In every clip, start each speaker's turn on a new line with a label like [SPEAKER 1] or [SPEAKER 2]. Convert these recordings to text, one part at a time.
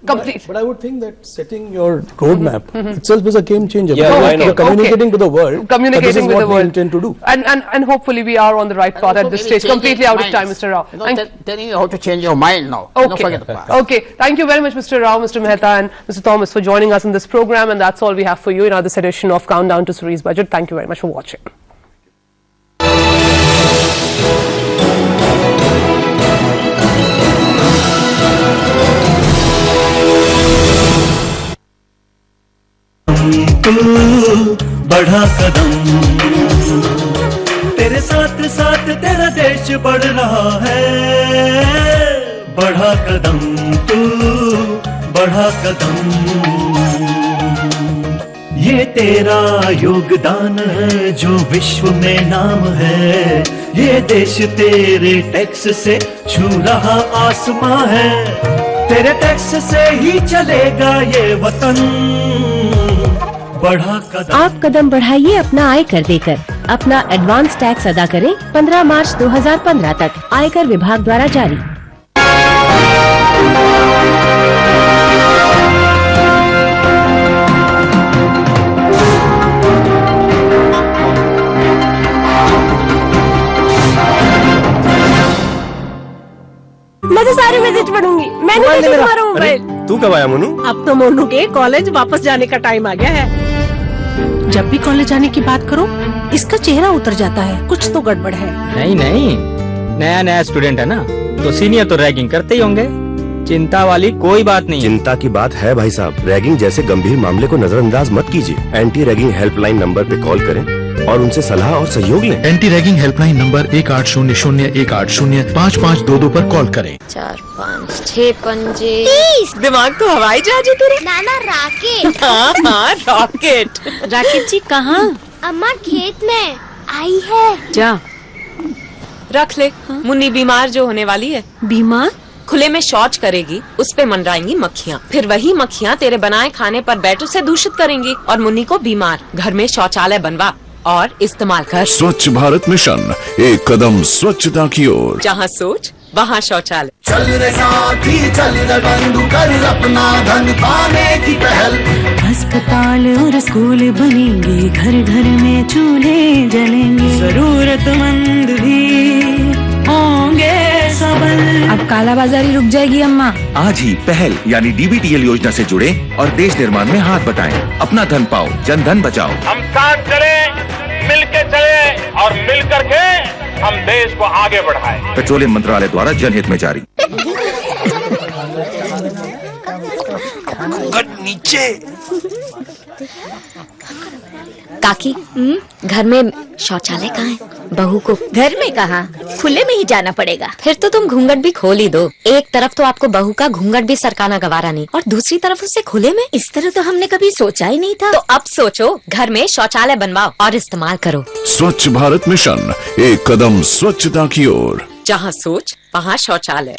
[SPEAKER 1] complete.
[SPEAKER 2] But I would think that setting your roadmap itself is a game changer.
[SPEAKER 3] Yeah,
[SPEAKER 2] Because
[SPEAKER 3] I know.
[SPEAKER 2] you're communicating to the world.
[SPEAKER 1] Communicating
[SPEAKER 2] that this is
[SPEAKER 1] with
[SPEAKER 2] what
[SPEAKER 1] the
[SPEAKER 2] we
[SPEAKER 1] world.
[SPEAKER 2] intend to do.
[SPEAKER 1] And hopefully we are on the right path at this stage. Completely out of time, Mr. Rao.
[SPEAKER 4] Telling you how to change your mind now. Don't
[SPEAKER 1] Okay.
[SPEAKER 4] forget the past.
[SPEAKER 1] Okay. Thank you very much, Mr. Rao, Mr. Mehta, and Mr. Thomas for joining us in this program. And that's all we have for you in this edition of Countdown to Suri's Budget. Thank you very much for watching.
[SPEAKER 5] बढ़ा कदम तेरे साथ साथ तेरा देश बढ़ रहा है बढ़ा कदम तू बढ़ा कदम ये तेरा योगदान है जो विश्व में नाम है ये देश तेरे टैक्स से छू रहा आसमां है तेरे टैक्स से ही चलेगा ये वतन बढ़ा कदम।
[SPEAKER 6] आप कदम बढ़ाइए अपना आयकर देकर अपना एडवांस टैक्स अदा करें 15 मार्च 2015 तक आयकर विभाग द्वारा जारी।
[SPEAKER 7] मैं तो सारे मैसेज पढ़ूंगी। मैंने नहीं तुम्हारा मोबाइल।
[SPEAKER 3] तू कब आया मोनू?
[SPEAKER 7] अब तो मोनू के कॉलेज वापस जाने का टाइम आ गया है। जब भी कॉलेज जाने की बात करो इसका चेहरा उतर जाता है, कुछ तो गड़बड़ है।
[SPEAKER 8] नहीं नहीं, नया नया स्टूडेंट है ना, तो सीनियर तो रैगिंग करते ही होंगे। चिंता वाली कोई बात नहीं।
[SPEAKER 3] चिंता की बात है भाई साहब। रैगिंग जैसे गंभीर मामले को नजरअंदाज मत कीजिए। एंटी रैगिंग हेल्पलाइन नंबर पे कॉल करें और उनसे सलाह और सहयोग लें।
[SPEAKER 9] एंटी रैगिंग हेल्पलाइन नंबर 1800-180-5522 पर कॉल करें।
[SPEAKER 10] 4 5 6 पंजे
[SPEAKER 7] 30 दिमाग तो हवाई जहाज है तेरे।
[SPEAKER 10] नाना राकेट।
[SPEAKER 7] हाँ रॉकेट।
[SPEAKER 6] राकेट जी कहाँ?
[SPEAKER 10] अम्मा खेत में आई है।
[SPEAKER 11] जा रख ले। मुन्नी बीमार जो होने वाली है।
[SPEAKER 6] बीमार?
[SPEAKER 11] खुले में शौच करेगी, उस पे मंडराएंगी मक्खियाँ। फिर वही मक्खियाँ तेरे बनाए खाने पर बैठ उसे दूषित करेंगी और मुन्नी को बीमार। घर में शौचालय बनवा और इस्तेमाल कर।
[SPEAKER 9] स्वच्छ भारत मिशन, एक कदम स्वच्छता की ओर।
[SPEAKER 11] जहाँ सोच वहाँ शौचालय।
[SPEAKER 5] चल रे साथी चल रे बंधु कर अपना धन पाने की पहल।
[SPEAKER 7] अस्पताल और स्कूल बनेंगे, घर घर में चूल्हे जलेंगे, जरूरतमंद भी होंगे सबल।
[SPEAKER 6] अब कालाबाजारी रुक जाएगी अम्मा।
[SPEAKER 12] आज ही पहल यानी DBTL योजना से जुड़े और देश निर्माण में हाथ बटाएं। अपना धन पाओ, जन धन बचाओ।
[SPEAKER 13] हम साथ चलें, मिल के चले और मिल करके हम देश को आगे बढ़ाएं।
[SPEAKER 12] पेट्रोलियम मंत्रालय द्वारा जनहित में जारी।
[SPEAKER 5] नीचे
[SPEAKER 10] काकी घर में शौचालय कहाँ है? बहू को
[SPEAKER 6] घर में कहाँ, खुले में ही जाना पड़ेगा।
[SPEAKER 10] फिर तो तुम घूंघट भी खोल ही दो। एक तरफ तो आपको बहू का घूंघट भी सरकाना गवारा नहीं और दूसरी तरफ उसे खुले में।
[SPEAKER 6] इस तरह तो हमने कभी सोचा ही नहीं था।
[SPEAKER 10] तो अब सोचो, घर में शौचालय बनवाओ और इस्तेमाल करो।
[SPEAKER 9] स्वच्छ भारत मिशन, एक कदम स्वच्छता की ओर।
[SPEAKER 11] जहाँ सोच वहाँ शौचालय।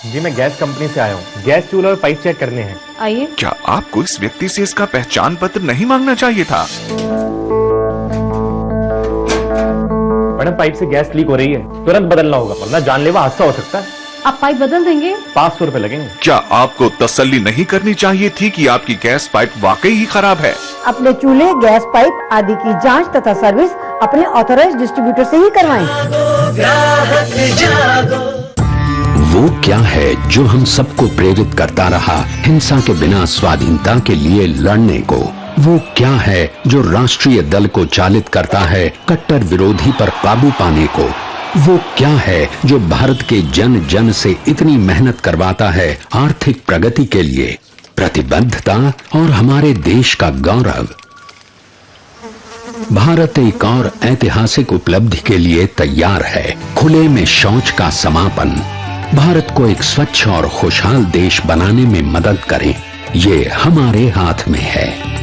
[SPEAKER 14] जी मैं गैस कंपनी से आया हूँ। गैस चूल्हा और पाइप चेक करने हैं।
[SPEAKER 6] आइए।
[SPEAKER 9] क्या आपको इस व्यक्ति से इसका पहचान पत्र नहीं मांगना चाहिए था?
[SPEAKER 14] मैडम पाइप से गैस लीक हो रही है, तुरंत बदलना होगा वरना जानलेवा हादसा हो सकता है।
[SPEAKER 6] आप पाइप बदल देंगे?
[SPEAKER 14] 500 रुपए लगेंगे।
[SPEAKER 9] क्या आपको तसल्ली नहीं करनी चाहिए थी कि आपकी गैस पाइप वाकई ही खराब है?
[SPEAKER 7] अपने चूल्हे, गैस पाइप आदि की जांच तथा सर्विस अपने ऑथराइज्ड डिस्ट्रीब्यूटर से ही करवाएं।
[SPEAKER 15] वो क्या है जो हम सबको प्रेरित करता रहा हिंसा के बिना स्वाधीनता के लिए लड़ने को? वो क्या है जो राष्ट्रीय दल को चालित करता है कट्टर विरोधी पर काबू पाने को? वो क्या है जो भारत के जन जन से इतनी मेहनत करवाता है आर्थिक प्रगति के लिए, प्रतिबद्धता और हमारे देश का गौरव? भारत एक और ऐतिहासिक उपलब्धि के लिए तैयार है, खुले में शौच का समापन। भारत को एक स्वच्छ और खुशहाल देश बनाने में मदद करें, ये हमारे हाथ में है।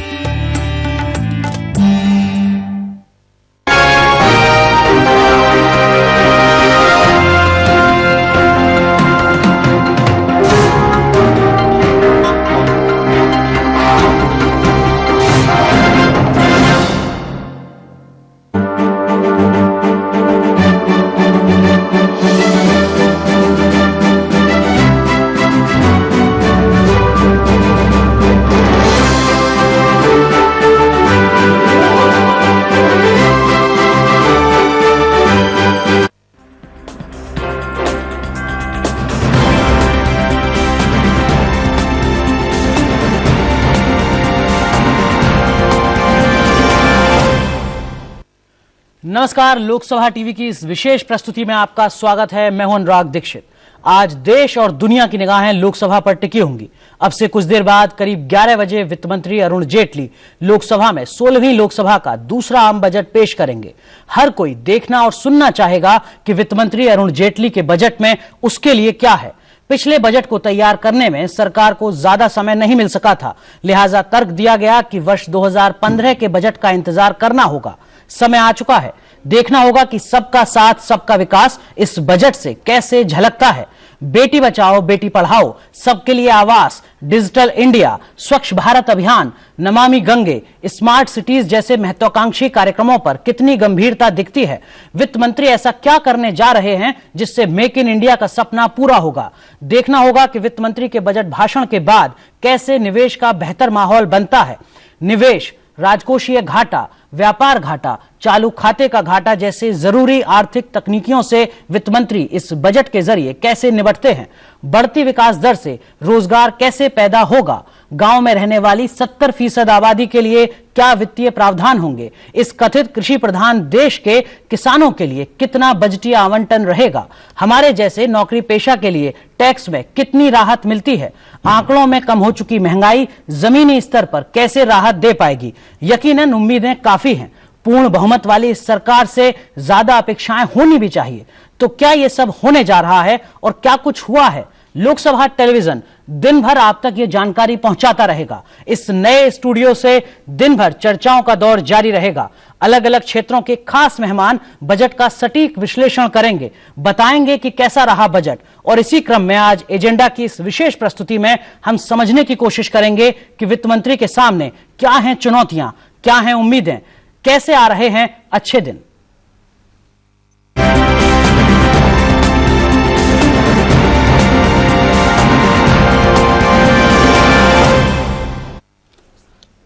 [SPEAKER 16] नमस्कार, लोकसभा टीवी की इस विशेष प्रस्तुति में आपका स्वागत है। मैं हूं अनुराग दीक्षित। आज देश और दुनिया की निगाहें लोकसभा पर टिकी होंगी। अब से कुछ देर बाद करीब 11 बजे वित्त मंत्री अरुण जेटली लोकसभा में 16वीं लोकसभा का दूसरा आम बजट पेश करेंगे। हर कोई देखना और सुनना चाहेगा कि वित्त मंत्री अरुण जेटली के बजट में उसके लिए क्या है। पिछले बजट को तैयार करने में सरकार को ज्यादा समय नहीं मिल सका था, लिहाजा तर्क दिया गया कि वर्ष 2015 के बजट का इंतजार करना होगा। समय आ चुका है, देखना होगा कि सबका साथ सबका विकास इस बजट से कैसे झलकता है। बेटी बचाओ बेटी पढ़ाओ, सबके लिए आवास, डिजिटल इंडिया, स्वच्छ भारत अभियान, नमामि गंगे, स्मार्ट सिटीज जैसे महत्वाकांक्षी कार्यक्रमों पर कितनी गंभीरता दिखती है। वित्त मंत्री ऐसा क्या करने जा रहे हैं जिससे मेक इन इंडिया का सपना पूरा होगा। देखना होगा कि वित्त मंत्री के बजट भाषण के बाद कैसे निवेश का बेहतर माहौल बनता है। निवेश, राजकोषीय घाटा, व्यापार घाटा, चालू खाते का घाटा जैसे जरूरी आर्थिक तकनीकियों से वित्त मंत्री इस बजट के जरिए कैसे निपटते हैं। बढ़ती विकास दर से रोजगार कैसे पैदा होगा। गांव में रहने वाली 70% आबादी के लिए क्या वित्तीय प्रावधान होंगे। इस कथित कृषि प्रधान देश के किसानों के लिए कितना बजटीय आवंटन रहेगा। हमारे जैसे नौकरी पेशा के लिए टैक्स में कितनी राहत मिलती है। आंकड़ों में कम हो चुकी महंगाई जमीनी स्तर पर कैसे राहत दे पाएगी। यकीनन उम्मीदें काफी हैं। पूर्ण बहुमत वाली इस सरकार से ज्यादा अपेक्षाएं होनी भी चाहिए। तो क्या ये सब होने जा रहा है और क्या कुछ हुआ है? लोकसभा टेलीविजन दिन भर आप तक ये जानकारी पहुंचाता रहेगा। इस नए स्टूडियो से दिन भर चर्चाओं का दौर जारी रहेगा। अलग अलग क्षेत्रों के खास मेहमान बजट का सटीक विश्लेषण करेंगे, बताएंगे कि कैसा रहा बजट। और इसी क्रम में आज एजेंडा की इस विशेष प्रस्तुति में हम समझने की कोशिश करेंगे कि वित्त मंत्री के सामने क्या हैं चुनौतियां, क्या हैं उम्मीदें, कैसे आ रहे हैं अच्छे दिन।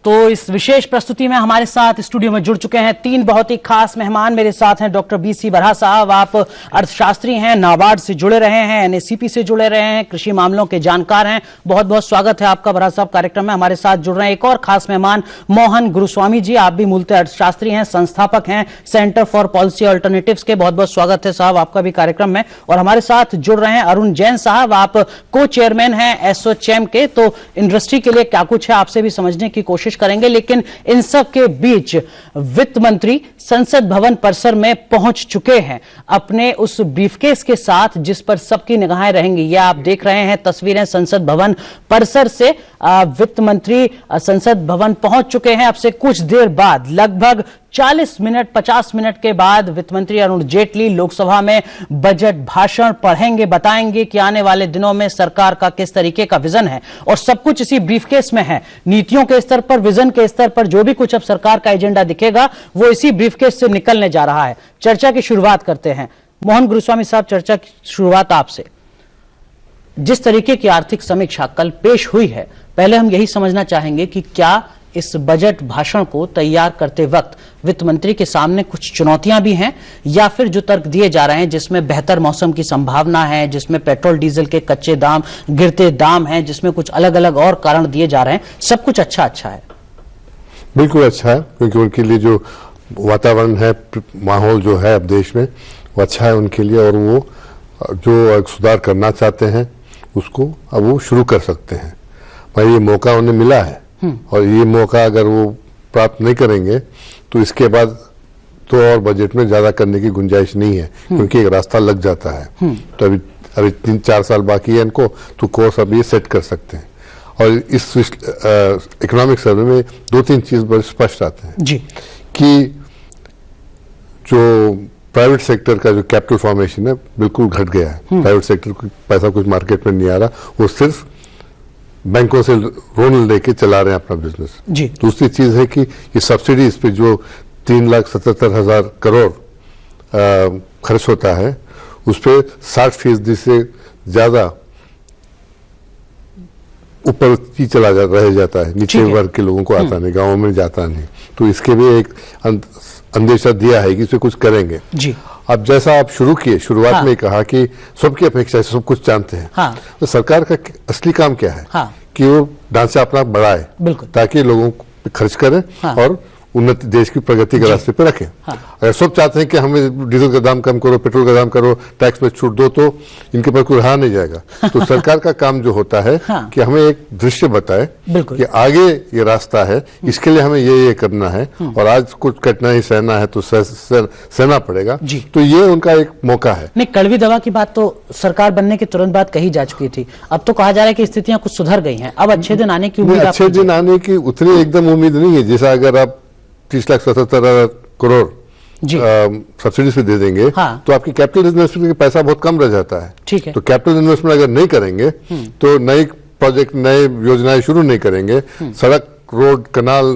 [SPEAKER 16] तो इस विशेष प्रस्तुति में हमारे साथ स्टूडियो में जुड़ चुके हैं 3 बहुत ही खास मेहमान। मेरे साथ हैं डॉक्टर BC बरहा साहब, आप अर्थशास्त्री हैं, नाबार्ड से जुड़े रहे हैं, NACP से जुड़े रहे हैं, कृषि मामलों के जानकार हैं। बहुत बहुत स्वागत है आपका बरहा साहब कार्यक्रम में। हमारे साथ जुड़ रहे हैं एक और खास मेहमान मोहन गुरुस्वामी जी, आप भी मूलतः अर्थशास्त्री हैं, संस्थापक हैं सेंटर फॉर पॉलिसी ऑल्टरनेटिव्स के। बहुत बहुत स्वागत है साहब आपका भी कार्यक्रम में। और हमारे साथ जुड़ रहे हैं अरुण जैन साहब, आप को चेयरमैन हैं एसोचैम के। तो इंडस्ट्री के लिए क्या कुछ है आपसे भी समझने की कोशिश करेंगे। लेकिन इन सब के बीच वित्त मंत्री संसद भवन परिसर में पहुंच चुके हैं अपने उस ब्रीफकेस के साथ जिस पर सबकी निगाहें रहेंगी। ये आप देख रहे हैं तस्वीरें संसद भवन परिसर से। वित्त मंत्री संसद भवन पहुंच चुके हैं। अब से कुछ देर बाद लगभग 40 मिनट 50 मिनट के बाद वित्त मंत्री अरुण जेटली लोकसभा में बजट भाषण पढ़ेंगे, बताएंगे कि आने वाले दिनों में सरकार का किस तरीके का विजन है। और सब कुछ इसी ब्रीफकेस में है। नीतियों के स्तर पर, विजन के स्तर पर जो भी कुछ अब सरकार का एजेंडा दिखेगा वो इसी ब्रीफकेस से निकलने जा रहा है। चर्चा की शुरुआत करते हैं। मोहन गुरुस्वामी साहब, चर्चा की शुरुआत आपसे। जिस तरीके की आर्थिक समीक्षा कल पेश हुई है, पहले हम यही समझना चाहेंगे कि क्या इस बजट भाषण को तैयार करते वक्त वित्त मंत्री के सामने कुछ चुनौतियां भी हैं, या फिर जो तर्क दिए जा रहे हैं जिसमें बेहतर मौसम की संभावना है, जिसमें पेट्रोल डीजल के कच्चे दाम, गिरते दाम हैं, जिसमें कुछ अलग अलग और कारण दिए जा रहे हैं, सब कुछ अच्छा है?
[SPEAKER 17] बिल्कुल अच्छा है, क्योंकि उनके लिए जो वातावरण है, माहौल जो है अब देश में, वो अच्छा है उनके लिए। और वो जो सुधार करना चाहते हैं उसको अब वो शुरू कर सकते हैं। भाई ये मौका उन्हें मिला है और ये मौका अगर वो प्राप्त नहीं करेंगे तो इसके बाद तो और बजट में ज्यादा करने की गुंजाइश नहीं है, क्योंकि एक रास्ता लग जाता है। तो अभी 3-4 साल बाकी है इनको, तो कोर्स अब ये सेट कर सकते हैं। और इस इकोनॉमिक सर्वे में 2-3 चीज बड़े स्पष्ट आते हैं
[SPEAKER 16] जी,
[SPEAKER 17] कि जो प्राइवेट सेक्टर का जो कैपिटल फॉर्मेशन है बिल्कुल घट गया है। प्राइवेट सेक्टर को पैसा कुछ मार्केट में नहीं आ रहा, वो सिर्फ बैंकों से लोन लेके चला रहे हैं अपना बिजनेस। दूसरी चीज है कि ये सब्सिडीज पे जो 3,77,000 करोड़ खर्च होता है, उस पर 60% से ज्यादा ऊपर ही रह जाता है, नीचे वर्ग के लोगों को आता नहीं, गाँव में जाता नहीं। तो इसके भी एक अंदेशा दिया है कि इसे कुछ करेंगे
[SPEAKER 16] जी।
[SPEAKER 17] अब जैसा आप शुरू किए, शुरुआत में कहा कि सबकी अपेक्षा है, सब कुछ जानते हैं। तो सरकार का असली काम क्या है कि वो ढांचा अपना बढ़ाए, ताकि लोगों पे खर्च करें और उन्नति, देश की प्रगति के रास्ते पे रखें। अगर सब चाहते हैं कि हमें डीजल का दाम कम करो, पेट्रोल का दाम करो, टैक्स में छूट दो, तो इनके पर कोई रहा नहीं जाएगा। तो सरकार का काम जो होता है कि हमें एक दृश्य बताए कि आगे ये रास्ता है, इसके लिए हमें ये करना है, और आज कुछ कठिनाई सहना है तो सहना पड़ेगा। तो ये उनका एक मौका है।
[SPEAKER 16] नहीं, कड़वी दवा की बात तो सरकार बनने के तुरंत बाद कही जा चुकी थी। अब तो कहा जा रहा है कि स्थितियां कुछ सुधर गई हैं, अब अच्छे दिन आने की उम्मीद।
[SPEAKER 17] अच्छे दिन आने की उतनी एकदम उम्मीद नहीं है। जैसा अगर आप 30,77,000 करोड़ सब्सिडीज पे दे देंगे, तो आपकी कैपिटल इन्वेस्टमेंट का पैसा बहुत कम रह जाता है।
[SPEAKER 16] ठीक है।
[SPEAKER 17] तो कैपिटल इन्वेस्टमेंट अगर नहीं करेंगे, तो नई प्रोजेक्ट, नए योजनाएं शुरू नहीं करेंगे, सड़क, रोड, कनाल,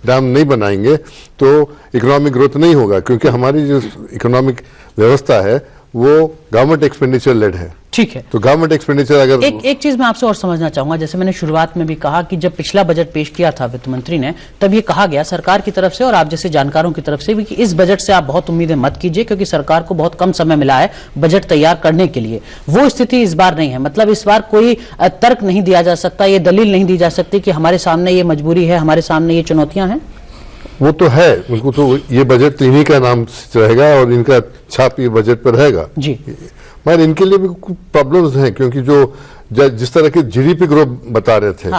[SPEAKER 17] डैम नहीं बनाएंगे, तो इकोनॉमिक ग्रोथ नहीं होगा। क्योंकि हमारी जो इकोनॉमिक व्यवस्था है वो गवर्नमेंट एक्सपेंडिचर लेड है।
[SPEAKER 16] ठीक है।
[SPEAKER 17] तो गवर्नमेंट एक्सपेंडिचर अगर
[SPEAKER 16] एक चीज मैं आपसे और समझना चाहूंगा, जैसे मैंने शुरुआत में भी कहा कि जब पिछला बजट पेश किया था वित्त मंत्री ने, तब ये कहा गया सरकार की तरफ से और आप जैसे जानकारों की तरफ से भी कि इस बजट से आप बहुत उम्मीदें मत कीजिए, क्योंकि सरकार को बहुत कम समय मिला है बजट तैयार करने के लिए। वो स्थिति इस बार नहीं है। मतलब इस बार कोई तर्क नहीं दिया जा सकता, ये दलील नहीं दी जा सकती कि हमारे सामने ये मजबूरी है, हमारे सामने ये चुनौतियां हैं।
[SPEAKER 17] वो तो है, उनको तो ये बजट इन्हीं का नाम रहेगा और इनका छाप ये बजट पर रहेगा
[SPEAKER 16] जी।
[SPEAKER 17] मगर इनके लिए भी कुछ प्रॉब्लम्स हैं, क्योंकि जो जिस तरह के जीडीपी ग्रोथ बता रहे थे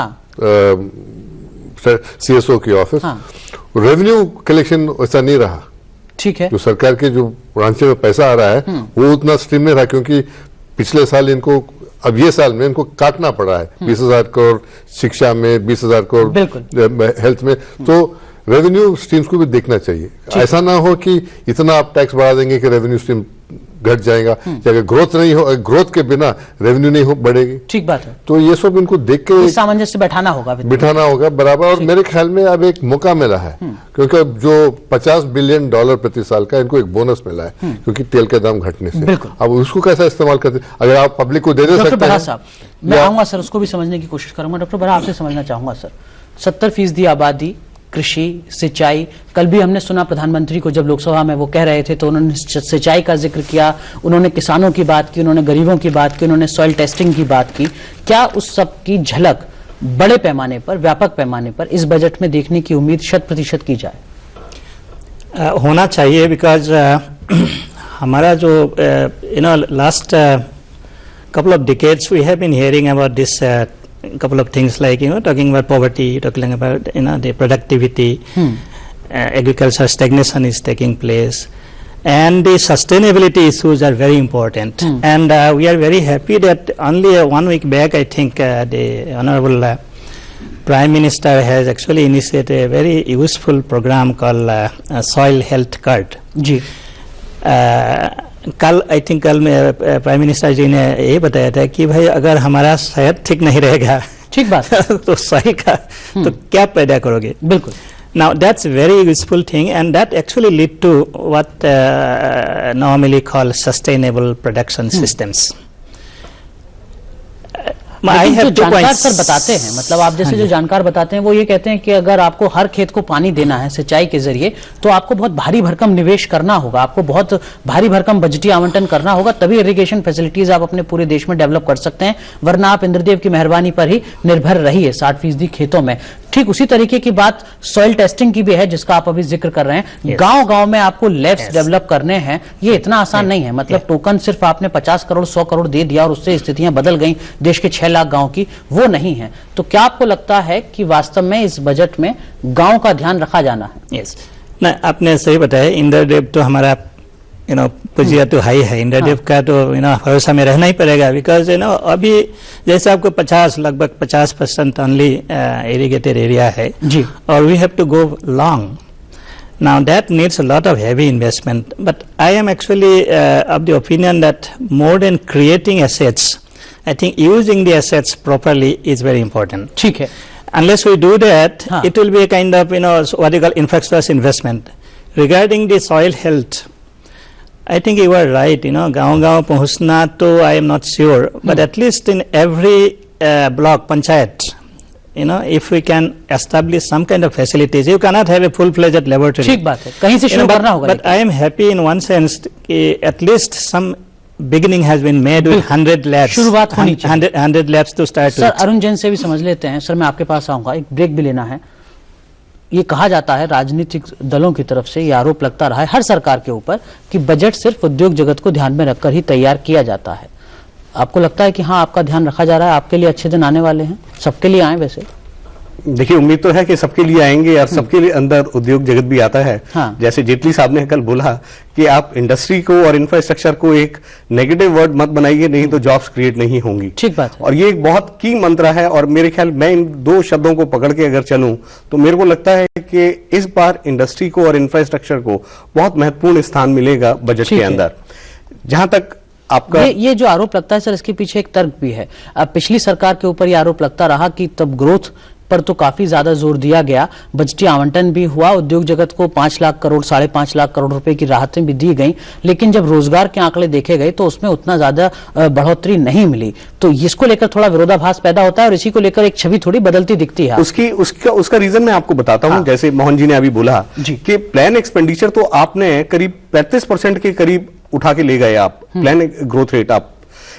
[SPEAKER 17] सीएसओ की ऑफिस, रेवेन्यू कलेक्शन वैसा नहीं रहा।
[SPEAKER 16] ठीक है।
[SPEAKER 17] जो सरकार के जो ब्रांचों में पैसा आ रहा है वो उतना स्ट्रीम नहीं रहा, क्योंकि पिछले साल इनको, अब ये साल में इनको काटना पड़ा है 20,000 करोड़ शिक्षा में, 20,000 करोड़ हेल्थ में। तो रेवेन्यू स्ट्रीम्स को भी देखना चाहिए। ऐसा ना हो कि इतना आप टैक्स बढ़ा देंगे कि रेवेन्यू स्ट्रीम घट जाएगा, अगर ग्रोथ नहीं हो, ग्रोथ के बिना रेवेन्यू नहीं हो बढ़ेगी।
[SPEAKER 16] ठीक बात है।
[SPEAKER 17] तो ये सब इनको देख के
[SPEAKER 16] सामंजस्य बैठाना होगा
[SPEAKER 17] बराबर। और मेरे ख्याल में अब एक मौका मिला है, क्योंकि अब जो $50 बिलियन प्रति साल का इनको एक बोनस मिला है, क्योंकि तेल के दाम घटने से। अब उसको कैसा इस्तेमाल करते, अगर आप पब्लिक को दे सकते हैं।
[SPEAKER 16] डॉक्टर बरा साहब, मैं आऊंगा सर, उसको भी समझने की कोशिश करूंगा। डॉक्टर बरा, आपसे समझना चाहूंगा सर, 70% आबादी, कृषि, सिंचाई। कल भी हमने सुना प्रधानमंत्री को जब लोकसभा में वो कह रहे थे, तो उन्होंने सिंचाई का जिक्र किया, उन्होंने किसानों की बात की, उन्होंने गरीबों की बात की, उन्होंने सॉइल टेस्टिंग की बात की। क्या उस सब की झलक बड़े पैमाने पर, व्यापक पैमाने पर इस बजट में देखने की उम्मीद 100% की जाए?
[SPEAKER 18] होना चाहिए, बिकॉज हमारा जो last couple of decades we have been hearing about this couple of things, like talking about poverty, talking about the productivity, agriculture stagnation is taking place, and the sustainability issues are very important. And we are very happy that only 1 week back, I think the Honorable Prime Minister has actually initiated a very useful program called Soil Health Card.
[SPEAKER 16] जी।
[SPEAKER 18] कल I think कल में prime minister जी ने ये बताया था कि भाई अगर हमारा सेहत ठीक नहीं रहेगा,
[SPEAKER 16] ठीक बात
[SPEAKER 18] तो सही का तो क्या पैदा करोगे।
[SPEAKER 16] बिल्कुल।
[SPEAKER 18] Now that's very useful thing, and that actually lead to what normally called sustainable production systems.
[SPEAKER 16] जो जानकार सर बताते हैं, मतलब आप जैसे जो जानकार बताते हैं, वो ये कहते हैं कि अगर आपको हर खेत को पानी देना है सिंचाई के जरिए, तो आपको बहुत भारी भरकम निवेश करना होगा, आपको बहुत भारी भरकम बजटीय आवंटन करना होगा, तभी इरिगेशन फैसिलिटीज आप अपने पूरे देश में डेवलप कर सकते हैं, वरना आप इंद्रदेव की मेहरबानी पर ही निर्भर रहिए 60% खेतों में। ठीक उसी तरीके की बात सॉइल टेस्टिंग की भी है, जिसका आप अभी जिक्र कर रहे हैं। गांव-गांव में आपको लैब्स डेवलप करने हैं, ये इतना आसान नहीं है। मतलब टोकन सिर्फ आपने 50 करोड़ 100 करोड़ दे दिया और उससे स्थितियां बदल गई देश के 6 लाख गांव की, वो नहीं है। तो क्या आपको लगता है कि वास्तव में इस बजट में गांव का ध्यान रखा जाना है?
[SPEAKER 18] यस, ना आपने सही बताया। इंद्रदेव तो हमारा पुजिया तो हाई है, इंद्रदेव का तो भरोसा में रहना ही पड़ेगा, बिकॉज अभी जैसे आपको लगभग 50% ओनली इरिगेटेड एरिया है
[SPEAKER 16] जी,
[SPEAKER 18] और we have to go long. Now that needs a lot of heavy investment, but I am actually of the opinion that more than creating assets, I think using the assets properly is very important.
[SPEAKER 16] ठीक है.
[SPEAKER 18] Unless we do that, it will be a kind of what you call infrastructure investment. Regarding the soil health, I think you are right. गाँव-गाँव पहुँचना तो I am not sure, but at least in every block panchayat, if we can establish some kind of facilities, you cannot have a full-fledged laboratory.
[SPEAKER 16] ठीक बात है, कहीं से शुरू करना होगा.
[SPEAKER 18] But I am happy in one sense, at least some beginning has been made with 100 labs.
[SPEAKER 16] शुरुआत होनी चाहिए.
[SPEAKER 18] 100 labs to start with.
[SPEAKER 16] Sir Arun Jain से भी समझ लेते हैं. सर मैं आपके पास आऊंगा, एक ब्रेक भी लेना है. ये कहा जाता है राजनीतिक दलों की तरफ से, ये आरोप लगता रहा है हर सरकार के ऊपर कि बजट सिर्फ उद्योग जगत को ध्यान में रखकर ही तैयार किया जाता है। आपको लगता है कि हाँ, आपका ध्यान रखा जा रहा है, आपके लिए अच्छे दिन आने वाले हैं, सबके लिए आए? वैसे
[SPEAKER 19] देखिए, उम्मीद तो है कि सबके लिए आएंगे और सबके लिए अंदर उद्योग जगत भी आता है। हाँ। जैसे जेटली साहब ने कल बोला कि आप इंडस्ट्री को और इंफ्रास्ट्रक्चर को एक नेगेटिव वर्ड मत बनाइए, नहीं तो जॉब्स क्रिएट नहीं होंगी।
[SPEAKER 16] ठीक बात है।
[SPEAKER 19] और ये एक बहुत की मंत्र है, और मेरे ख्याल मैं इन दो शब्दों को पकड़ के अगर चलूं तो मेरे को लगता है कि इस बार इंडस्ट्री को और इंफ्रास्ट्रक्चर को बहुत महत्वपूर्ण स्थान मिलेगा बजट के अंदर। जहां तक आपका
[SPEAKER 16] ये जो आरोप लगता है सर, इसके पीछे एक तर्क भी है। अब पिछली सरकार के ऊपर ये आरोप लगता रहा कि तब ग्रोथ पर तो काफी ज्यादा जोर दिया गया, बजटीय आवंटन भी हुआ, उद्योग जगत को 5 लाख करोड़ 5.5 लाख करोड़ रुपए की राहतें भी दी गई, लेकिन जब रोजगार के आंकड़े देखे गए तो उसमें उतना ज्यादा बढ़ोतरी नहीं मिली। तो इसको लेकर थोड़ा विरोधाभास पैदा होता है और इसी को लेकर एक छवि थोड़ी बदलती दिखती है।
[SPEAKER 19] उसका रीजन मैं आपको बताता हूं। जैसे मोहन जी ने अभी बोला कि प्लान एक्सपेंडिचर तो आपने करीब 35% के करीब उठा के ले गए आप, प्लान ग्रोथ रेट आप,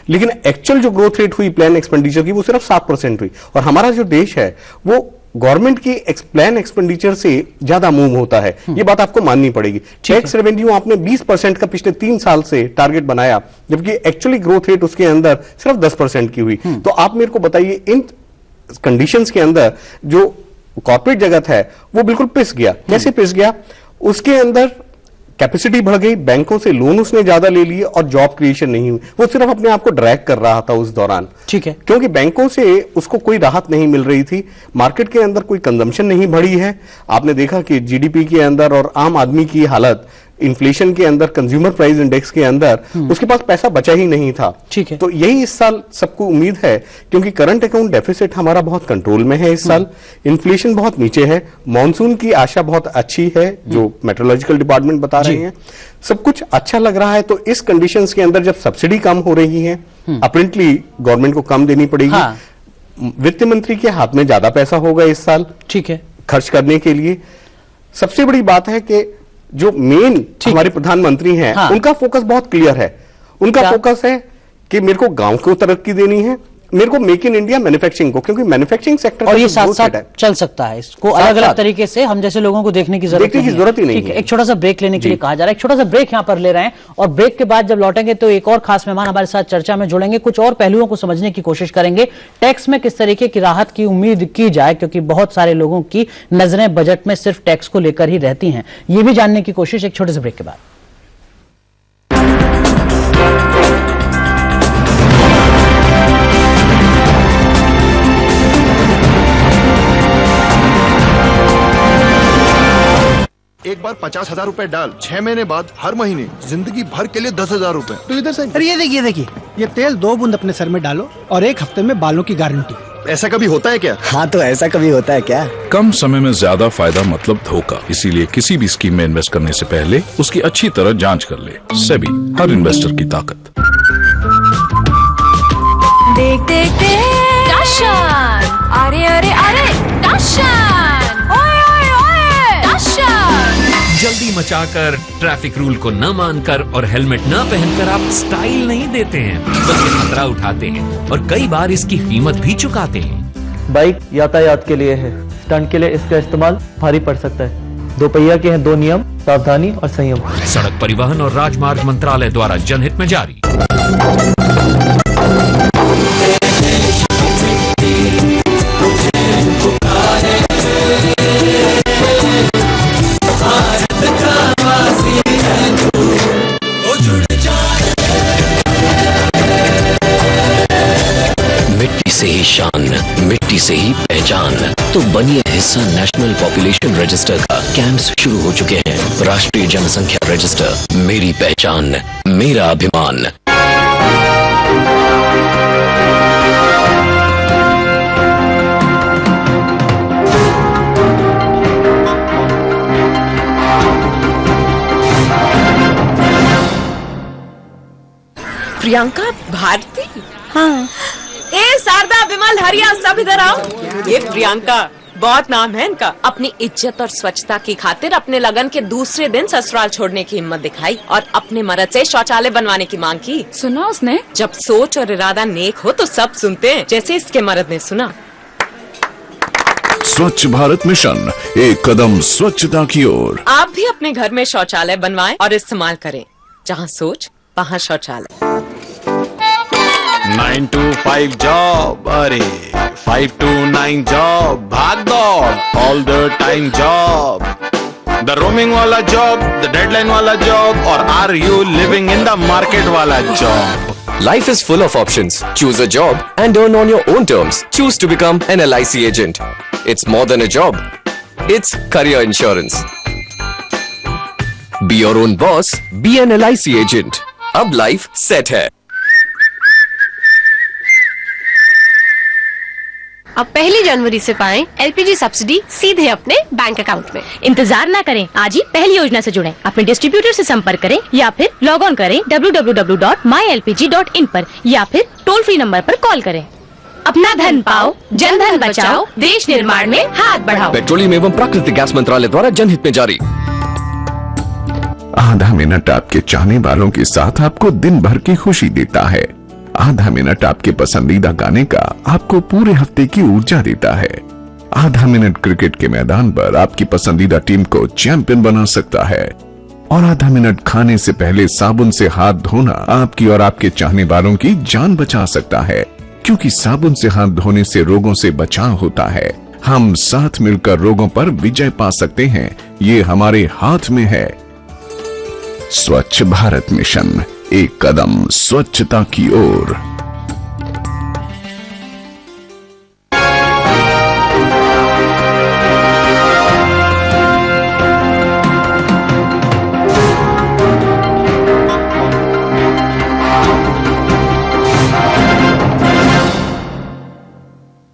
[SPEAKER 19] लेकिन एक्चुअल जो ग्रोथ रेट हुई प्लान एक्सपेंडिचर की वो सिर्फ 7% हुई। और हमारा जो देश है वो गवर्नमेंट की प्लान एक्सपेंडिचर से ज्यादा मूव होता है, ये बात आपको माननी पड़ेगी। टैक्स रेवेन्यू आपने 20% का पिछले 3 साल से टारगेट बनाया, जबकि एक्चुअली ग्रोथ रेट उसके अंदर सिर्फ 10% की हुई। तो आप मेरे को बताइए, इन कंडीशंस के अंदर जो कॉर्पोरेट जगत है वो बिल्कुल पिस गया। कैसे पिस गया? उसके अंदर कैपेसिटी बढ़ गई, बैंकों से लोन उसने ज्यादा ले लिए और जॉब क्रिएशन नहीं हुई। वो सिर्फ अपने आप को ड्रैग कर रहा था उस दौरान।
[SPEAKER 16] ठीक है,
[SPEAKER 19] क्योंकि बैंकों से उसको कोई राहत नहीं मिल रही थी, मार्केट के अंदर कोई कंजम्पशन नहीं बढ़ी है। आपने देखा कि जीडीपी के अंदर और आम आदमी की हालत, इन्फ्लेशन के अंदर, कंज्यूमर प्राइस इंडेक्स के अंदर उसके पास पैसा बचा ही नहीं था।
[SPEAKER 16] ठीक है,
[SPEAKER 19] तो यही इस साल सबको उम्मीद है, क्योंकि करंट अकाउंट डेफिसिट हमारा बहुत कंट्रोल में है इस साल, इन्फ्लेशन बहुत नीचे है, मॉनसून की आशा बहुत अच्छी है जो मेट्रोलॉजिकल डिपार्टमेंट बता रहे हैं, सब कुछ अच्छा लग रहा है। तो इस कंडीशंस के अंदर जब सब्सिडी कम हो रही है, अपरेंटली गवर्नमेंट को कम देनी पड़ेगी, वित्त मंत्री के हाथ में ज्यादा पैसा होगा इस साल,
[SPEAKER 16] ठीक है,
[SPEAKER 19] खर्च करने के लिए। सबसे बड़ी बात है कि जो मेन हमारे प्रधानमंत्री हैं, उनका फोकस बहुत क्लियर है। उनका फोकस है कि मेरे को गांव को तरक्की देनी है, मेरे को मेक इन इंडिया मैन्युफैक्चरिंग को, क्योंकि मैन्युफैक्चरिंग सेक्टर
[SPEAKER 16] और ये साथ साथ चल सकता है। इसको अलग अलग तरीके से हम जैसे लोगों को देखने की जरूरत
[SPEAKER 19] ही नहीं है।
[SPEAKER 16] एक छोटा सा ब्रेक लेने के लिए कहा जा रहा है, एक छोटा सा ब्रेक यहाँ पर ले रहे हैं और ब्रेक के बाद जब लौटेंगे तो एक और खास मेहमान हमारे साथ चर्चा में जुड़ेंगे, कुछ और पहलुओं को समझने की कोशिश करेंगे, टैक्स में किस तरीके की राहत की उम्मीद की जाए, क्योंकि बहुत सारे लोगों की नजरें बजट में सिर्फ टैक्स को लेकर ही रहती हैं। ये भी जानने की कोशिश एक छोटे से ब्रेक के बाद।
[SPEAKER 20] एक बार 50,000 रुपए डाल, 6 महीने बाद हर महीने जिंदगी भर के लिए 10,000 रुपए। तो इधर से
[SPEAKER 21] अरे ये देखिए, ये तेल 2 बूंद अपने सर में डालो और 1 हफ्ते में बालों की गारंटी।
[SPEAKER 20] ऐसा कभी होता है क्या?
[SPEAKER 22] हाँ, तो ऐसा कभी होता है क्या?
[SPEAKER 23] कम समय में ज्यादा फायदा मतलब धोखा, इसीलिए किसी भी स्कीम में इन्वेस्ट करने से पहले उसकी अच्छी तरह जांच कर ले। सेबी, हर इन्वेस्टर की ताकत।
[SPEAKER 24] देख देख देख, दर्शन! अरे अरे अरे, दर्शन! ओए ओए ओए, दर्शन!
[SPEAKER 25] जल्दी मचाकर, ट्रैफिक रूल को न मानकर और हेलमेट न पहनकर आप स्टाइल नहीं देते हैं, बल्कि खतरा उठाते हैं और कई बार इसकी कीमत भी चुकाते हैं।
[SPEAKER 26] बाइक यातायात के लिए है, स्टंट के लिए इसका इस्तेमाल भारी पड़ सकता है। 2 पहिया के हैं 2 नियम, सावधानी और संयम।
[SPEAKER 25] सड़क परिवहन और राजमार्ग मंत्रालय द्वारा जनहित में जारी।
[SPEAKER 27] मिट्टी से ही शान, मिट्टी से ही पहचान, तो बनिए हिस्सा नेशनल पॉपुलेशन रजिस्टर का। कैंप्स शुरू हो चुके हैं। राष्ट्रीय जनसंख्या रजिस्टर, मेरी पहचान, मेरा अभिमान।
[SPEAKER 11] प्रियंका भारती? हाँ। ए शारदा, विमल, हरिया, सब इधर आओ। ये प्रियंका, बहुत नाम है इनका। अपनी इज्जत और स्वच्छता की खातिर अपने लगन के दूसरे दिन ससुराल छोड़ने की हिम्मत दिखाई और अपने मर्द से शौचालय बनवाने की मांग की। सुना उसने? जब सोच और इरादा नेक हो तो सब सुनते हैं, जैसे इसके मर्द ने सुना।
[SPEAKER 23] स्वच्छ भारत मिशन, एक कदम स्वच्छता की ओर।
[SPEAKER 11] आप भी अपने घर में शौचालय बनवाएं और इस्तेमाल करें। जहाँ सोच वहाँ शौचालय।
[SPEAKER 1] 9 to 5 जॉब, अरे 5 to 9 जॉब, भाग दौड़ all the time job, the roaming वाला जॉब, द डेडलाइन वाला जॉब, और are you living in the market वाला job?
[SPEAKER 2] Life is full of options. Choose a job and earn on your own terms. Choose to become an LIC agent. It's more than a job. It's career insurance. Be your own boss. Be an LIC agent. अब life set है।
[SPEAKER 6] अब 1 जनवरी से पाएं LPG subsidy सीधे अपने bank account में। इंतजार ना करें, आज ही पहली योजना से जुड़ें। अपने डिस्ट्रीब्यूटर से संपर्क करें या फिर लॉग ऑन करें www.mylpg.in पर या फिर टोल फ्री नंबर पर कॉल करें। अपना धन पाओ, जन धन बचाओ, देश निर्माण में हाथ बढ़ाओ।
[SPEAKER 2] पेट्रोलियम एवं प्राकृतिक गैस मंत्रालय द्वारा जनहित में जारी।
[SPEAKER 15] आधा मिनट आपके चाहने वालों के साथ आपको दिन भर की खुशी देता है। आधा मिनट आपके पसंदीदा गाने का आपको पूरे हफ्ते की ऊर्जा देता है। आधा मिनट क्रिकेट के मैदान पर आपकी पसंदीदा टीम को चैंपियन बना सकता है। और आधा मिनट खाने से पहले साबुन से हाथ धोना आपकी और आपके चाहने वालों की जान बचा सकता है, क्योंकि साबुन से हाथ धोने से रोगों से बचाव होता है। हम साथ मिलकर रोगों पर विजय पा सकते हैं, ये हमारे हाथ में है। स्वच्छ भारत मिशन, एक कदम स्वच्छता की ओर।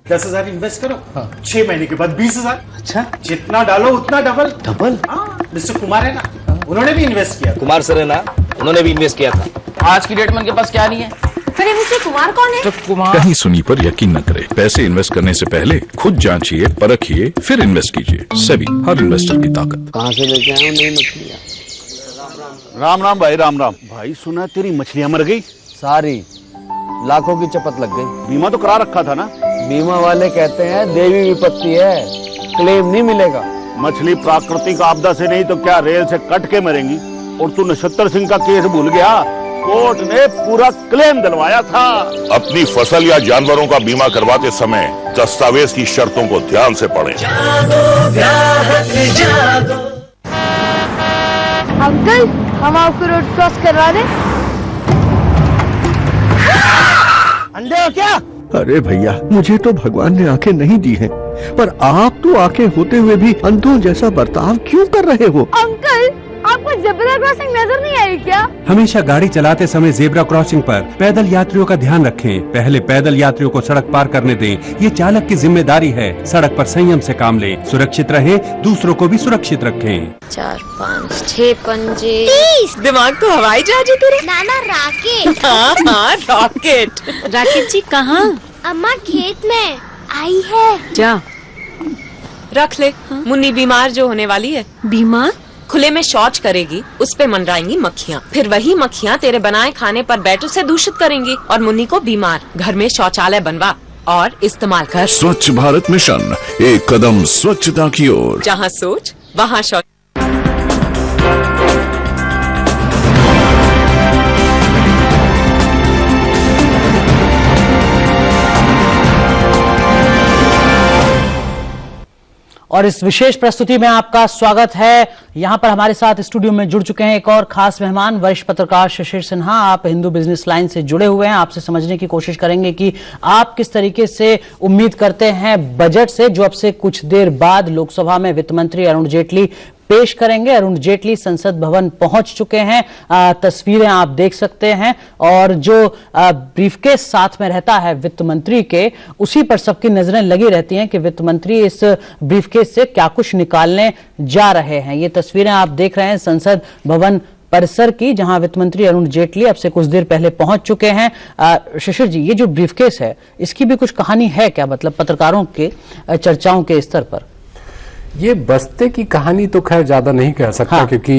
[SPEAKER 21] दस 10,000 इन्वेस्ट करो, 6 महीने के बाद 20,000। अच्छा, जितना डालो उतना डबल डबल। मिस्टर कुमार है ना, उन्होंने भी इन्वेस्ट किया।
[SPEAKER 3] कुमार सर है ना, उन्होंने भी इन्वेस्ट किया था।
[SPEAKER 4] आज की डेट में उनके पास क्या नहीं है।
[SPEAKER 6] अरे मिस्टर कुमार कौन है?
[SPEAKER 4] तो कुमार
[SPEAKER 23] कहीं सुनी पर यकीन न करें। पैसे इन्वेस्ट करने से पहले खुद जांचिए, परखिए, फिर इन्वेस्ट कीजिए। सेबी, हर इन्वेस्टर की ताकत।
[SPEAKER 3] कहाँ से लेके आए हो नई मछलियाँ?
[SPEAKER 19] राम राम भाई, राम राम भाई। सुना तेरी मछलियाँ मर गई
[SPEAKER 3] सारी, लाखों की चपत लग गई।
[SPEAKER 19] बीमा तो करा रखा था ना?
[SPEAKER 3] बीमा वाले कहते हैं देवी विपत्ति है, क्लेम नहीं मिलेगा।
[SPEAKER 19] मछली प्राकृतिक आपदा से नहीं तो क्या रेल से कट के मरेंगी। और तू नक्षत्र सिंह का केस भूल गया, कोर्ट ने पूरा क्लेम दिलवाया था।
[SPEAKER 8] अपनी फसल या जानवरों का बीमा करवाते समय दस्तावेज की शर्तों को ध्यान से पढ़ें।
[SPEAKER 24] अंकल, हम आपको रोड क्रॉस करवा दें?
[SPEAKER 21] अंधे हो क्या?
[SPEAKER 12] अरे भैया, मुझे तो भगवान ने आंखें नहीं दी हैं, पर आप तो आंखें होते हुए भी अंधों जैसा बर्ताव क्यों कर रहे हो?
[SPEAKER 24] अंकल, आपको जेब्रा क्रॉसिंग नजर नहीं आई क्या?
[SPEAKER 13] हमेशा गाड़ी चलाते समय जेब्रा क्रॉसिंग पर पैदल यात्रियों का ध्यान रखें। पहले पैदल यात्रियों को सड़क पार करने दें, ये चालक की जिम्मेदारी है। सड़क पर संयम से काम लें, सुरक्षित रहें, दूसरों को भी सुरक्षित रखें।
[SPEAKER 10] 4, 5, 6 पंजे।
[SPEAKER 11] 30। दिमाग तो हवाई जहाज है तेरे।
[SPEAKER 24] नाना राकेट।
[SPEAKER 11] हाँ, रॉकेट।
[SPEAKER 10] राकेट जी कहाँ?
[SPEAKER 24] अम्मा खेत में आई है।
[SPEAKER 11] जा रख ले। मुन्नी बीमार जो होने वाली है।
[SPEAKER 10] बीमार?
[SPEAKER 11] खुले में शौच करेगी, उस पे मंडराएंगी मक्खियाँ। फिर वही मक्खियाँ तेरे बनाए खाने पर बैठ उसे दूषित करेंगी और मुन्नी को बीमार। घर में शौचालय बनवा और इस्तेमाल कर।
[SPEAKER 23] स्वच्छ भारत मिशन, एक कदम स्वच्छता की ओर।
[SPEAKER 11] जहाँ सोच वहाँ शौच।
[SPEAKER 16] और इस विशेष प्रस्तुति में आपका स्वागत है। यहाँ पर हमारे साथ स्टूडियो में जुड़ चुके हैं एक और खास मेहमान, वरिष्ठ पत्रकार शिशिर सिन्हा। आप हिंदू बिजनेस लाइन से जुड़े हुए हैं। आपसे समझने की कोशिश करेंगे कि आप किस तरीके से उम्मीद करते हैं बजट से, जो अब से कुछ देर बाद लोकसभा में वित्त मंत्री अरुण जेटली पेश करेंगे। अरुण जेटली संसद भवन पहुंच चुके हैं। तस्वीरें आप देख सकते हैं और जो ब्रीफकेस साथ में रहता है वित्त मंत्री के, उसी पर सबकी नजरें लगी रहती हैं कि वित्त मंत्री इस ब्रीफकेस से क्या कुछ निकालने जा रहे हैं। ये तस्वीरें आप देख रहे हैं संसद भवन परिसर की, जहां वित्त मंत्री अरुण जेटली अब से कुछ देर पहले पहुंच चुके हैं। शिशिर जी, ये जो ब्रीफकेस है इसकी भी कुछ कहानी है क्या, मतलब पत्रकारों के चर्चाओं के स्तर पर?
[SPEAKER 28] ये बस्ते की कहानी तो खैर ज्यादा नहीं कह सकता। हाँ। क्योंकि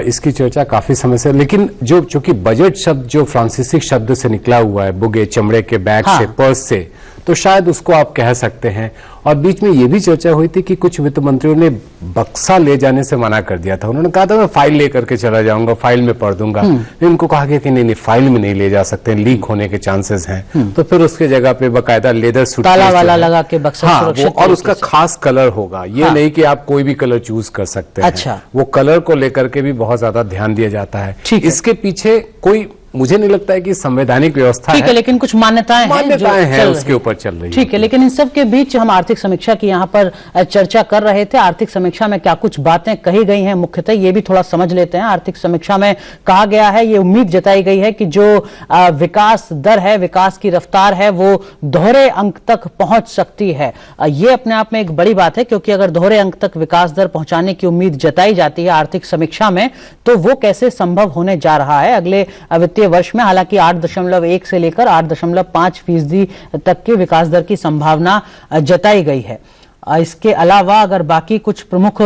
[SPEAKER 28] इसकी चर्चा काफी समय से, लेकिन जो चूंकि बजट शब्द जो फ्रांसीसी शब्द से निकला हुआ है, बुगे, चमड़े के बैग हाँ। से, पर्स से, तो शायद उसको आप कह सकते हैं। और बीच में ये भी चर्चा हुई थी कि कुछ वित्त मंत्रियों ने बक्सा ले जाने से मना कर दिया था। उन्होंने कहा था मैं फाइल लेकर के चला जाऊंगा, फाइल में पढ़ दूंगा। लेकिन उनको कहा गया कि नहीं, फाइल में नहीं ले जा सकते, लीक होने के चांसेस हैं। तो फिर उसके जगह पे बकायदा लेदर सूट
[SPEAKER 16] ताला वाला लगा के बक्सा सुरक्षित,
[SPEAKER 28] और उसका खास कलर होगा। ये नहीं कि आप कोई भी कलर चूज कर सकते हैं।
[SPEAKER 16] अच्छा,
[SPEAKER 28] वो कलर को लेकर के भी बहुत ज्यादा ध्यान दिया जाता है। इसके पीछे कोई, मुझे नहीं लगता है कि संवैधानिक व्यवस्था
[SPEAKER 16] ठीक है, लेकिन कुछ मान्यताएं
[SPEAKER 28] हैं उसके ऊपर चल रही है।
[SPEAKER 16] ठीक है, लेकिन इन सब के बीच हम आर्थिक समीक्षा की यहाँ पर चर्चा कर रहे थे। आर्थिक समीक्षा में क्या कुछ बातें कही गई हैं मुख्यतः, ये भी थोड़ा समझ लेते हैं। आर्थिक समीक्षा में कहा गया है, ये उम्मीद जताई गई है कि जो विकास दर है, विकास की रफ्तार है, वो दोहरे अंक तक पहुंच सकती है। ये अपने आप में एक बड़ी बात है, क्योंकि अगर दोहरे अंक तक विकास दर पहुंचाने की उम्मीद जताई जाती है आर्थिक समीक्षा में, तो वो कैसे संभव होने जा रहा है अगले वित्तीय वर्ष में। हालांकि 8.1 से लेकर 8.5% तक की विकास दर की संभावना जताई गई है। इसके अलावा अगर बाकी कुछ प्रमुख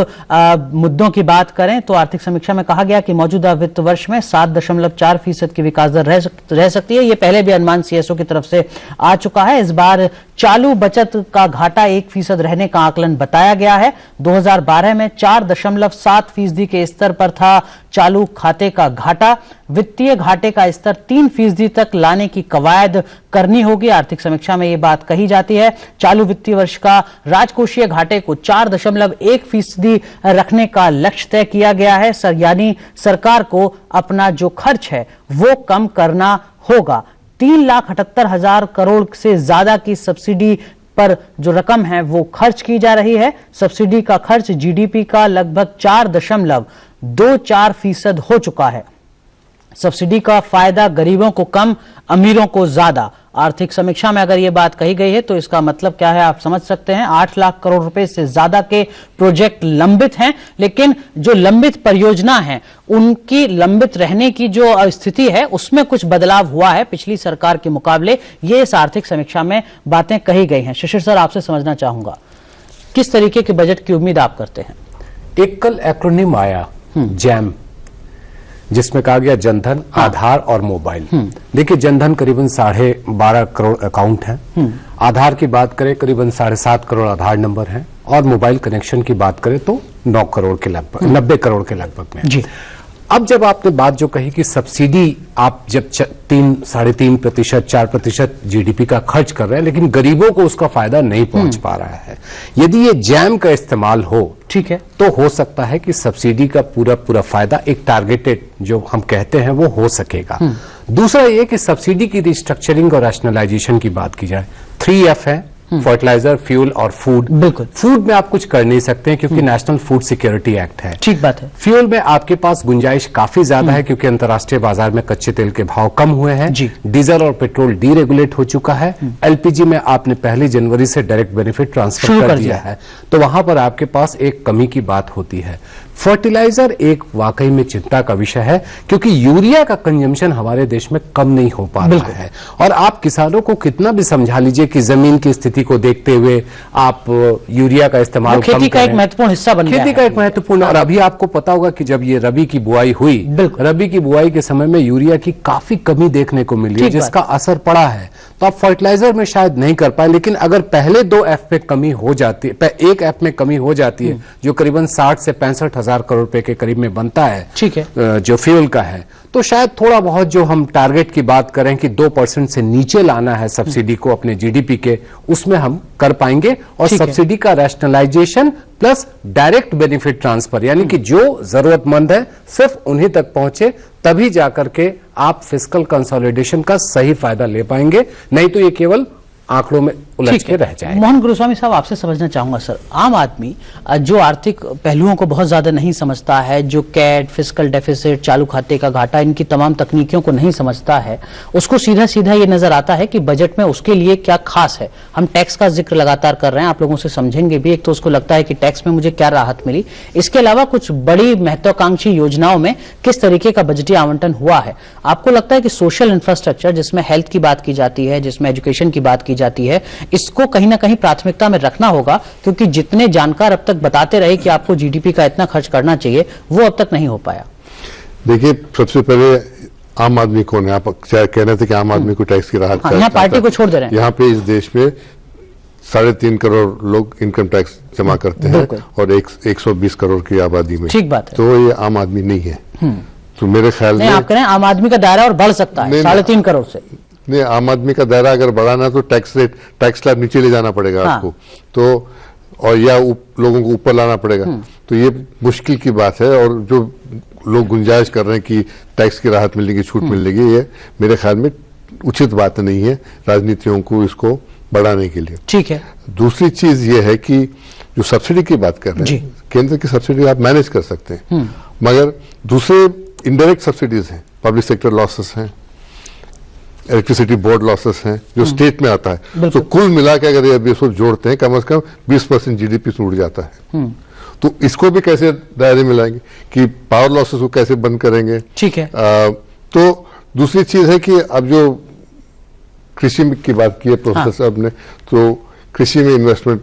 [SPEAKER 16] मुद्दों की बात करें तो आर्थिक समीक्षा में कहा गया कि मौजूदा वित्त वर्ष में 7.4% की विकास दर रह सकती है। ये पहले भी अनुमान सीएसओ की तरफ से आ चुका है। इस बार चालू बचत का घाटा 1% रहने का आकलन बताया गया है। 2012 में 4.7% के स्तर पर था चालू खाते का घाटा। वित्तीय घाटे का स्तर 3% तक लाने की कवायद करनी होगी। आर्थिक समीक्षा में ये बात कही जाती है। चालू वित्तीय वर्ष का राजकोषीय घाटे को 4.1% रखने का लक्ष्य तय किया गया है। यानी सरकार को अपना जो खर्च है वो कम करना होगा। 3,78,000 करोड़ से ज्यादा की सब्सिडी पर जो रकम है वो खर्च की जा रही है। सब्सिडी का खर्च जीडीपी का लगभग 4.24% हो चुका है। सब्सिडी का फायदा गरीबों को कम, अमीरों को ज्यादा। आर्थिक समीक्षा में अगर ये बात कही गई है तो इसका मतलब क्या है आप समझ सकते हैं। 8 लाख करोड़ रुपए से ज्यादा के प्रोजेक्ट लंबित हैं, लेकिन जो लंबित परियोजना है उनकी लंबित रहने की जो स्थिति है उसमें कुछ बदलाव हुआ है पिछली सरकार के मुकाबले। ये इस आर्थिक समीक्षा में बातें कही गई हैं। शिशिर सर, आपसे समझना चाहूंगा किस तरीके के बजट की उम्मीद आप करते हैं।
[SPEAKER 28] एक कल एक्रोनिम आया जैम, जिसमें कहा गया जनधन, आधार और मोबाइल। देखिए, जनधन करीबन 12.5 करोड़ अकाउंट हैं। आधार की बात करें करीबन 7.5 करोड़ आधार नंबर हैं, और मोबाइल कनेक्शन की बात करें तो 9 करोड़ के लगभग, 90 करोड़ के लगभग में जी। अब जब आपने बात जो कही कि सब्सिडी आप जब 3.5%, 4% जीडीपी का खर्च कर रहे हैं, लेकिन गरीबों को उसका फायदा नहीं पहुंच पा रहा है। यदि ये जैम का इस्तेमाल हो,
[SPEAKER 16] ठीक है,
[SPEAKER 28] तो हो सकता है कि सब्सिडी का पूरा फायदा एक टारगेटेड जो हम कहते हैं वो हो सकेगा। दूसरा ये कि सब्सिडी की रिस्ट्रक्चरिंग और रैशनलाइजेशन की बात की जाए। 3F है, फर्टिलाइजर, फ्यूल और फूड।
[SPEAKER 16] बिल्कुल,
[SPEAKER 28] फूड में आप कुछ कर नहीं सकते हैं क्योंकि नेशनल फूड सिक्योरिटी एक्ट है।
[SPEAKER 16] ठीक बात है।
[SPEAKER 28] फ्यूल में आपके पास गुंजाइश काफी ज्यादा है क्योंकि अंतर्राष्ट्रीय बाजार में कच्चे तेल के भाव कम हुए हैं। डीजल और पेट्रोल डीरेगुलेट हो चुका है। एलपीजी में आपने 1 जनवरी से डायरेक्ट बेनिफिट ट्रांसफर कर दिया है, तो वहां पर आपके पास एक कमी की बात होती है। फर्टिलाइजर एक वाकई में चिंता का विषय है क्योंकि यूरिया का कंजम्पशन हमारे देश में कम नहीं हो पा रहा है। और आप किसानों को कितना भी समझा लीजिए कि जमीन की स्थिति को देखते हुए आप यूरिया का इस्तेमाल
[SPEAKER 16] खेती का एक महत्वपूर्ण हिस्सा बन गया है।
[SPEAKER 28] खेती का एक महत्वपूर्ण, और अभी आपको पता होगा कि जब ये रबी की बुआई हुई, रबी की बुआई के समय में यूरिया की काफी कमी देखने को मिली है, जिसका असर पड़ा है। तो आप फर्टिलाइजर में शायद नहीं कर पाए, लेकिन अगर पहले 2 F में कमी हो जाती है, 1 F में कमी हो जाती है, जो करीबन 60 से 65,000 करोड़ रुपए के करीब में बनता है,
[SPEAKER 16] ठीक है,
[SPEAKER 28] जो फ्यूल का है, तो शायद थोड़ा बहुत जो हम टारगेट की बात करें कि 2% से नीचे लाना है सब्सिडी को अपने जीडीपी के, उसमें हम कर पाएंगे। और सब्सिडी का rationalisation plus direct benefit transfer, यानी कि जो जरूरतमंद है सिर्फ उन्हीं तक पहुंचे, तभी जाकर के आप फिस्कल कंसोलिडेशन का सही फायदा ले पाएंगे, नहीं तो ये केवल आंकड़ों में उलझ के रह जाए।
[SPEAKER 16] मोहन गुरुस्वामी साहब, आपसे समझना चाहूंगा सर, आम आदमी जो आर्थिक पहलुओं को बहुत ज्यादा नहीं समझता है, जो कैट, फिस्कल डेफिसिट, चालू खाते का घाटा, इनकी तमाम तकनीकियों को नहीं समझता है, उसको सीधा सीधा ये नजर आता है कि बजट में उसके लिए क्या खास है। हम टैक्स का जिक्र लगातार कर रहे हैं, आप लोगों से समझेंगे भी। एक तो उसको लगता है कि टैक्स में मुझे क्या राहत मिली, इसके अलावा कुछ बड़ी महत्वाकांक्षी योजनाओं में किस तरीके का बजटीय आवंटन हुआ है। आपको लगता है कि सोशल इंफ्रास्ट्रक्चर, जिसमें हेल्थ की बात की जाती है, जिसमें एजुकेशन की बात की जाती है, इसको कहीं ना कहीं प्राथमिकता में रखना होगा, क्योंकि जितने जानकार अब तक बताते रहे कि आपको जीडीपी का इतना खर्च करना चाहिए, वो अब तक नहीं हो पाया।
[SPEAKER 4] देखिए, सबसे पहले आम आदमी कौन है? आप कह रहे थे कि आम आदमी को टैक्स की राहत
[SPEAKER 16] यहाँ पार्टी को छोड़ दे रहे हैं।
[SPEAKER 4] यहाँ पे इस देश में 3.5 करोड़ लोग इनकम टैक्स जमा करते हैं और 120 करोड़ की आबादी में।
[SPEAKER 16] ठीक बात है।
[SPEAKER 4] तो ये आम आदमी नहीं है। तो मेरे ख्याल में
[SPEAKER 16] आप कह रहे हैं आम आदमी का दायरा और बढ़ सकता है 3.5 करोड़ से।
[SPEAKER 4] नहीं, आम आदमी का दायरा अगर बढ़ाना तो टैक्स स्लैब नीचे ले जाना पड़ेगा आपको, तो और या लोगों को ऊपर लाना पड़ेगा। तो ये मुश्किल की बात है। और जो लोग गुंजाइश कर रहे हैं कि टैक्स की राहत मिलेगी, छूट मिलेगी, ये मेरे ख्याल में उचित बात नहीं है राजनीतियों को इसको बढ़ाने के लिए।
[SPEAKER 16] ठीक है।
[SPEAKER 4] दूसरी चीज ये है कि जो सब्सिडी की बात कर रहे हैं, केंद्र की सब्सिडी आप मैनेज कर सकते हैं, मगर दूसरे इनडायरेक्ट सब्सिडीज हैं, पब्लिक सेक्टर लॉसेस हैं, इलेक्ट्रिसिटी बोर्ड लॉसेस हैं, जो स्टेट में आता है। तो कुल मिला के अगर ये सब जोड़ते हैं, कम से कम 20% जीडीपी से उड़ जाता है। तो इसको भी कैसे दायरे में लाएंगे कि पावर लॉसेस को कैसे बंद करेंगे?
[SPEAKER 16] ठीक है।
[SPEAKER 4] तो दूसरी चीज है कि अब जो कृषि की बात की है प्रोफेसर साहब ने, तो कृषि में इन्वेस्टमेंट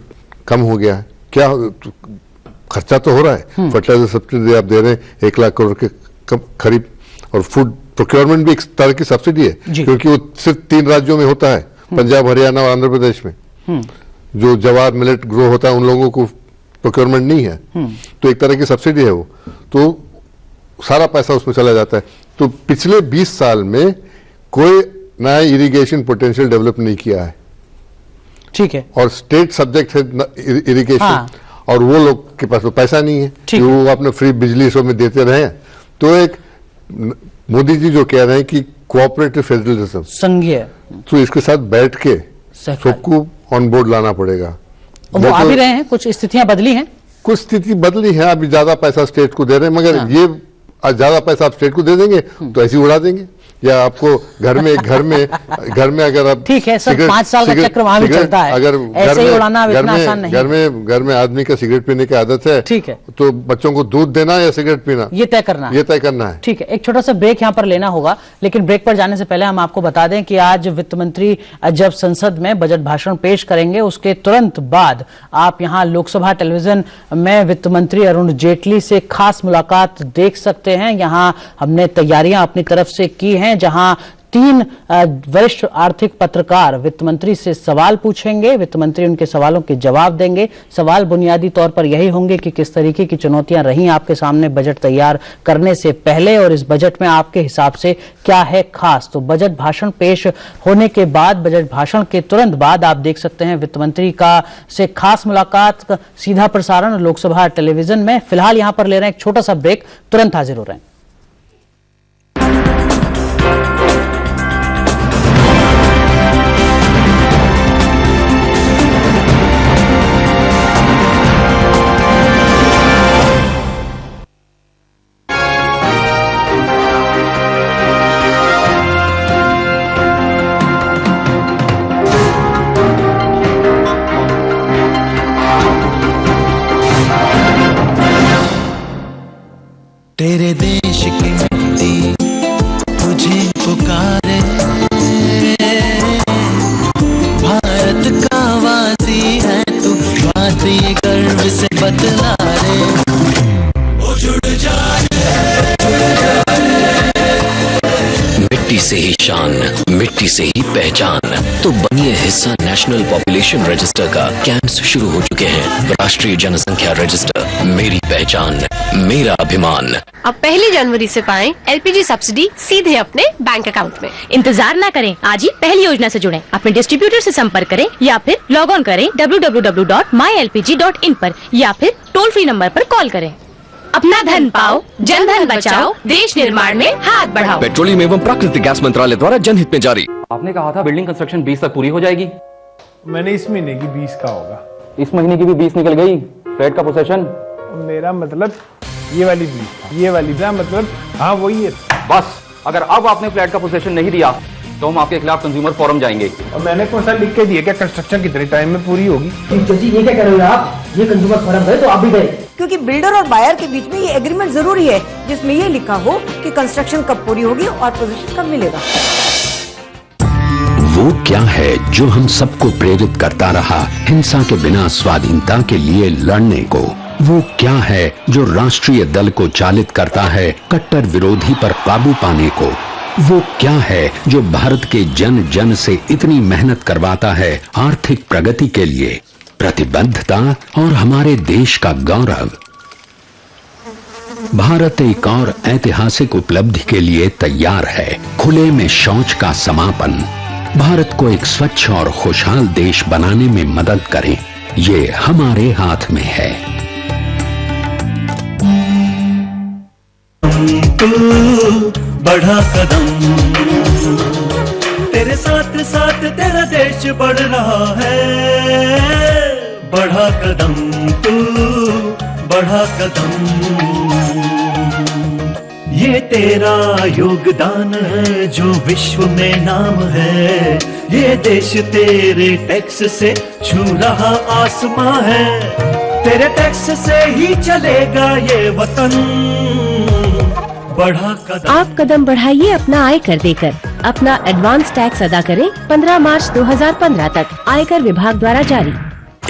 [SPEAKER 4] कम हो गया है। क्या खर्चा तो हो रहा है, फर्टिलाइजर सब्सिडी आप दे रहे हैं 1 लाख करोड़ के खरीद, और फूड प्रोक्योरमेंट भी एक तरह की सब्सिडी है, क्योंकि वो सिर्फ 3 राज्यों में होता है, पंजाब, हरियाणा और आंध्र प्रदेश में। जो जवार मिलेट ग्रो होता है उन लोगों को प्रोक्योरमेंट नहीं है, तो एक तरह की सब्सिडी है वो, तो सारा पैसा उसमें चला जाता है। तो पिछले 20 साल में कोई नया इरिगेशन पोटेंशियल डेवलप नहीं किया है।
[SPEAKER 16] ठीक है।
[SPEAKER 4] और स्टेट सब्जेक्ट है इरिगेशन, और वो लोग के पास तो पैसा नहीं है कि वो अपने फ्री बिजली सब में देते रहे। तो एक मोदी जी जो कह रहे हैं कि कोऑपरेटिव फेडरलिज्म,
[SPEAKER 16] संघीय,
[SPEAKER 4] तो इसके साथ बैठ के सबको ऑन बोर्ड लाना पड़ेगा।
[SPEAKER 16] वो आ भी रहे हैं, कुछ स्थितियां बदली हैं,
[SPEAKER 4] कुछ स्थिति बदली है, अभी ज्यादा पैसा स्टेट को दे रहे हैं, मगर ये ज्यादा पैसा आप स्टेट को दे देंगे तो ऐसे ही उड़ा देंगे। या आपको घर में अगर आप
[SPEAKER 16] ठीक है सर, 5 साल का चक्र वहां भी चलता है,
[SPEAKER 4] अगर
[SPEAKER 16] ऐसे ही उड़ाना इतना आसान नहीं।
[SPEAKER 4] घर में आदमी का सिगरेट पीने की आदत है,
[SPEAKER 16] ठीक है,
[SPEAKER 4] तो बच्चों को दूध देना या सिगरेट पीना,
[SPEAKER 16] ये तय करना है। ठीक है, एक छोटा सा ब्रेक यहाँ पर लेना होगा, लेकिन ब्रेक पर जाने से पहले हम आपको बता दें कि आज वित्त मंत्री जब संसद में बजट भाषण पेश करेंगे, उसके तुरंत बाद आप यहाँ लोकसभा टेलीविजन में वित्त मंत्री अरुण जेटली से खास मुलाकात देख सकते हैं। यहाँ हमने तैयारियां अपनी तरफ से की हैं, जहां 3 वरिष्ठ आर्थिक पत्रकार वित्त मंत्री से सवाल पूछेंगे, वित्त मंत्री उनके सवालों के जवाब देंगे। सवाल बुनियादी तौर पर यही होंगे कि किस तरीके की चुनौतियां रही आपके सामने बजट तैयार करने से पहले, और इस बजट में आपके हिसाब से क्या है खास। तो बजट भाषण पेश होने के बाद, बजट भाषण के तुरंत बाद आप देख सकते हैं वित्त मंत्री का से खास मुलाकात का सीधा प्रसारण लोकसभा टेलीविजन में। फिलहाल यहां पर ले रहे हैं एक छोटा सा ब्रेक, तुरंत हाजिर हो रहे हैं।
[SPEAKER 5] तेरे देश की मिट्टी तुझे पुकारे, भारत का वासी है तू, बात ये गर्व से बतला रे। ओ जुड़ जा
[SPEAKER 27] मिट्टी से ही शान, मिट्टी से ही पहचान, तो बनिए हिस्सा नेशनल पॉपुलेशन रजिस्टर का। कैंप्स शुरू हो चुके हैं। राष्ट्रीय जनसंख्या रजिस्टर, मेरी पहचान, मेरा अभिमान।
[SPEAKER 6] अब 1 जनवरी से पाएं एलपीजी सब्सिडी सीधे अपने बैंक अकाउंट में। इंतजार ना करें, आज ही पहली योजना से जुड़ें। अपने डिस्ट्रीब्यूटर से संपर्क करें या फिर लॉग ऑन करें www.mylpg.in पर, या फिर टोल फ्री नंबर पर कॉल करें। अपना धन पाओ, जन धन बचाओ, देश निर्माण में हाथ बढ़ाओ।
[SPEAKER 2] पेट्रोलियम एवं प्राकृतिक गैस मंत्रालय द्वारा जनहित में जारी।
[SPEAKER 7] आपने कहा था बिल्डिंग कंस्ट्रक्शन 20 तक पूरी हो जाएगी।
[SPEAKER 21] मैंने इस महीने की 20 का होगा।
[SPEAKER 7] इस महीने की भी 20 निकल गई। फ्लैट का पोसेशन
[SPEAKER 21] मेरा मतलब ये वाली 20 था, ये वाली था मतलब, हाँ वही है।
[SPEAKER 7] बस अगर अब आपने फ्लैट का पोसेशन नहीं दिया तो हम आपके खिलाफ कंज्यूमर फोरम जाएंगे।
[SPEAKER 21] और मैंने कौन सा लिख के दिया क्या कंस्ट्रक्शन कितने टाइम में पूरी होगी?
[SPEAKER 16] ये क्या कर रहे हो आप? ये कंज्यूमर फोरम है तो आप भी गए,
[SPEAKER 9] क्योंकि बिल्डर और बायर के बीच में ये एग्रीमेंट जरूरी है, जिसमें ये लिखा हो कि कंस्ट्रक्शन कब पूरी होगी और पोजीशन कब मिलेगा।
[SPEAKER 15] वो क्या है जो हम सबको प्रेरित करता रहा हिंसा के बिना स्वाधीनता के लिए लड़ने को? वो क्या है जो राष्ट्रीय दल को चालित करता है कट्टर विरोधी पर काबू पाने को? वो क्या है जो भारत के जन जन से इतनी मेहनत करवाता है आर्थिक प्रगति के लिए, प्रतिबद्धता और हमारे देश का गौरव। भारत एक और ऐतिहासिक उपलब्धि के लिए तैयार है, खुले में शौच का समापन। भारत को एक स्वच्छ और खुशहाल देश बनाने में मदद करें, ये हमारे हाथ में है।
[SPEAKER 5] बढ़ा कदम, तेरे साथ साथ तेरा देश बढ़ रहा है। बढ़ा कदम तू, बढ़ा कदम, ये तेरा योगदान है जो विश्व में नाम है। ये देश तेरे टैक्स से छू रहा आसमां है, तेरे टैक्स से ही चलेगा ये वतन। बढ़ा कदम।
[SPEAKER 6] आप कदम बढ़ाइए अपना आयकर देकर। अपना एडवांस टैक्स अदा करें 15 मार्च 2015 तक। आयकर विभाग द्वारा जारी।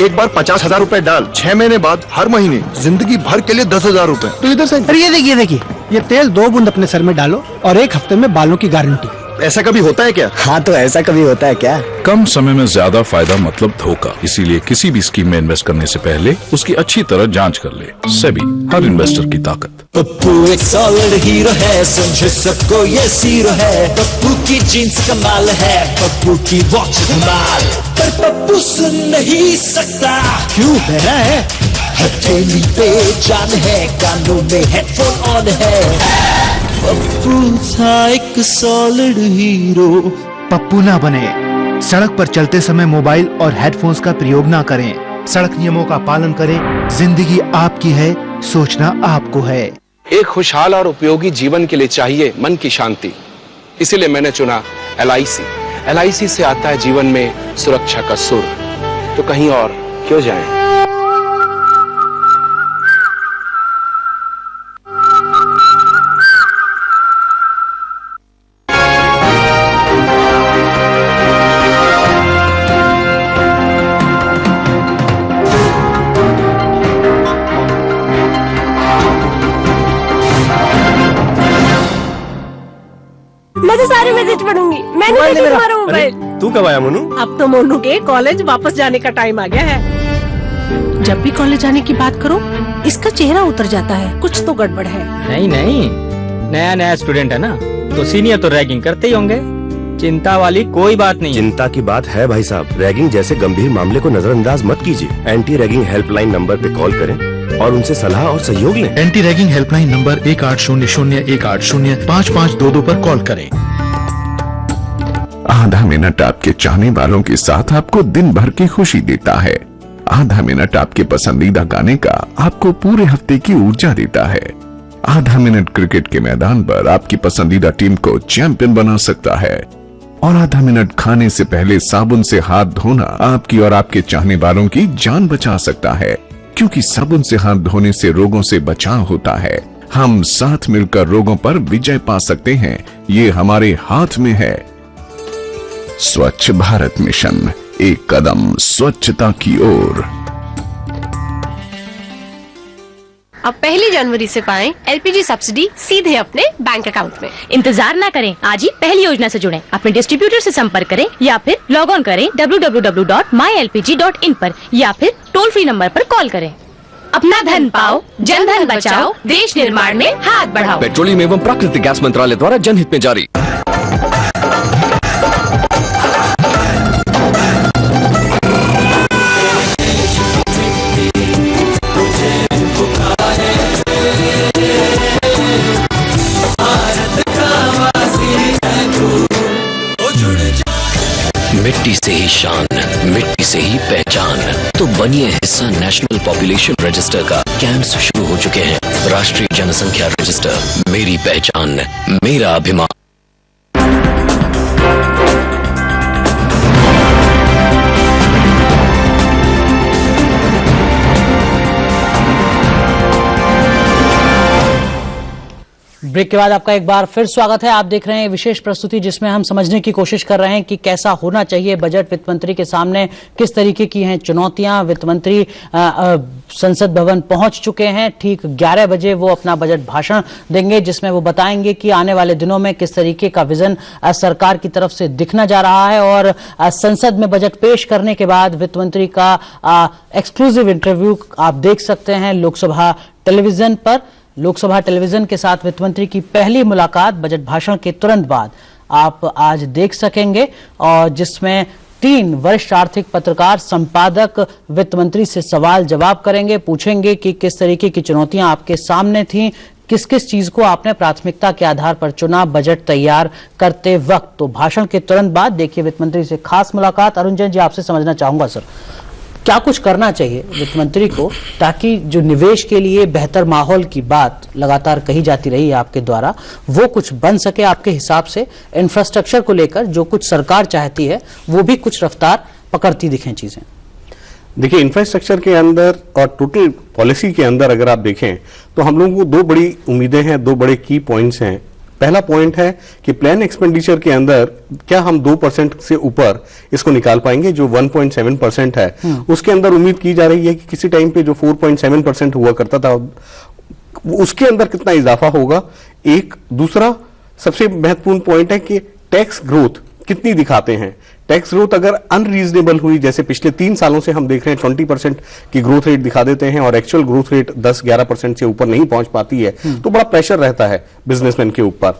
[SPEAKER 1] एक बार 50,000 रूपए डाल, 6 महीने बाद हर महीने जिंदगी भर के लिए 10,000 रूपए। तो इधर से
[SPEAKER 21] ये देखिए, ये तेल 2 बूंद अपने सर में डालो और 1 हफ्ते में बालों की गारंटी।
[SPEAKER 1] ऐसा कभी होता है क्या? हाँ, तो ऐसा कभी होता है क्या?
[SPEAKER 23] कम समय में ज्यादा फायदा मतलब धोखा, इसीलिए किसी भी स्कीम में इन्वेस्ट करने से पहले उसकी अच्छी तरह जांच कर ले। सेबी, हर इन्वेस्टर की ताकत।
[SPEAKER 5] पप्पू एक सॉलिड हीरो है, समझे सबको ये जीरो है। पप्पू की जीन्स कमाल है, पप्पू की वॉच कमाल, पर पप्पू सुन नहीं सकता। क्यों बहरा है? हथेली पे जान है, कानों में हेडफोन ऑन है। पप्पू था एक सॉलिड हीरो।
[SPEAKER 21] पप्पू ना बने, सड़क पर चलते समय मोबाइल और हेडफोन्स का प्रयोग ना करें। सड़क नियमों का पालन करें। जिंदगी आपकी है, सोचना आपको है।
[SPEAKER 14] एक खुशहाल और उपयोगी जीवन के लिए चाहिए मन की शांति, इसीलिए मैंने चुना LIC। LIC से आता है जीवन में सुरक्षा का सुर, तो कहीं और क्यों जाएं?
[SPEAKER 24] मैं तो सारे मैसेज पढ़ूंगी। मैंने नहीं तुम्हारा मोबाइल।
[SPEAKER 1] तू कब आया मोनू?
[SPEAKER 24] अब तो मोनू के कॉलेज वापस जाने का टाइम आ गया है। जब भी कॉलेज जाने की बात करो, इसका चेहरा उतर जाता है। कुछ तो गड़बड़ है।
[SPEAKER 17] नहीं नहीं, नया नया स्टूडेंट है ना, तो सीनियर तो रैगिंग करते ही होंगे। चिंता वाली कोई बात नहीं।
[SPEAKER 18] चिंता की बात है भाई साहब। रैगिंग जैसे गंभीर मामले को नजरअंदाज मत कीजिए। एंटी रैगिंग हेल्पलाइन नंबर पे कॉल करें और उनसे सलाह और सहयोग लें।
[SPEAKER 20] एंटी रैगिंग हेल्पलाइन नंबर 1800-180-5522 पर कॉल करें।
[SPEAKER 22] आधा मिनट आपके चाहने वालों के साथ आपको दिन भर की खुशी देता है। आधा मिनट आपके पसंदीदा गाने का आपको पूरे हफ्ते की ऊर्जा देता है। आधा मिनट क्रिकेट के मैदान पर आपकी पसंदीदा टीम को चैंपियन बना सकता है। और आधा मिनट खाने से पहले साबुन से हाथ धोना आपकी और आपके चाहने वालों की जान बचा सकता है, क्योंकि साबुन से हाथ धोने से रोगों से बचाव होता है। हम साथ मिलकर रोगों पर विजय पा सकते हैं, ये हमारे हाथ में है। स्वच्छ भारत मिशन, एक कदम स्वच्छता की ओर।
[SPEAKER 6] अब 1 जनवरी से पाएं LPG सब्सिडी सीधे अपने बैंक अकाउंट में। इंतजार ना करें, आज ही पहली योजना से जुड़ें। अपने डिस्ट्रीब्यूटर से संपर्क करें या फिर लॉग ऑन करें www.mylpg.in पर या फिर टोल फ्री नंबर पर कॉल करें। अपना धन पाओ, जन धन बचाओ, देश निर्माण में हाथ बढ़ाओ।
[SPEAKER 2] पेट्रोलियम एवं प्राकृतिक गैस मंत्रालय द्वारा जनहित में जारी।
[SPEAKER 27] मिट्टी से ही शान, मिट्टी से ही पहचान, तो बनिए हिस्सा नेशनल पॉपुलेशन रजिस्टर का। कैंप्स शुरू हो चुके हैं। राष्ट्रीय जनसंख्या रजिस्टर, मेरी पहचान, मेरा अभिमान।
[SPEAKER 16] ब्रेक के बाद आपका एक बार फिर स्वागत है। आप देख रहे हैं विशेष प्रस्तुति जिसमें हम समझने की कोशिश कर रहे हैं कि कैसा होना चाहिए बजट। वित्त मंत्री के सामने किस तरीके की हैं चुनौतियां। वित्त मंत्री संसद भवन पहुंच चुके हैं। ठीक 11 बजे वो अपना बजट भाषण देंगे जिसमें वो बताएंगे कि आने वाले दिनों में किस तरीके का विजन सरकार की तरफ से दिखना जा रहा है। और संसद में बजट पेश करने के बाद वित्त मंत्री का एक्सक्लूसिव इंटरव्यू आप देख सकते हैं लोकसभा टेलीविजन पर। लोकसभा टेलीविजन के साथ वित्त मंत्री की पहली मुलाकात बजट भाषण के तुरंत बाद आप आज देख सकेंगे, और जिसमें 3 वरिष्ठ आर्थिक पत्रकार संपादक वित्त मंत्री से सवाल जवाब करेंगे, पूछेंगे कि किस तरीके की चुनौतियां आपके सामने थीं, किस किस चीज को आपने प्राथमिकता के आधार पर चुना बजट तैयार करते वक्त। तो भाषण के तुरंत बाद देखिए वित्त मंत्री से खास मुलाकात। अरुण जैन जी, आपसे समझना चाहूंगा सर, क्या कुछ करना चाहिए वित्त मंत्री को ताकि जो निवेश के लिए बेहतर माहौल की बात लगातार कही जाती रही है आपके द्वारा, वो कुछ बन सके आपके हिसाब से? इंफ्रास्ट्रक्चर को लेकर जो कुछ सरकार चाहती है वो भी कुछ रफ्तार पकड़ती दिखें चीजें।
[SPEAKER 3] देखिए, इंफ्रास्ट्रक्चर के अंदर और टोटल पॉलिसी के अंदर अगर आप देखें तो हम लोगों को 2 बड़ी उम्मीदें हैं, 2 बड़े की पॉइंट्स हैं। पहला पॉइंट है कि प्लान एक्सपेंडिचर के अंदर क्या हम 2% से ऊपर इसको निकाल पाएंगे, जो 1.7% है। उसके अंदर उम्मीद की जा रही है कि किसी टाइम पे जो 4.7% हुआ करता था उसके अंदर कितना इजाफा होगा। एक दूसरा सबसे महत्वपूर्ण पॉइंट है कि टैक्स ग्रोथ कितनी दिखाते हैं। टैक्स ग्रोथ अगर अनरीजनेबल हुई, जैसे पिछले 3 सालों से हम देख रहे हैं 20% की ग्रोथ रेट दिखा देते हैं और एक्चुअल ग्रोथ रेट 10-11% से ऊपर नहीं पहुंच पाती है, तो बड़ा प्रेशर रहता है बिजनेसमैन के ऊपर।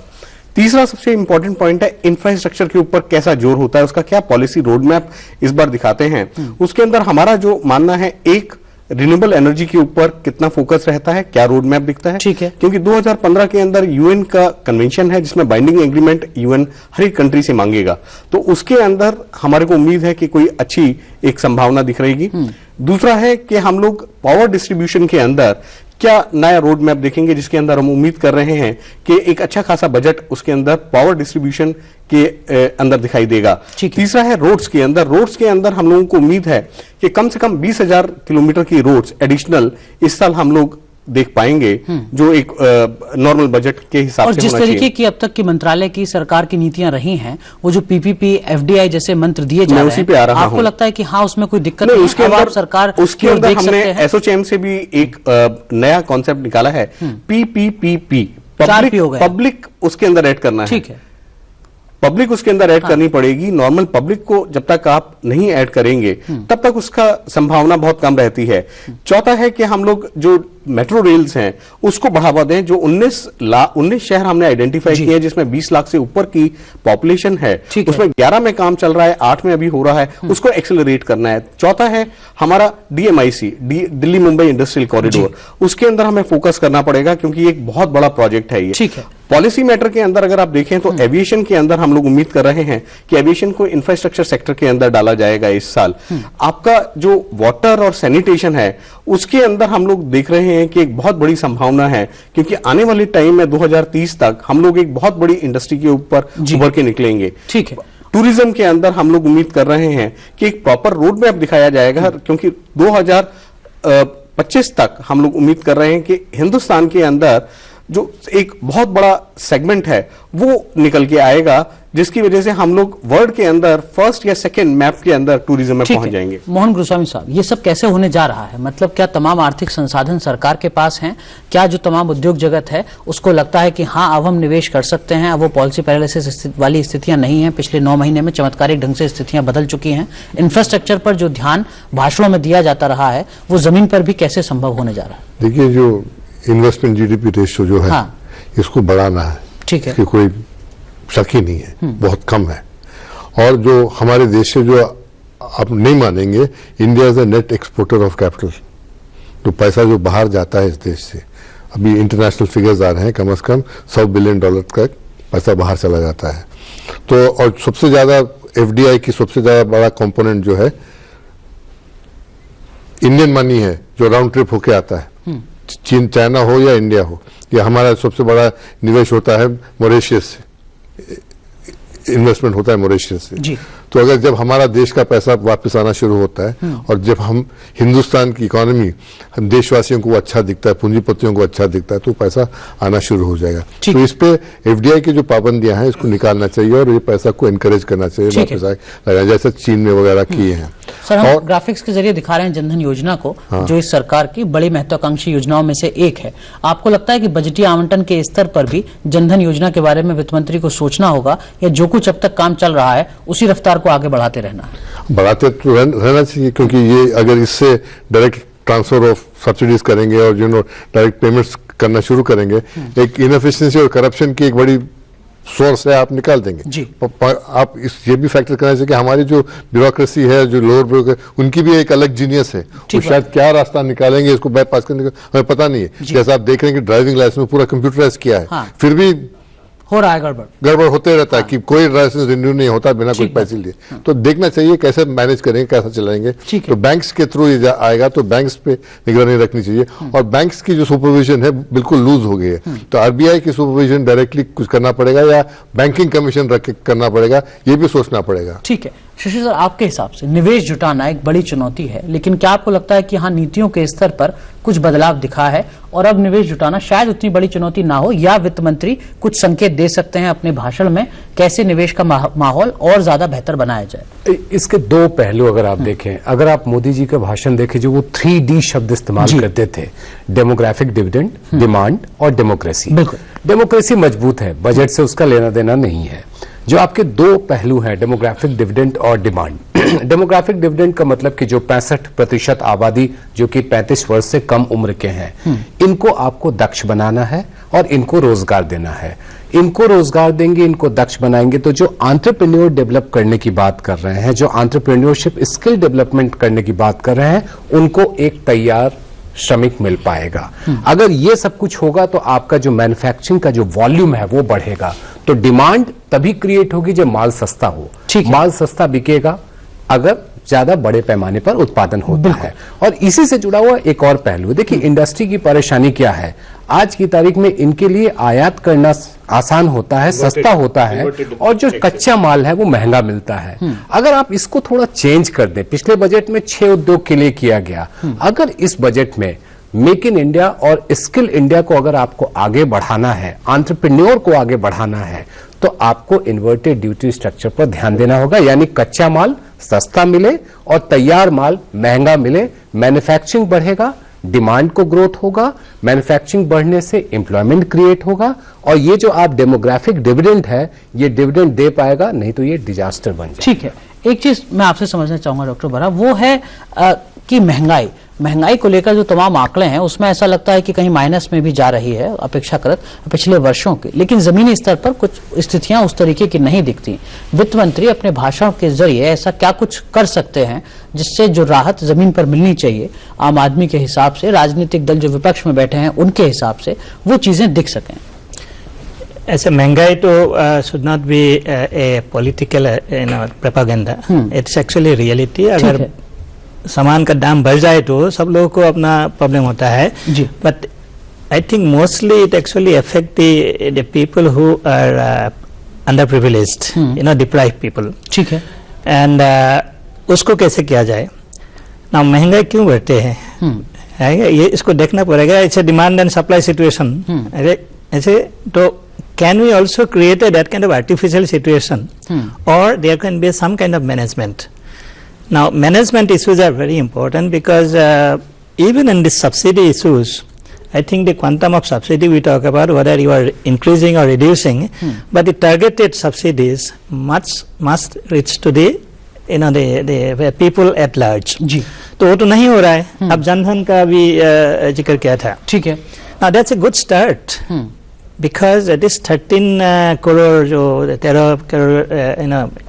[SPEAKER 3] तीसरा सबसे इंपॉर्टेंट पॉइंट है इंफ्रास्ट्रक्चर के ऊपर कैसा जोर होता है, उसका क्या पॉलिसी रोडमैप इस बार दिखाते हैं। उसके अंदर हमारा जो मानना है, एक रिन्यूएबल एनर्जी के ऊपर कितना फोकस रहता है, क्या रोड मैप दिखता है। ठीक है, क्योंकि 2015 के अंदर यूएन का कन्वेंशन है जिसमें बाइंडिंग एग्रीमेंट यूएन हर एक कंट्री से मांगेगा, तो उसके अंदर हमारे को उम्मीद है कि कोई अच्छी एक संभावना दिख रहेगी। दूसरा है कि हम लोग पावर डिस्ट्रीब्यूशन के अंदर क्या नया रोड मैप देखेंगे, जिसके अंदर हम उम्मीद कर रहे हैं कि एक अच्छा खासा बजट उसके अंदर पावर डिस्ट्रीब्यूशन के अंदर दिखाई देगा। तीसरा है रोड्स के अंदर। रोड्स के अंदर हम लोगों को उम्मीद है कि कम से कम 20,000 किलोमीटर की रोड्स एडिशनल इस साल हम लोग देख पाएंगे, जो एक नॉर्मल बजट के हिसाब से
[SPEAKER 16] और जिस तरीके की अब तक की मंत्रालय की सरकार की नीतियां रही हैं, वो जो पीपीपी एफडीआई जैसे मंत्र दिए जा रहे हैं, आपको लगता है कि हाँ उसमें कोई दिक्कत नहीं? उसके अंदर सरकार
[SPEAKER 3] उसके अंदर हमने एसोचैम से भी एक नया कॉन्सेप्ट निकाला है, पीपीपीपी, पब्लिक उसके अंदर ऐड करना है। ठीक है, पब्लिक उसके अंदर ऐड करनी पड़ेगी। नॉर्मल पब्लिक को जब तक आप नहीं ऐड करेंगे तब तक उसका संभावना बहुत कम रहती है। चौथा है कि हम लोग जो मेट्रो रेल्स हैं उसको बढ़ावा दें। जो 19 शहर हमने आइडेंटिफाई किए हैं जिसमें 20 लाख से ऊपर की पॉपुलेशन है, उसमें 11 में काम चल रहा है, 8 में अभी हो रहा है, उसको एक्सेलरेट करना है। चौथा है हमारा DMIC, Delhi Mumbai industrial corridor, उसके अंदर हमें फोकस करना पड़ेगा क्योंकि एक बहुत बड़ा प्रोजेक्ट है ये। ठीक है, पॉलिसी मैटर के अंदर अगर आप देखें तो एविएशन के अंदर हम लोग उम्मीद कर रहे हैं कि एविएशन को इंफ्रास्ट्रक्चर सेक्टर के अंदर डाला जाएगा इस साल। आपका जो वाटर और सैनिटेशन है उसके अंदर हम लोग देख रहे हैं कि एक बहुत बड़ी संभावना है, क्योंकि आने वाले टाइम में 2030 तक हम लोग एक बहुत बड़ी इंडस्ट्री के ऊपर उभर के निकलेंगे। ठीक है, टूरिज्म के अंदर हम लोग उम्मीद कर रहे हैं कि एक प्रॉपर रोड मैप दिखाया जाएगा, क्योंकि 2025 तक हम लोग उम्मीद कर रहे हैं कि हिंदुस्तान के अंदर जो एक बहुत बड़ा सेगमेंट है वो निकल के आएगा, जिसकी वजह से हम लोग वर्ल्ड के अंदर फर्स्ट या सेकंड मैप के अंदर टूरिज्म में पहुंच जाएंगे।
[SPEAKER 16] मोहन गुरुस्वामी साहब, ये सब कैसे होने जा रहा है? मतलब क्या तमाम आर्थिक संसाधन सरकार के पास हैं? क्या जो तमाम उद्योग जगत है उसको लगता है कि हाँ अब हम निवेश कर सकते हैं, अब वो पॉलिसी पैरालिसिस वाली स्थितियां नहीं है? पिछले 9 महीने में चमत्कारिक ढंग से स्थितियां बदल चुकी हैं। इंफ्रास्ट्रक्चर पर जो ध्यान भाषणों में दिया जाता रहा है वो जमीन पर भी कैसे संभव होने जा रहा है?
[SPEAKER 4] देखिए, जो इन्वेस्टमेंट GDP रेशियो जो है इसको बढ़ाना है। ठीक है, इसकी कोई शक ही नहीं है, बहुत कम है। और जो हमारे देश से, जो आप नहीं मानेंगे, India is a net exporter of capital. तो पैसा जो बाहर जाता है इस देश से, अभी इंटरनेशनल फिगर्स आ रहे हैं, कम से कम $100 बिलियन का पैसा बाहर चला जाता है। तो और सबसे ज्यादा FDI की सबसे ज्यादा बड़ा कंपोनेंट जो है इंडियन मनी है, जो राउंड ट्रिप होके आता है, चीन, चाइना हो या इंडिया हो। ये हमारा सबसे बड़ा निवेश होता है मॉरिशस से, इन्वेस्टमेंट होता है मॉरिशस से। तो अगर जब हमारा देश का पैसा वापस आना शुरू होता है और जब हम हिंदुस्तान की इकोनॉमी देशवासियों को अच्छा दिखता है, पूंजीपतियों को अच्छा दिखता है, तो पैसा आना शुरू हो जाएगा। तो इस पे एफडीआई की जो पाबंदियां हैं इसको निकालना चाहिए और ये पैसा को एनकरेज करना चाहिए वापस आए, जैसे चीन में वगैरह किए हैं।
[SPEAKER 16] सर, हम ग्राफिक्स के जरिए दिखा रहे हैं जनधन योजना को, जो इस सरकार की बड़ी महत्वाकांक्षी योजनाओं में से एक है। आपको लगता है कि बजटीय आवंटन के स्तर पर भी जनधन योजना के बारे में वित्त मंत्री को सोचना होगा, या जो कुछ अब तक काम चल रहा है उसी रफ्तार को आगे बढ़ाते रहना है?
[SPEAKER 4] बढ़ाते तो रहना चाहिए, क्योंकि ये अगर इससे डायरेक्ट ट्रांसफर ऑफ सब्सिडीज करेंगे और डायरेक्ट पेमेंट्स करना शुरू करेंगे, एक इनएफिशिएंसी और करप्शन की एक बड़ी सोर्स है, आप निकाल देंगे जी। आप ये भी फैक्टर करना चाहिए कि हमारी जो ब्यूरोक्रेसी है, जो लोअर ब्यूरोक्रेसी, उनकी भी एक अलग जीनियस है, वो शायद क्या रास्ता निकालेंगे इसको बाईपास करने का हमें पता नहीं है। जैसे आप देख रहे हैं कि ड्राइविंग लाइसेंस में पूरा कंप्यूटराइज किया है, फिर भी
[SPEAKER 16] हो रहा है
[SPEAKER 4] गड़बड़ होते रहता है कि कोई लाइसेंस रिन्यू नहीं होता बिना कुछ पैसे लिए। तो देखना चाहिए कैसे मैनेज करेंगे, कैसे चलाएंगे। तो बैंक्स के थ्रू ये आएगा तो बैंक्स पे निगरानी रखनी चाहिए, और बैंक्स की जो सुपरविजन है बिल्कुल लूज हो गई है, तो आरबीआई की सुपरविजन डायरेक्टली कुछ करना पड़ेगा या बैंकिंग कमीशन रख के करना पड़ेगा, ये भी सोचना पड़ेगा।
[SPEAKER 16] ठीक है शशि सर, आपके हिसाब से निवेश जुटाना एक बड़ी चुनौती है, लेकिन क्या आपको लगता है कि हाँ, नीतियों के स्तर पर कुछ बदलाव दिखा है और अब निवेश जुटाना शायद उतनी बड़ी चुनौती ना हो, या वित्त मंत्री कुछ संकेत दे सकते हैं अपने भाषण में कैसे निवेश का माहौल और ज्यादा बेहतर बनाया जाए?
[SPEAKER 28] इसके दो पहलू अगर आप देखें, अगर आप मोदी जी का भाषण देखें, जो वो 3D शब्द इस्तेमाल करते थे, डेमोग्राफिक डिविडेंड, डिमांड और डेमोक्रेसी। डेमोक्रेसी मजबूत है, बजट से उसका लेना देना नहीं है। जो आपके दो पहलू हैं, डेमोग्राफिक डिविडेंड और डिमांड। डेमोग्राफिक डिविडेंड का मतलब कि जो 65% आबादी जो कि 35 वर्ष से कम उम्र के हैं, इनको आपको दक्ष बनाना है और इनको रोजगार देना है। इनको रोजगार देंगे, इनको दक्ष बनाएंगे, तो जो एंटरप्रेन्योर डेवलप करने की बात कर रहे हैं, जो एंटरप्रेन्योरशिप स्किल डेवलपमेंट करने की बात कर रहे हैं, उनको एक तैयार श्रमिक मिल पाएगा। अगर ये सब कुछ होगा तो आपका जो मैन्युफैक्चरिंग का जो वॉल्यूम है वो बढ़ेगा। तो डिमांड तभी क्रिएट होगी जब माल सस्ता हो। माल सस्ता बिकेगा अगर ज्यादा बड़े पैमाने पर उत्पादन होता है। और इसी से जुड़ा हुआ एक और पहलू, देखिए इंडस्ट्री की परेशानी क्या है, आज की तारीख में इनके लिए आयात करना आसान होता है, सस्ता होता है, और जो कच्चा माल है वो महंगा मिलता है। अगर आप इसको थोड़ा चेंज कर दें, पिछले बजट में 6 उद्योग के लिए किया गया, अगर इस बजट में मेक इन इंडिया और स्किल इंडिया को अगर आपको आगे बढ़ाना है, एंटरप्रेन्योर को आगे बढ़ाना है, तो आपको इन्वर्टेड ड्यूटी स्ट्रक्चर पर ध्यान देना होगा, यानी कच्चा माल सस्ता मिले और तैयार माल महंगा मिले। मैन्युफैक्चरिंग बढ़ेगा, डिमांड को ग्रोथ होगा, मैन्युफैक्चरिंग बढ़ने से एम्प्लॉयमेंट क्रिएट होगा, और ये जो आप डेमोग्राफिक डिविडेंड है ये डिविडेंड दे पाएगा, नहीं तो ये डिजास्टर बन जाएगा।
[SPEAKER 16] ठीक है, एक चीज मैं आपसे समझना चाहूंगा डॉक्टर बरा, वो है कि महंगाई को लेकर जो तमाम आंकड़े हैं उसमें ऐसा लगता है कि कहीं माइनस में भी जा रही है अपेक्षाकृत पिछले वर्षों के, लेकिन जमीनी स्तर पर कुछ स्थितियां उस तरीके की नहीं दिखती। वित्त मंत्री अपने भाषण के जरिए ऐसा क्या कुछ कर सकते हैं जिससे जो राहत जमीन पर मिलनी चाहिए आम आदमी के हिसाब से, राजनीतिक दल जो विपक्ष में बैठे हैं उनके हिसाब से, वो चीजें दिख सकें?
[SPEAKER 17] ऐसे महंगाई तो should not be A political propaganda, it's actually reality. अगर सामान का दाम बढ़ जाए तो सब लोगों को अपना प्रॉब्लम होता है, but I think mostly it actually affect the people who are underprivileged, deprived people. ठीक है, एंड उसको कैसे किया जाए ना? महंगाई क्यों बढ़ते हैं ये इसको देखना पड़ेगा। It's a demand and supply situation. ऐसे तो can we also create that kind of artificial situation, or there can be some kind of management? Now management issues are very important because even in the subsidy issues, I think the quantum of subsidy we talk about, whether you are increasing or reducing, but the targeted subsidies must reach to the the people at large. जी, तो वो तो नहीं हो रहा है। अब जनधन का भी जिक्र किया था। ठीक है, now that's a good start. Because this 13 crore जो 13 crore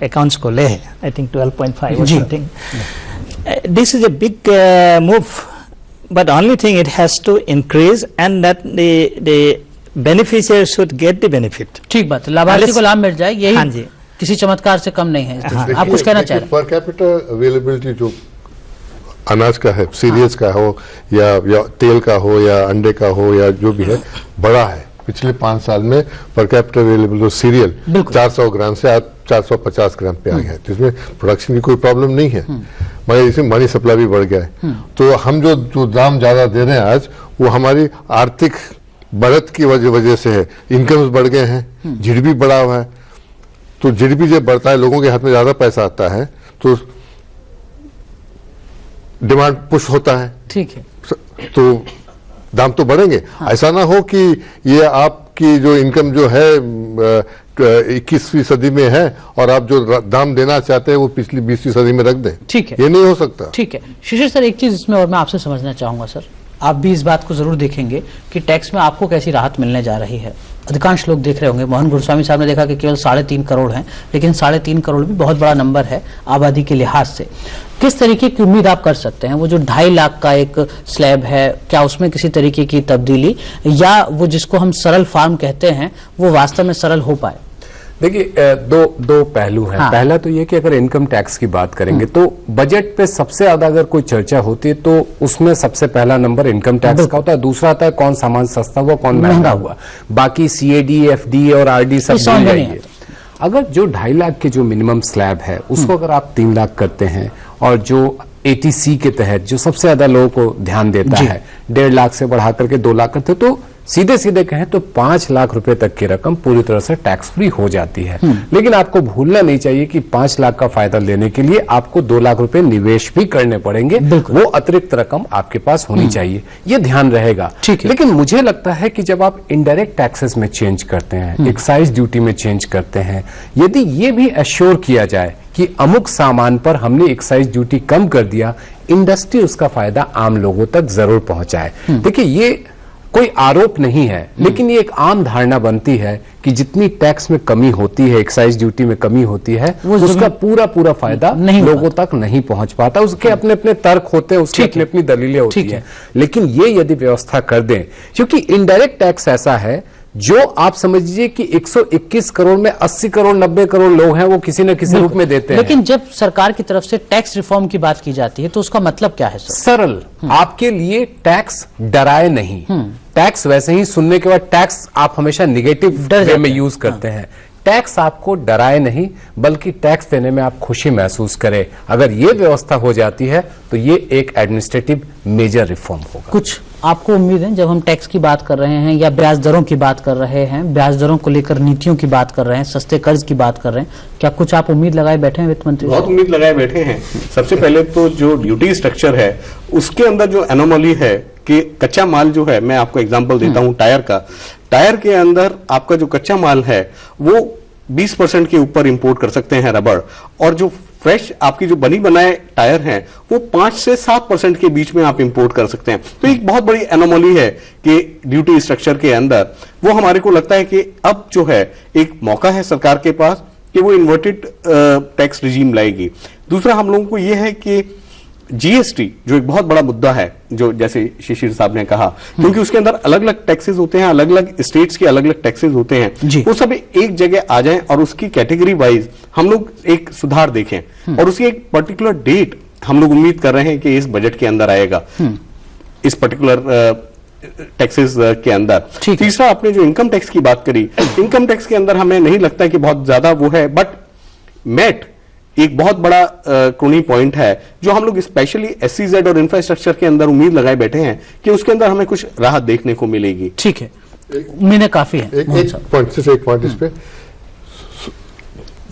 [SPEAKER 17] accounts को ले है, I think 12.5 or something. This is a big move, but only thing it has to increase and that the beneficiary should get the benefit.
[SPEAKER 16] ठीक बात, लाभार्थी को लाभ मिल जाए, यही हाँ जी, किसी चमत्कार से कम नहीं है। आप कुछ कहना चाह रहे हैं?
[SPEAKER 4] पर कैपिटल अवेलेबिलिटी जो अनाज का है, सीरियल्स का हो या तेल का हो या अंडे का हो या जो भी है, बड़ा है। पिछले 5 साल में पर कैपिटल अवेलेबल सीरियल 400 ग्राम से 450 ग्राम पे आ गया है, तो इसमें प्रोडक्शन की कोई प्रॉब्लम नहीं है, मगर इसमें मनी सप्लाई भी बढ़ गया है। तो हम जो दाम ज्यादा दे रहे हैं आज, वो हमारी आर्थिक बढ़त की वजह से है। इनकम्स बढ़ गए हैं, जीडीपी बढ़ा हुआ है, तो जीडीपी जब बढ़ता है, लोगों के हाथ में ज्यादा पैसा आता है, तो डिमांड पुश होता है।
[SPEAKER 16] ठीक है,
[SPEAKER 4] तो दाम तो बढ़ेंगे। ऐसा ना हो कि ये आपकी जो इनकम जो है 21वीं सदी में है और आप जो दाम देना चाहते हैं वो पिछली 20वीं सदी में रख दें।
[SPEAKER 16] ठीक है,
[SPEAKER 4] ये नहीं हो सकता।
[SPEAKER 16] ठीक है शिशिर सर, एक चीज इसमें और मैं आपसे समझना चाहूंगा सर, आप भी इस बात को जरूर देखेंगे कि टैक्स में आपको कैसी राहत मिलने जा रही है। अधिकांश लोग देख रहे होंगे, मोहन गुरुस्वामी साहब ने देखा कि केवल 3.5 करोड़ हैं, लेकिन 3.5 करोड़ भी बहुत बड़ा नंबर है आबादी के लिहाज से। किस तरीके की उम्मीद आप कर सकते हैं? वो जो 2.5 लाख का एक स्लैब है, क्या उसमें किसी तरीके की तब्दीली, या वो जिसको हम सरल फार्म कहते हैं वो वास्तव में सरल हो पाए?
[SPEAKER 28] देखिए, दो पहलू हैं। हाँ। पहला तो ये कि अगर इनकम टैक्स की बात करेंगे तो बजट पे सबसे ज्यादा अगर कोई चर्चा होती है तो उसमें सबसे पहला नंबर इनकम टैक्स का होता है। दूसरा आता है कौन सामान सस्ता हुआ, कौन महंगा हुआ। बाकी CAD, FD और RD सब भूल जाइए। अगर जो 2.5 लाख के जो मिनिमम स्लैब है उसको अगर आप 3 लाख करते हैं, और जो ATC के तहत जो सबसे ज्यादा लोगों को ध्यान देता है 1.5 लाख से बढ़ा करके 2 लाख करते, तो सीधे सीधे कहें तो 5 लाख रुपए तक की रकम पूरी तरह से टैक्स फ्री हो जाती है। लेकिन आपको भूलना नहीं चाहिए कि 5 लाख का फायदा लेने के लिए आपको 2 लाख रुपए निवेश भी करने पड़ेंगे। वो अतिरिक्त रकम आपके पास होनी चाहिए, ये ध्यान रहेगा। लेकिन मुझे लगता है कि जब आप इनडायरेक्ट टैक्सेस में चेंज करते हैं, एक्साइज ड्यूटी में चेंज करते हैं, यदि ये भी एश्योर किया जाए कि अमुक सामान पर हमने एक्साइज ड्यूटी कम कर दिया, इंडस्ट्री उसका फायदा आम लोगों तक जरूर पहुंचाए। देखिए, ये कोई आरोप नहीं है, लेकिन ये एक आम धारणा बनती है कि जितनी टैक्स में कमी होती है, एक्साइज ड्यूटी में कमी होती है, उसका पूरा फायदा लोगों तक नहीं पहुंच पाता। उसके अपने अपने तर्क होते हैं, उसकी अपनी अपनी दलीलें होती हैं। लेकिन ये यदि व्यवस्था कर दें, क्योंकि इनडायरेक्ट टैक्स ऐसा है जो आप समझ लीजिए कि 121 करोड़ में 80 करोड़ 90 करोड़ लोग हैं, वो किसी न किसी रूप में देते हैं।
[SPEAKER 16] लेकिन जब सरकार की तरफ से टैक्स रिफॉर्म की बात की जाती है तो उसका मतलब क्या है सर?
[SPEAKER 28] सरल, आपके लिए टैक्स डराए नहीं। टैक्स वैसे ही सुनने के बाद टैक्स आप हमेशा निगेटिव वे में यूज करते हैं। टैक्स आपको डराए नहीं, बल्कि टैक्स देने में आप खुशी महसूस करें। अगर ये व्यवस्था हो जाती है तो ये एक एडमिनिस्ट्रेटिव मेजर रिफॉर्म होगा।
[SPEAKER 16] कुछ आपको उम्मीद है, जब हम टैक्स की बात कर रहे हैं या ब्याज दरों की बात कर रहे हैं, ब्याज दरों को लेकर नीतियों की बात कर रहे हैं, सस्ते कर्ज की बात कर रहे हैं, क्या कुछ आप उम्मीद लगाए बैठे हैं वित्त मंत्री?
[SPEAKER 3] बहुत उम्मीद लगाए बैठे हैं। सबसे पहले तो जो ड्यूटी स्ट्रक्चर है उसके अंदर जो एनोमली है कि कच्चा माल जो है, मैं आपको एग्जांपल देता हूं टायर का। टायर के अंदर आपका जो कच्चा माल है वो 20% के ऊपर इंपोर्ट कर सकते हैं रबड़, और जो फ्रेश आपकी जो बनी बनाए टायर हैं वो 5 से 7% के बीच में आप इंपोर्ट कर सकते हैं। तो एक बहुत बड़ी एनोमली है कि ड्यूटी स्ट्रक्चर के अंदर वो हमारे को लगता है कि अब जो है एक मौका है सरकार के पास कि वो इन्वर्टेड टैक्स रिजीम लाएगी। दूसरा हम लोगों को यह है कि GST जो एक बहुत बड़ा मुद्दा है, जो जैसे शिशिर साहब ने कहा, क्योंकि उसके अंदर अलग अलग टैक्सेस होते हैं, अलग अलग स्टेट्स के अलग अलग टैक्सेस होते हैं, वो सब एक जगह आ जाएं और उसकी कैटेगरी वाइज हम लोग एक सुधार देखें, और उसकी एक पर्टिकुलर डेट हम लोग उम्मीद कर रहे हैं कि इस बजट के अंदर आएगा, इस पर्टिकुलर टैक्सेस के अंदर। तीसरा, आपने जो इनकम टैक्स की बात करी, इनकम टैक्स के अंदर हमें नहीं लगता कि बहुत ज्यादा वो है, बट मैट एक बहुत बड़ा क्रोनी पॉइंट है जो हम लोग स्पेशली SEZ और इंफ्रास्ट्रक्चर के अंदर उम्मीद लगाए बैठे हैं कि उसके अंदर हमें कुछ राहत देखने को मिलेगी।
[SPEAKER 16] ठीक है, उम्मीदें काफी है।
[SPEAKER 4] एक पॉइंट इस पे,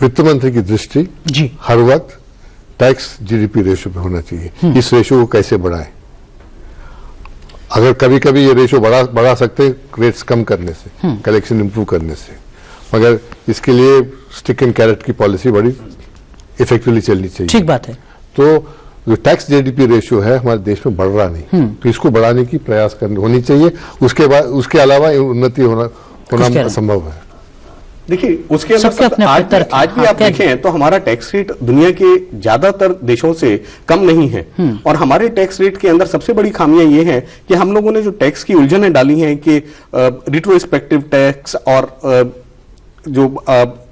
[SPEAKER 4] वित्त मंत्री की दृष्टि
[SPEAKER 16] जी
[SPEAKER 4] हर वक्त टैक्स GDP रेशो पे होना चाहिए। इस रेशो को कैसे बढ़ाएं? अगर कभी कभी ये रेशो बढ़ा सकते हैं रेट्स कम करने से, कलेक्शन इंप्रूव करने से, मगर इसके लिए स्टिक एंड कैरेट की पॉलिसी बड़ी इफेक्टिवली चलनी चाहिए।
[SPEAKER 16] ठीक बात है।
[SPEAKER 4] तो जो टैक्स GDP रेशियो है हमारे देश में बढ़ रहा नहीं, तो इसको बढ़ाने की प्रयास होनी चाहिए। उसके बाद उसके अलावा उन्नति होना संभव है।
[SPEAKER 3] देखिए, उसके अंदर आज भी आप देखें तो हमारा टैक्स रेट दुनिया के ज्यादातर देशों से कम नहीं है, और हमारे टैक्स रेट के अंदर सबसे बड़ी खामियां ये है कि हम लोगों ने जो टैक्स की उलझनें डाली हैं कि रिट्रोस्पेक्टिव टैक्स और जो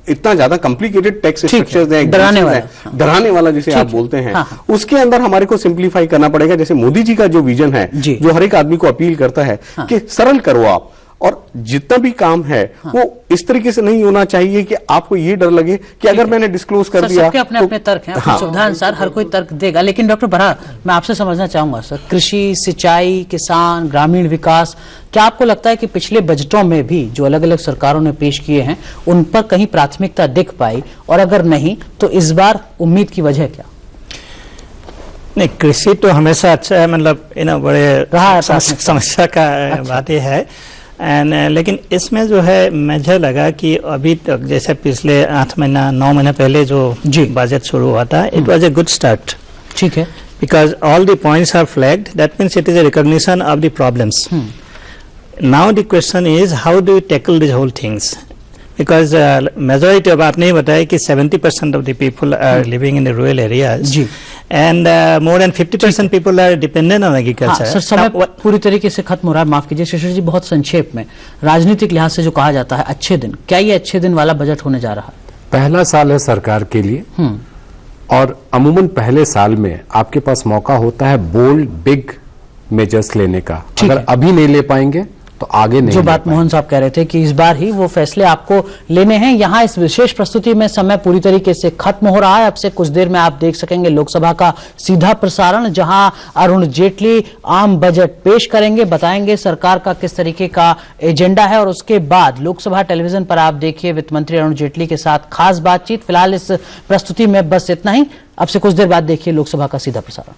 [SPEAKER 3] इतना ज्यादा कॉम्प्लिकेटेड टैक्स स्ट्रक्चर्स हैं, डराने वाला जिसे आप बोलते हैं, उसके अंदर हमारे को सिंप्लीफाई करना पड़ेगा। जैसे मोदी जी का जो विजन है, जो हर एक आदमी को अपील करता है कि सरल करो आप, और जितना भी काम है वो इस तरीके से नहीं होना चाहिए कि आपको ये डर लगे कि अगर मैंने डिस्क्लोज कर दिया
[SPEAKER 16] सबके अपने अपने तर्क हैं, अपनी सुविधा अनुसार हर कोई तर्क देगा। लेकिन डॉक्टर बरार, मैं आपसे समझना चाहूंगा सर, कृषि, सिंचाई, किसान, ग्रामीण विकास, क्या आपको लगता है कि पिछले बजटों में भी जो अलग अलग सरकारों ने पेश किए हैं उन पर कहीं प्राथमिकता दिख पाई, और अगर नहीं तो इस बार उम्मीद की वजह क्या?
[SPEAKER 17] नहीं, कृषि तो हमेशा अच्छा है, मतलब बड़े समस्या का बात ये है। एंड लेकिन इसमें जो है मुझे लगा कि अभी तक जैसे पिछले 8 महीना 9 महीना पहले जो बजट शुरू हुआ था, it was a good start.
[SPEAKER 16] ठीक है,
[SPEAKER 17] because all the points are flagged, that means it is a recognition of the problems. Now the question is how do you tackle this whole things, because majority of आपने ही बताया कि 70% of the people are living in the rural areas and more than 50% people are dependent on agriculture।
[SPEAKER 16] Sir, समय पूरी तरीके से खत्म हो रहा है, माफ कीजिए शेषर जी, बहुत संक्षेप में राजनीतिक लिहाज से जो कहा जाता है अच्छे दिन, क्या ये अच्छे दिन वाला बजट होने जा रहा है?
[SPEAKER 28] पहला साल है सरकार के लिए और अमूमन पहले साल में आपके पास मौका होता है बोल्ड बिग मेजर्स लेने का। अगर अभी नहीं ले पाएंगे तो आगे नहीं।
[SPEAKER 16] जो बात मोहन साहब कह रहे थे कि इस बार ही वो फैसले आपको लेने हैं। यहाँ इस विशेष प्रस्तुति में समय पूरी तरीके से खत्म हो रहा है। अब से कुछ देर में आप देख सकेंगे लोकसभा का सीधा प्रसारण, जहां अरुण जेटली आम बजट पेश करेंगे, बताएंगे सरकार का किस तरीके का एजेंडा है, और उसके बाद लोकसभा टेलीविजन पर आप देखिए वित्त मंत्री अरुण जेटली के साथ खास बातचीत। फिलहाल इस प्रस्तुति में बस इतना ही। अब से कुछ देर बाद देखिए लोकसभा का सीधा प्रसारण।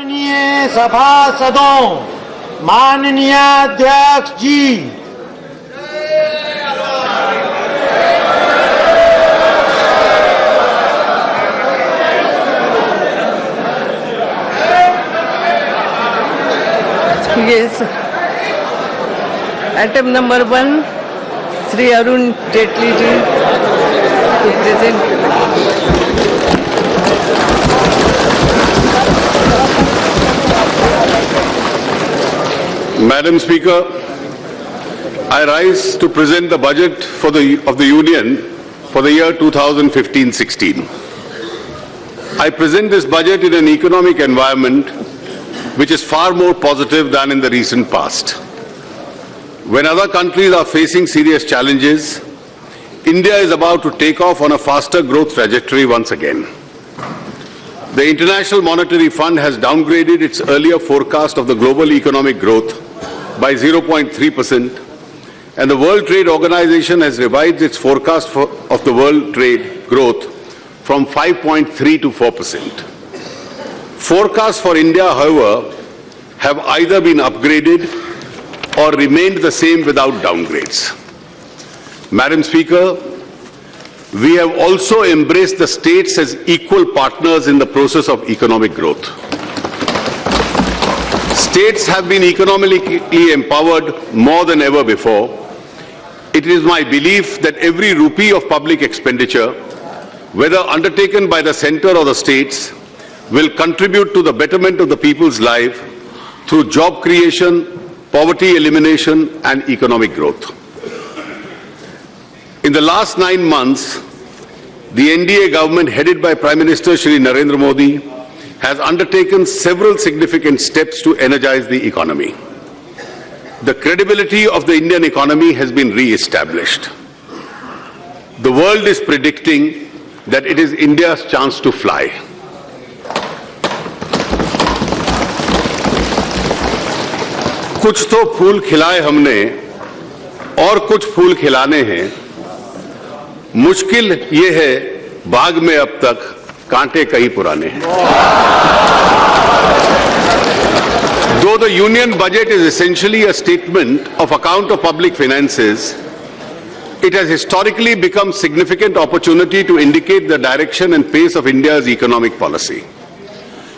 [SPEAKER 8] माननीय सभासदों, माननीय अध्यक्ष जी,
[SPEAKER 10] Yes. Item number 1, Sri Arun Jaitley ji to present.
[SPEAKER 11] Madam Speaker, I rise to present the budget of the Union for the year 2015-16. I present this budget in an economic environment which is far more positive than in the recent past. When other countries are facing serious challenges, India is about to take off on a faster growth trajectory once again. The International Monetary Fund has downgraded its earlier forecast of the global economic growth by 0.3%, and the World Trade Organization has revised its forecast of the world trade growth from 5.3 to 4%. Forecasts for India, however, have either been upgraded or remained the same without downgrades. Madam Speaker, we have also embraced the states as equal partners in the process of economic growth. States have been economically empowered more than ever before. It is my belief that every rupee of public expenditure, whether undertaken by the centre or the states, will contribute to the betterment of the people's life through job creation, poverty elimination and economic growth. In the last 9 months, the NDA government headed by Prime Minister Shri Narendra Modi has undertaken several significant steps to energize the economy. The credibility of the Indian economy has been re-established. The world is predicting that it is India's chance to fly. कुछ तो फूल खिलाए हमने और कुछ फूल खिलाने हैं। मुश्किल ये है बाग में अब तक कांटे कई पुराने हैं। Though the union budget is essentially a statement of account of public finances, it has historically become significant opportunity to indicate the direction and pace of India's economic policy.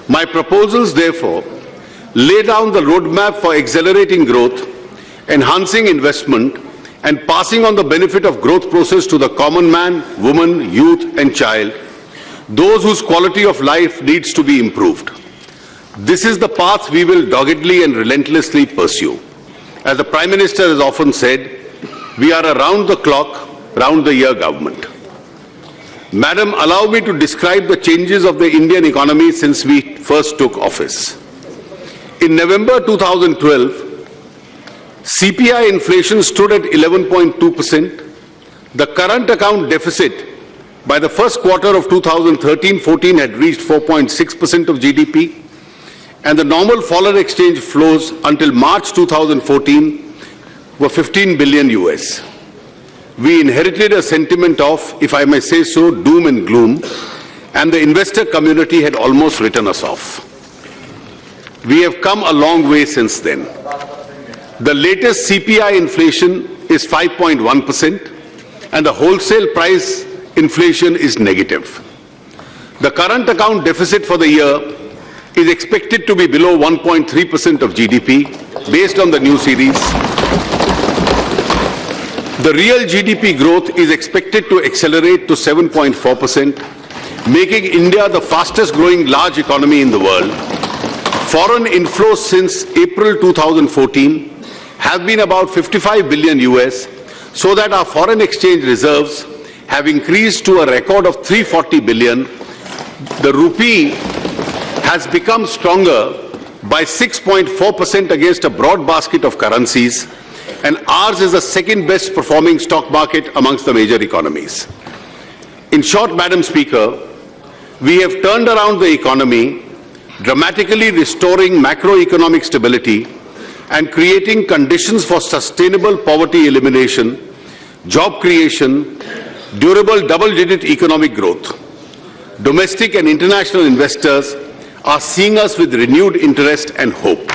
[SPEAKER 11] My proposals, therefore, lay down the roadmap for accelerating growth, enhancing investment, and passing on the benefit of growth process to the common man, woman, youth, and child, those whose quality of life needs to be improved. This is the path we will doggedly and relentlessly pursue. As the Prime Minister has often said, we are a round-the-clock, round-the-year government. Madam, allow me to describe the changes of the Indian economy since we first took office. In November 2012, CPI inflation stood at 11.2%. The current account deficit by the first quarter of 2013-14 had reached 4.6% of GDP, and the normal foreign exchange flows until March 2014 were 15 billion US. We inherited a sentiment of, if I may say so, doom and gloom, and the investor community had almost written us off. We have come a long way since then. The latest CPI inflation is 5.1%, and the wholesale price inflation is negative. The current account deficit for the year is expected to be below 1.3% of GDP based on the new series. The real GDP growth is expected to accelerate to 7.4%, making India the fastest growing large economy in the world. Foreign inflows since April 2014 have been about 55 billion US, so that our foreign exchange reserves have increased to a record of 340 billion. The rupee has become stronger by 6.4% against a broad basket of currencies, and ours is the second best performing stock market amongst the major economies. In short, Madam Speaker, we have turned around the economy, dramatically restoring macroeconomic stability and creating conditions for sustainable poverty elimination, job creation, durable double-digit economic growth. Domestic and international investors are seeing us with renewed interest and hope.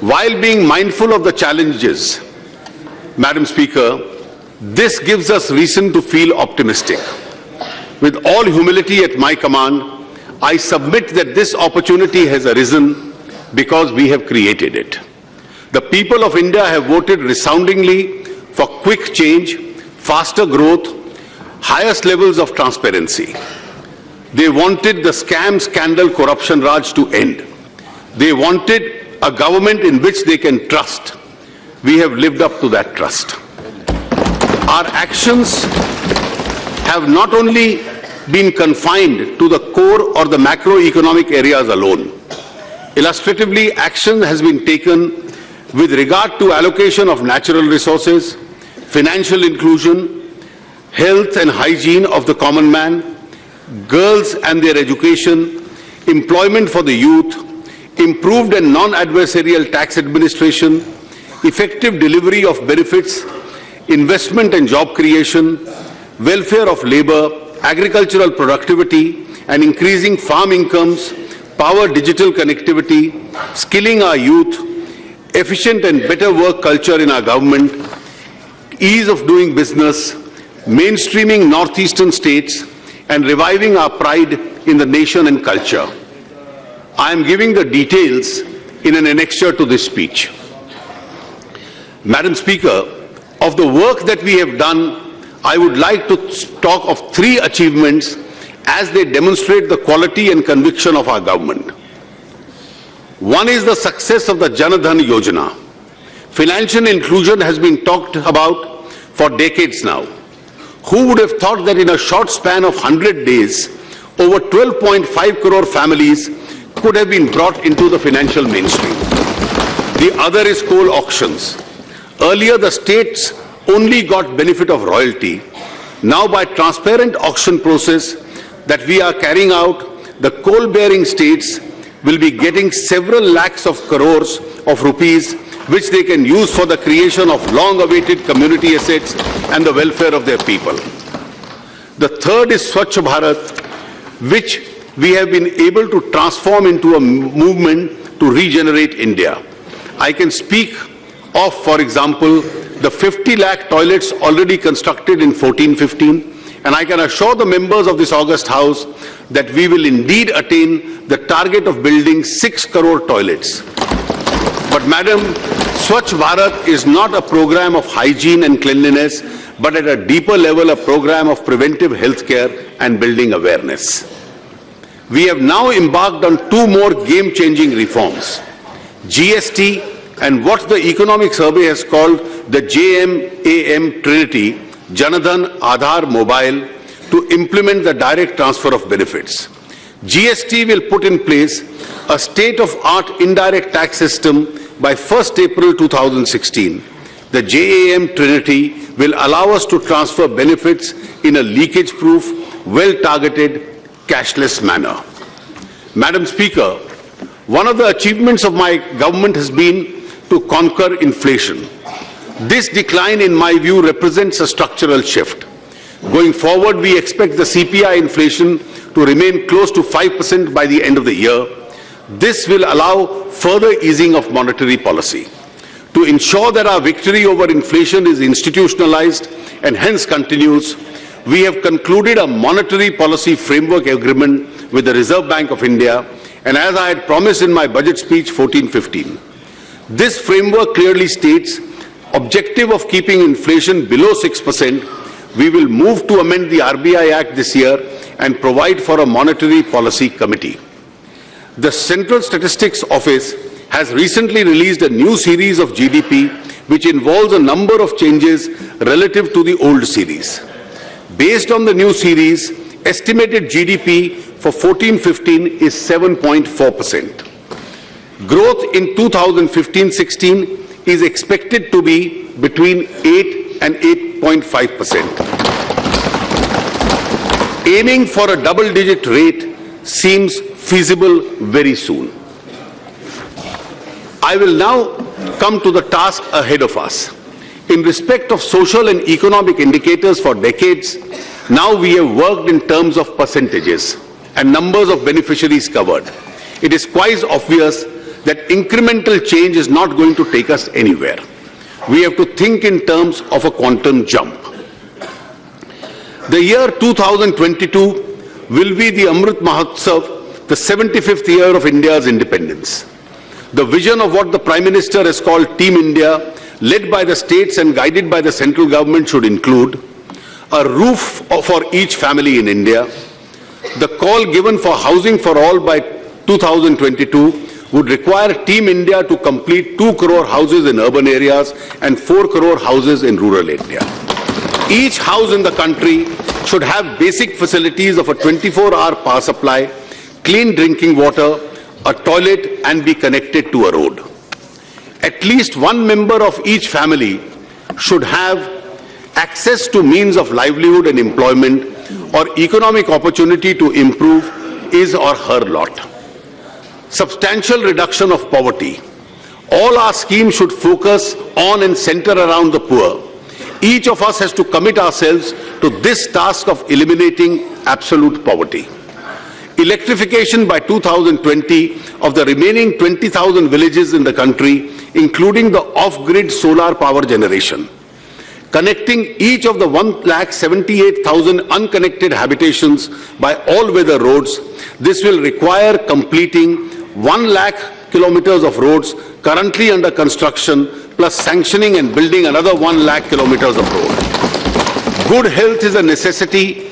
[SPEAKER 11] While being mindful of the challenges, Madam Speaker, this gives us reason to feel optimistic. With all humility at my command, I submit that this opportunity has arisen because we have created it. The people of India have voted resoundingly for quick change, faster growth, highest levels of transparency. They wanted the scam, scandal, corruption raj to end. They wanted a government in which they can trust. We have lived up to that trust. Our actions have not only been confined to the core or the macroeconomic areas alone. Illustratively, action has been taken with regard to allocation of natural resources, financial inclusion, health and hygiene of the common man, girls and their education, employment for the youth, improved and non-adversarial tax administration, effective delivery of benefits, investment and job creation, welfare of labor, agricultural productivity and increasing farm incomes, power digital connectivity, skilling our youth, efficient and better work culture in our government, ease of doing business, mainstreaming northeastern states, and reviving our pride in the nation and culture. I am giving the details in an annexure to this speech. Madam Speaker, of the work that we have done, I would like to talk of 3 achievements as they demonstrate the quality and conviction of our government. One is the success of the Jan Dhan Yojana. Financial inclusion has been talked about for decades now. Who would have thought that in a short span of 100 days, over 12.5 crore families could have been brought into the financial mainstream. The other is coal auctions. Earlier, the states only got benefit of royalty. Now, by transparent auction process that we are carrying out, the coal-bearing states will be getting several lakhs of crores of rupees which they can use for the creation of long-awaited community assets and the welfare of their people. The third is Swachh Bharat, which we have been able to transform into a movement to regenerate India. I can speak of, for example, the 50 lakh toilets already constructed in 14-15, and I can assure the members of this august house that we will indeed attain the target of building 6 crore toilets. But Madam, Swachh Bharat is not a program of hygiene and cleanliness, but at a deeper level a program of preventive healthcare and building awareness. We have now embarked on 2 more game-changing reforms, GST and what the Economic Survey has called the JMAM Trinity, Jan Dhan, Aadhaar, Mobile, to implement the direct transfer of benefits. GST will put in place a state-of-art indirect tax system by 1st April 2016. The JAM Trinity will allow us to transfer benefits in a leakage-proof, well-targeted, cashless manner. Madam Speaker, one of the achievements of my government has been to conquer inflation. This decline, in my view, represents a structural shift. Going forward, we expect the CPI inflation to remain close to 5% by the end of the year. This will allow further easing of monetary policy. To ensure that our victory over inflation is institutionalized and hence continues, we have concluded a monetary policy framework agreement with the Reserve Bank of India, and as I had promised in my budget speech 14-15. This framework clearly states objective of keeping inflation below 6%. We will move to amend the RBI Act this year and provide for a monetary policy committee. The Central Statistics Office has recently released a new series of GDP which involves a number of changes relative to the old series. Based on the new series, estimated GDP for 14-15 is 7.4%. Growth in 2015-16 is expected to be between 8 and 8.5%. Aiming for a double-digit rate seems feasible very soon. I will now come to the task ahead of us. In respect of social and economic indicators for decades, now we have worked in terms of percentages. and numbers of beneficiaries covered, it is quite obvious that incremental change is not going to take us anywhere. We have to think in terms of a quantum jump. The year 2022 will be the Amrit Mahotsav, the 75th year of India's independence. The vision of what the Prime Minister has called Team India, led by the states and guided by the central government, should include a roof for each family in India. The call given for housing for all by 2022 would require Team India to complete 2 crore houses in urban areas and 4 crore houses in rural India. Each house in the country should have basic facilities of a 24-hour power supply, clean drinking water, a toilet, and be connected to a road. At least one member of each family should have access to means of livelihood and employment or economic opportunity to improve his or her lot. Substantial reduction of poverty. All our schemes should focus on and center around the poor. Each of us has to commit ourselves to this task of eliminating absolute poverty. Electrification by 2020 of the remaining 20,000 villages in the country, including the off-grid solar power generation. Connecting each of the 178,000 unconnected habitations by all-weather roads. This will require completing 1 lakh kilometers of roads currently under construction, plus sanctioning and building another 1 lakh kilometers of road. Good health is a necessity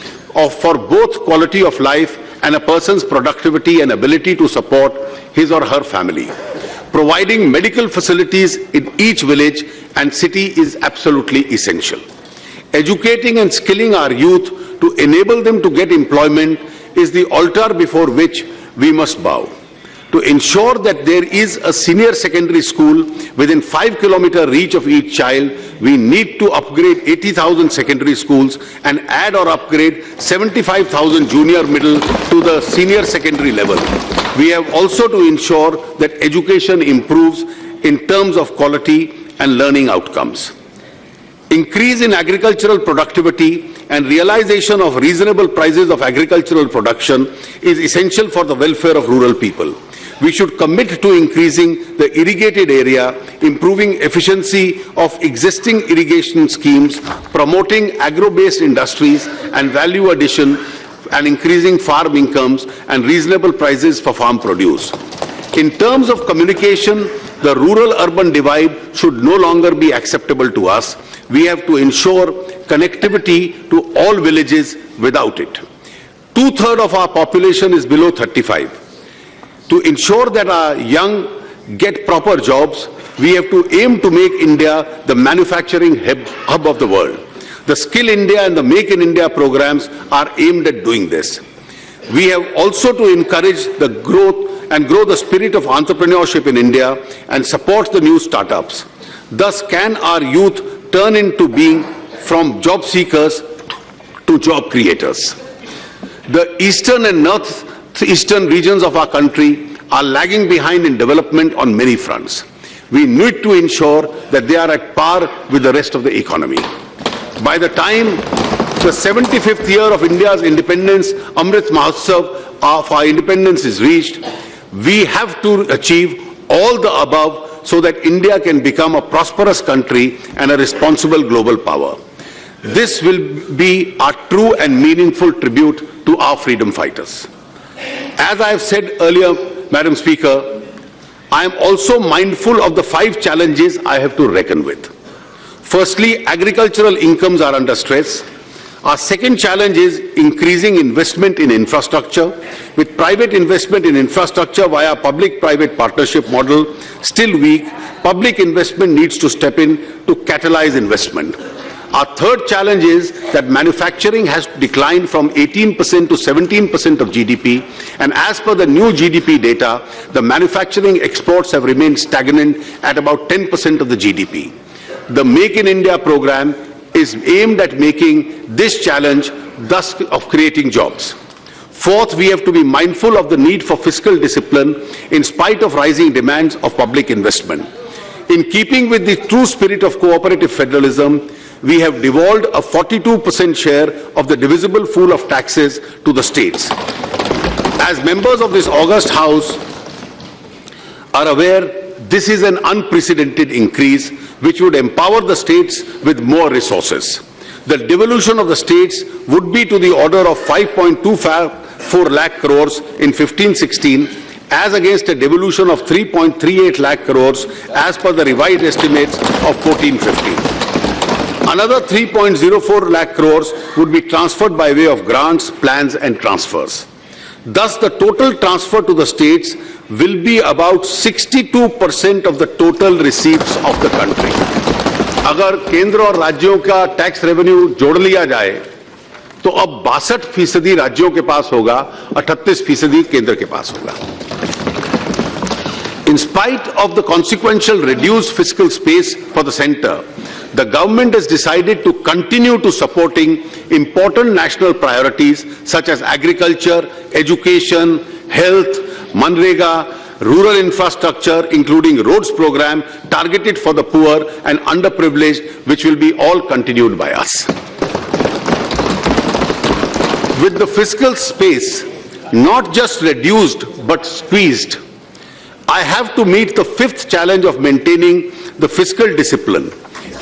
[SPEAKER 11] for both quality of life and a person's productivity and ability to support his or her family. Providing medical facilities in each village and city is absolutely essential. Educating and skilling our youth to enable them to get employment is the altar before which we must bow. To ensure that there is a senior secondary school within 5-kilometer reach of each child, we need to upgrade 80,000 secondary schools and add or upgrade 75,000 junior middle to the senior secondary level. We have also to ensure that education improves in terms of quality and learning outcomes. Increase in agricultural productivity and realization of reasonable prices of agricultural production is essential for the welfare of rural people. We should commit to increasing the irrigated area, improving efficiency of existing irrigation schemes, promoting agro-based industries and value addition, and increasing farm incomes and reasonable prices for farm produce. In terms of communication, the rural-urban divide should no longer be acceptable to us. We have to ensure connectivity to all villages without it. 2/3 of our population is below 35. To ensure that our young get proper jobs, we have to aim to make India the manufacturing hub of the world. The Skill India and the Make in India programs are aimed at doing this. We have also to encourage the growth and grow the spirit of entrepreneurship in India and support the new startups. Thus can our youth turn into being from job seekers to job creators. The eastern and northeastern regions of our country are lagging behind in development on many fronts. We need to ensure that they are at par with the rest of the economy. By the time the 75th year of India's independence, Amrit Mahotsav of our independence is reached, we have to achieve all the above so that India can become a prosperous country and a responsible global power. This will be our true and meaningful tribute to our freedom fighters. As I have said earlier, Madam Speaker, I am also mindful of the 5 challenges I have to reckon with. Firstly, agricultural incomes are under stress. Our second challenge is increasing investment in infrastructure. With private investment in infrastructure via public-private partnership model still weak, public investment needs to step in to catalyze investment. Our third challenge is that manufacturing has declined from 18% to 17% of GDP, and as per the new GDP data, the manufacturing exports have remained stagnant at about 10% of the GDP. The Make in India program is aimed at making this challenge, thus of creating jobs. Fourth, we have to be mindful of the need for fiscal discipline in spite of rising demands of public investment. In keeping with the true spirit of cooperative federalism, we have devolved a 42% share of the divisible pool of taxes to the states. As members of this august House are aware, this is an unprecedented increase which would empower the states with more resources. The devolution of the states would be to the order of 5.24 lakh crores in 15-16 as against a devolution of 3.38 lakh crores as per the revised estimates of 14-15. Another 3.04 lakh crores would be transferred by way of grants, plans and transfers. Thus, the total transfer to the states will be about 62% of the total receipts of the country. अगर केंद्र और राज्यों का tax revenue जोड़ लिया जाए तो अब 62% राज्यों के पास होगा, 38% केंद्र के पास होगा. In spite of the consequential reduced fiscal space for the centre, the government has decided to continue to supporting important national priorities such as agriculture, education, health, Manrega, rural infrastructure, including roads program targeted for the poor and underprivileged, which will be all continued by us. With the fiscal space not just reduced but squeezed, I have to meet the fifth challenge of maintaining the fiscal discipline.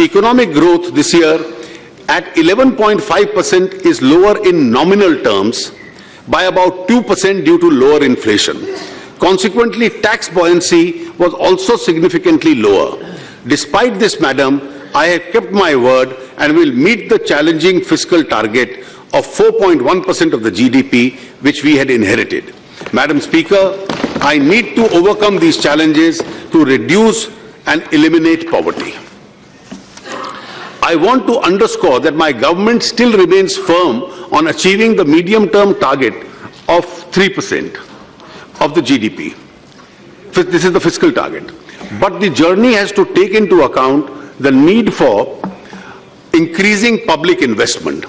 [SPEAKER 11] Economic growth this year at 11.5% is lower in nominal terms by about 2% due to lower inflation. Consequently, tax buoyancy was also significantly lower. Despite this, madam, I have kept my word and will meet the challenging fiscal target of 4.1% of the GDP which we had inherited. Madam Speaker, I need to overcome these challenges to reduce and eliminate poverty. I want to underscore that my government still remains firm on achieving the medium-term target of 3% of the GDP. This is the fiscal target. But the journey has to take into account the need for increasing public investment.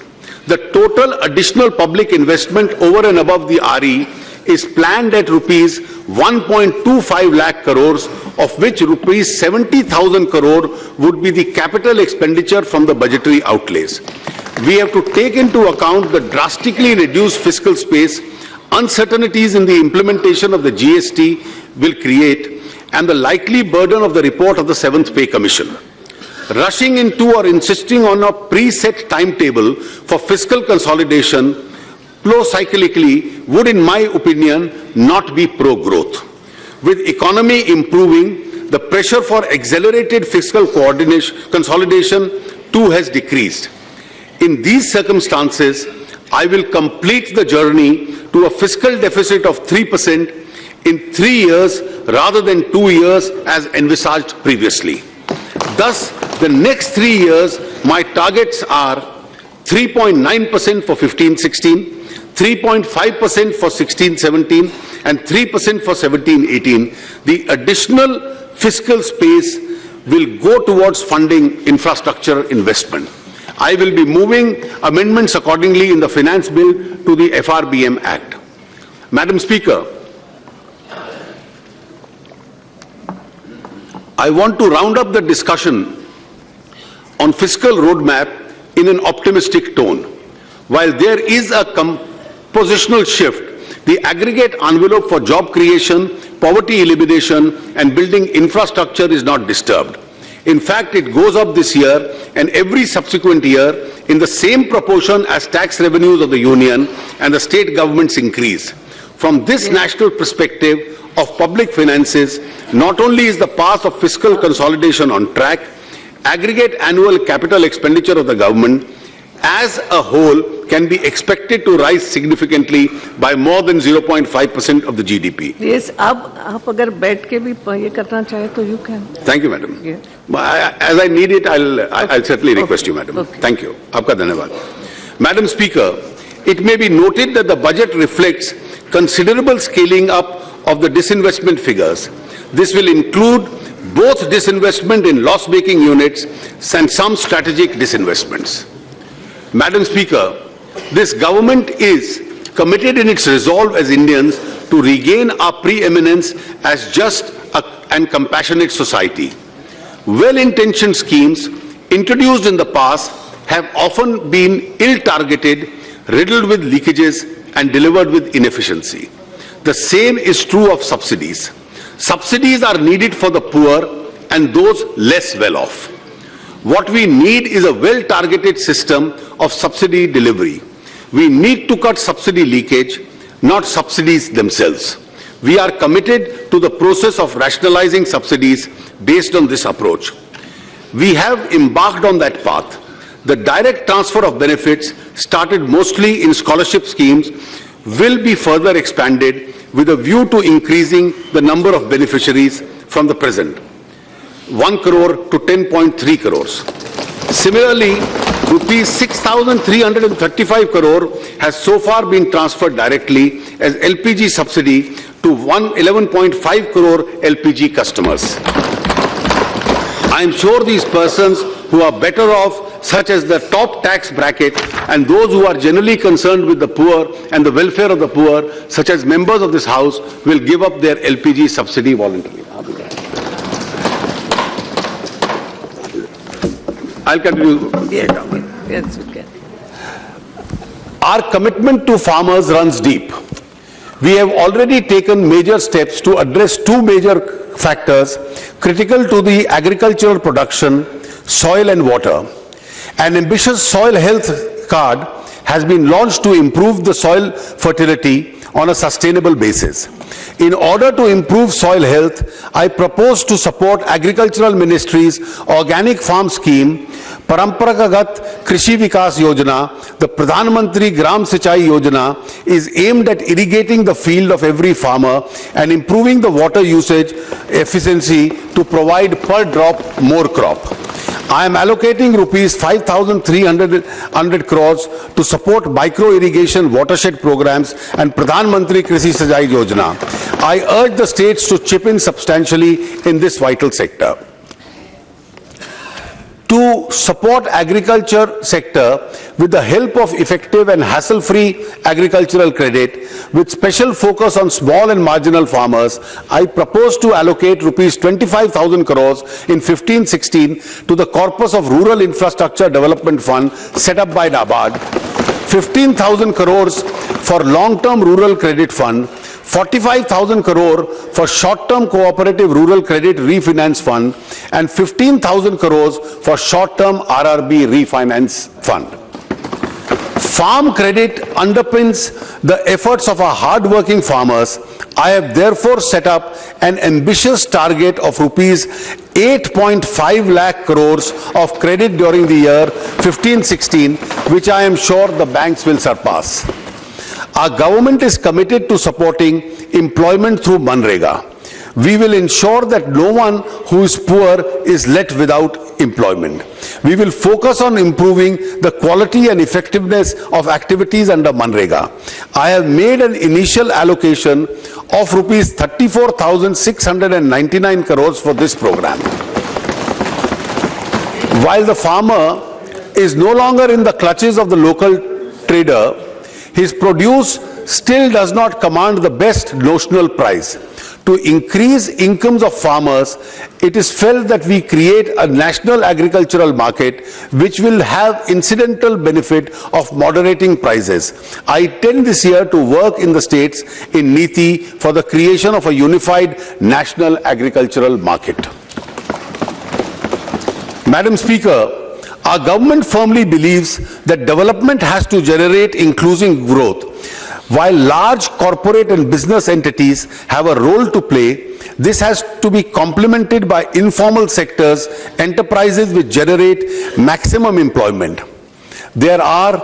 [SPEAKER 11] The total additional public investment over and above the RE is planned at rupees 1.25 lakh crores, of which rupees 70,000 crore would be the capital expenditure from the budgetary outlays. We have to take into account the drastically reduced fiscal space, uncertainties in the implementation of the GST will create, and the likely burden of the report of the 7th Pay Commission. Rushing into or insisting on a preset timetable for fiscal consolidation pro-cyclically would, in my opinion, not be pro-growth. With economy improving, the pressure for accelerated fiscal consolidation too has decreased. In these circumstances, I will complete the journey to a fiscal deficit of 3% in 3 years rather than 2 years as envisaged previously. Thus, the next 3 years, my targets are 3.9% for 15-16, 3.5% for 16-17 and 3% for 17-18. The additional fiscal space will go towards funding infrastructure investment. I will be moving amendments accordingly in the Finance Bill to the FRBM Act. Madam Speaker, I want to round up the discussion on fiscal roadmap in an optimistic tone. While there is a compositional shift, the aggregate envelope for job creation, poverty elimination and building infrastructure is not disturbed. In fact, it goes up this year and every subsequent year in the same proportion as tax revenues of the union and the state governments increase. From this national perspective of public finances, not only is the path of fiscal consolidation on track, aggregate annual capital expenditure of the government as a whole can be expected to rise significantly by more than 0.5% of the GDP.
[SPEAKER 10] Yes, अब आप अगर बैठ के भी ये करना चाहे तो you can.
[SPEAKER 11] Thank you, madam. As I need it, I'll certainly request you, madam. Okay. Thank you. Aapka dhanyawad. Madam Speaker, it may be noted that the budget reflects considerable scaling up of the disinvestment figures. This will include both disinvestment in loss-making units and some strategic disinvestments. Madam Speaker, this government is committed in its resolve as Indians to regain our preeminence as just and compassionate society. Well-intentioned schemes introduced in the past have often been ill-targeted, riddled with leakages and delivered with inefficiency. The same is true of subsidies. Subsidies are needed for the poor and those less well off. What we need is a well-targeted system of subsidy delivery. We need to cut subsidy leakage, not subsidies themselves. We are committed to the process of rationalizing subsidies based on this approach. We have embarked on that path. The direct transfer of benefits, started mostly in scholarship schemes, will be further expanded with a view to increasing the number of beneficiaries from the present 1 crore to 10.3 crores. Similarly, rupees 6,335 crore has so far been transferred directly as LPG subsidy to 11.5 crore LPG customers. I am sure these persons who are better off, such as the top tax bracket, and those who are generally concerned with the poor and the welfare of the poor, such as members of this House, will give up their LPG subsidy voluntarily. I'll continue.
[SPEAKER 10] Yes, okay.
[SPEAKER 11] Our commitment to farmers runs deep. We have already taken major steps to address two major factors critical to the agricultural production: soil and water. An ambitious soil health card has been launched to improve the soil fertility on a sustainable basis. In order to improve soil health, I propose to support Agricultural Ministry's organic farm scheme, Paramparagagat Krishi Vikas Yojana. The Pradhan Mantri Gram Sinchai Yojana is aimed at irrigating the field of every farmer and improving the water usage efficiency to provide per drop more crop. I am allocating rupees 5,300 crores to support micro irrigation watershed programs and Pradhan Mantri Krishi Sinchai Yojana. I urge the states to chip in substantially in this vital sector. To support agriculture sector with the help of effective and hassle-free agricultural credit with special focus on small and marginal farmers, I propose to allocate rupees 25,000 crores in 15-16 to the corpus of Rural Infrastructure Development Fund set up by NABARD, 15,000 crores for Long-Term Rural Credit Fund, 45,000 crore for Short-Term Cooperative Rural Credit Refinance Fund, and 15,000 crores for Short-Term RRB Refinance Fund. Farm credit underpins the efforts of our hard-working farmers. I have therefore set up an ambitious target of rupees 8.5 lakh crores of credit during the year 15-16, which I am sure the banks will surpass. Our government is committed to supporting employment through Manrega. We will ensure that no one who is poor is left without employment. We will focus on improving the quality and effectiveness of activities under Manrega. I have made an initial allocation of rupees 34,699 crores for this program. While the farmer is no longer in the clutches of the local trader, his produce still does not command the best notional price. To increase incomes of farmers, it is felt that we create a national agricultural market which will have incidental benefit of moderating prices. I intend this year to work in the states in NITI for the creation of a unified national agricultural market. Madam Speaker, our government firmly believes that development has to generate inclusive growth. While large corporate and business entities have a role to play, this has to be complemented by informal sectors, enterprises which generate maximum employment. There are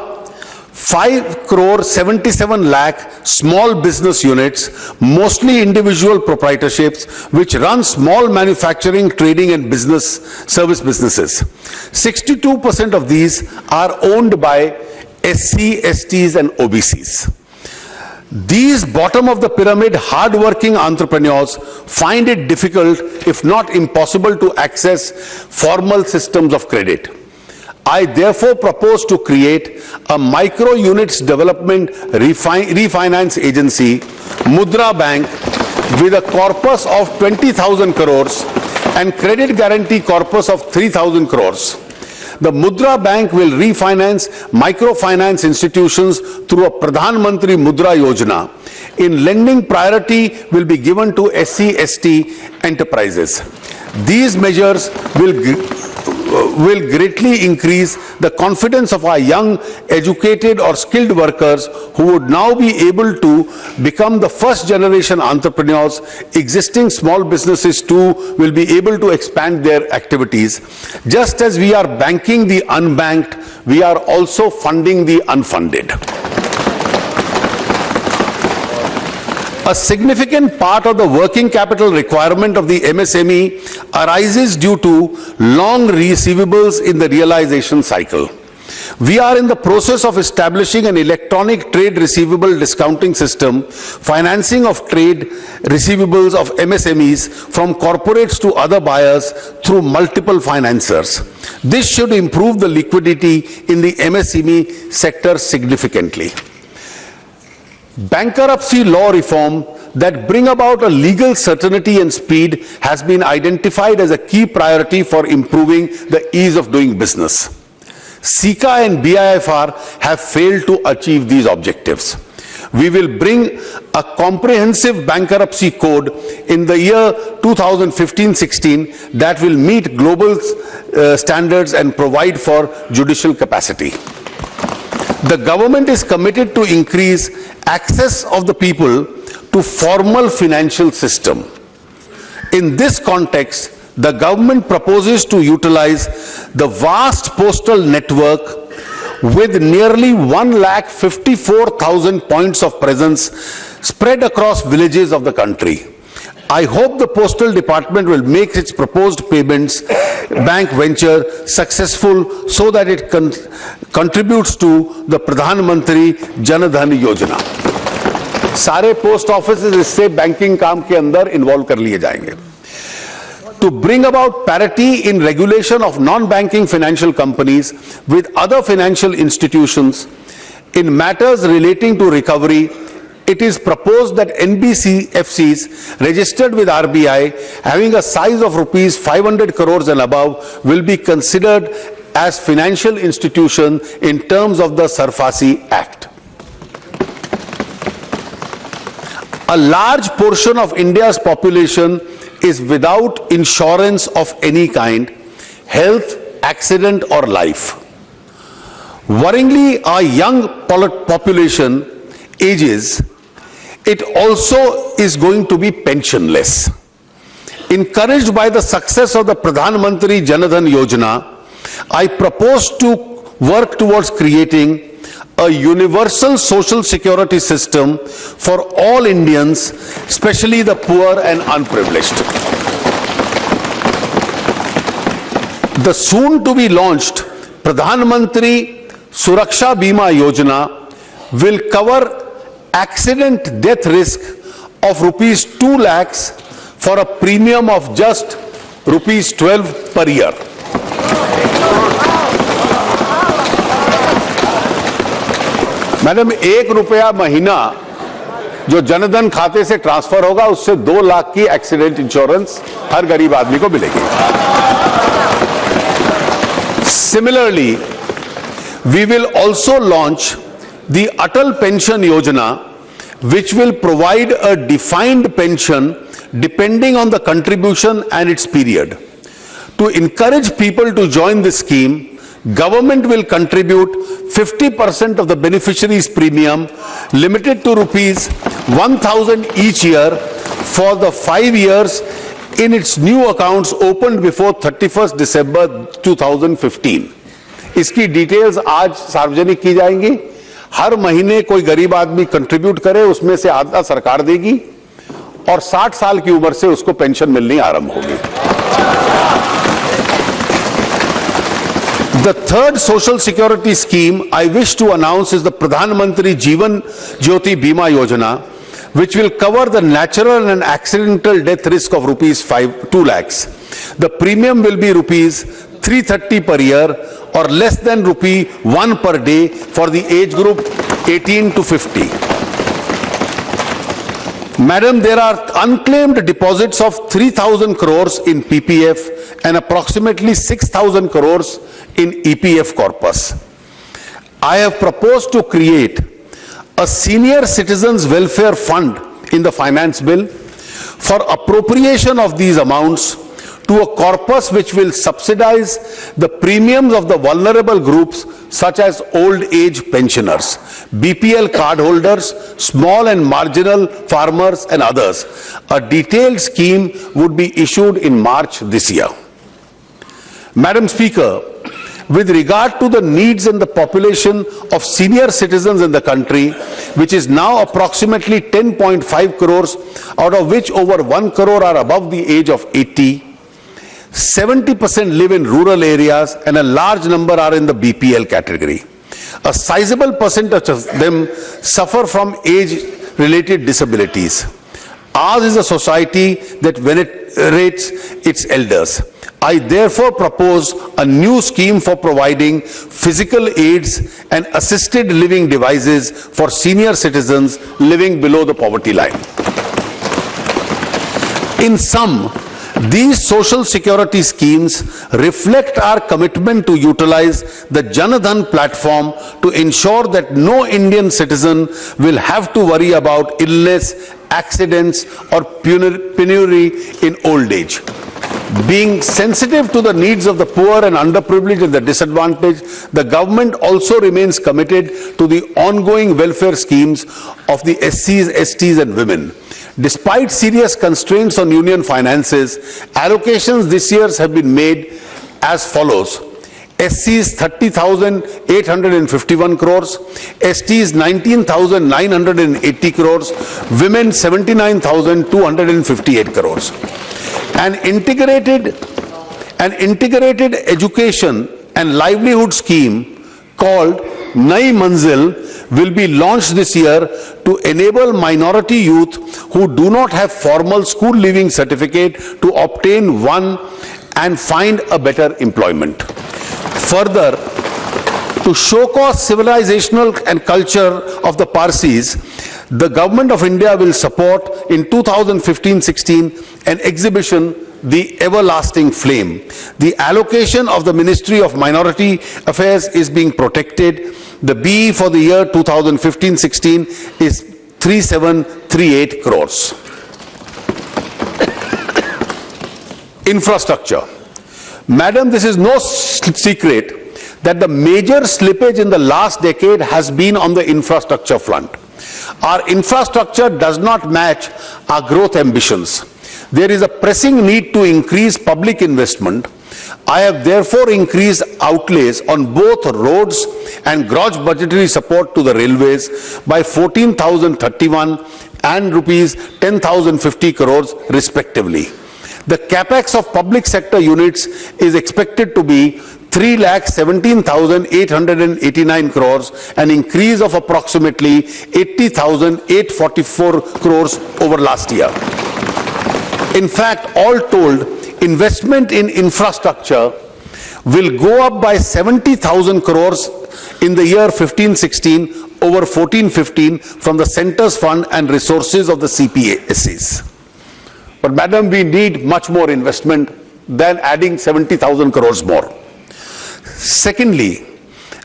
[SPEAKER 11] 5 crore 77 lakh small business units, mostly individual proprietorships, which run small manufacturing, trading and business service businesses. 62% of these are owned by SC, STs and OBCs. These bottom of the pyramid hard-working entrepreneurs find it difficult, if not impossible, to access formal systems of credit. I therefore propose to create a micro units development refinance agency, Mudra Bank, with a corpus of 20,000 crores and credit guarantee corpus of 3,000 crores. The Mudra Bank will refinance microfinance institutions through a Pradhan Mantri Mudra Yojana. In lending, priority will be given to SC/ST enterprises. These measures will greatly increase the confidence of our young, educated or skilled workers who would now be able to become the first generation entrepreneurs. Existing small businesses too will be able to expand their activities. Just as we are banking the unbanked, we are also funding the unfunded. A significant part of the working capital requirement of the MSME arises due to long receivables in the realization cycle. We are in the process of establishing an electronic trade receivable discounting system, financing of trade receivables of MSMEs from corporates to other buyers through multiple financiers. This should improve the liquidity in the MSME sector significantly. Bankruptcy law reform that bring about a legal certainty and speed has been identified as a key priority for improving the ease of doing business. SICA and BIFR have failed to achieve these objectives. We will bring a comprehensive bankruptcy code in the year 2015-16 that will meet global standards and provide for judicial capacity. The government is committed to increase access of the people to formal financial system. In this context, the government proposes to utilize the vast postal network with nearly 1,54,000 points of presence spread across villages of the country. I hope the postal department will make its proposed payments bank venture successful so that it contributes to the Pradhan Mantri Jan Dhan Yojana. सारे post offices इससे banking काम के अंदर involve कर लिए जाएंगे. To bring about parity in regulation of non-banking financial companies with other financial institutions in matters relating to recovery, it is proposed that NBFCs registered with RBI having a size of rupees 500 crores and above will be considered as financial institution in terms of the Sarfasi Act. A large portion of India's population is without insurance of any kind, health, accident or life. Worryingly, our young population ages, it also is going to be pensionless. Encouraged by the success of the Pradhan Mantri Jan Dhan Yojana, I propose to work towards creating a universal social security system for all Indians, especially the poor and unprivileged. The soon to be launched Pradhan Mantri Suraksha Bima Yojana will cover accident death risk of rupees 2 lakhs for a premium of just rupees 12 per year. Madam, 1 रुपया महीना जो जनधन खाते से transfer होगा उससे 2 लाख की accident insurance हर गरीब आदमी को मिलेगी. Similarly, we will also launch the Atal Pension Yojana, which will provide a defined pension depending on the contribution and its period. To encourage people to join this scheme, government will contribute 50% of the beneficiaries' premium, limited to rupees 1,000 each year for the 5 years in its new accounts opened before 31st December 2015. इसकी details आज सार्वजनिक की जाएंगी. हर महीने कोई गरीब आदमी contribute करे, उसमें से आधा सरकार देगी और 60 साल की उम्र से उसको पेंशन मिलनी आरंभ होगी. The third social security scheme I wish to announce is the Pradhan Mantri Jeevan Jyoti Bima Yojana, which will cover the natural and accidental death risk of rupees 2 lakhs. The premium will be rupees 330 per year or less than rupee 1 per day for the age group 18 to 50. Madam, there are unclaimed deposits of 3,000 crores in PPF and approximately 6,000 crores in EPF corpus. I have proposed to create a senior citizens welfare fund in the finance bill for appropriation of these amounts to a corpus which will subsidize the premiums of the vulnerable groups such as old age pensioners, BPL cardholders, small and marginal farmers and others. A detailed scheme would be issued in March this year. Madam Speaker, with regard to the needs and the population of senior citizens in the country, which is now approximately 10.5 crores, out of which over 1 crore are above the age of 80, 70% live in rural areas and a large number are in the BPL category. A sizable percentage of them suffer from age-related disabilities. Ours is a society that venerates its elders. I therefore propose a new scheme for providing physical aids and assisted living devices for senior citizens living below the poverty line. In sum, these social security schemes reflect our commitment to utilize the Jan Dhan platform to ensure that no Indian citizen will have to worry about illness, accidents or penury in old age. Being sensitive to the needs of the poor and underprivileged and the disadvantaged, the government also remains committed to the ongoing welfare schemes of the SCs, STs and women. Despite serious constraints on union finances, allocations this year have been made as follows. SCs 30,851 crores, STs 19,980 crores, women 79,258 crores. An integrated education and livelihood scheme called Nai Manzil will be launched this year to enable minority youth who do not have formal school leaving certificate to obtain one and find a better employment. Further, to show cause civilizational and culture of the Parsis, the Government of India will support in 2015-16 an exhibition, The Everlasting Flame. The allocation of the Ministry of Minority Affairs is being protected. The BE for the year 2015-16 is 3738 crores. Infrastructure. Madam, this is no secret that the major slippage in the last decade has been on the infrastructure front. Our infrastructure does not match our growth ambitions. There is a pressing need to increase public investment. I have therefore increased outlays on both roads and gross budgetary support to the railways by 14,031 and rupees 10,050 crores respectively. The capex of public sector units is expected to be 3,17,889 crores, an increase of approximately 80,844 crores over last year. In fact, all told, investment in infrastructure will go up by 70,000 crores in the year 15-16 over 14-15 from the Centre's fund and resources of the CPSEs. But madam, we need much more investment than adding 70,000 crores more. Secondly,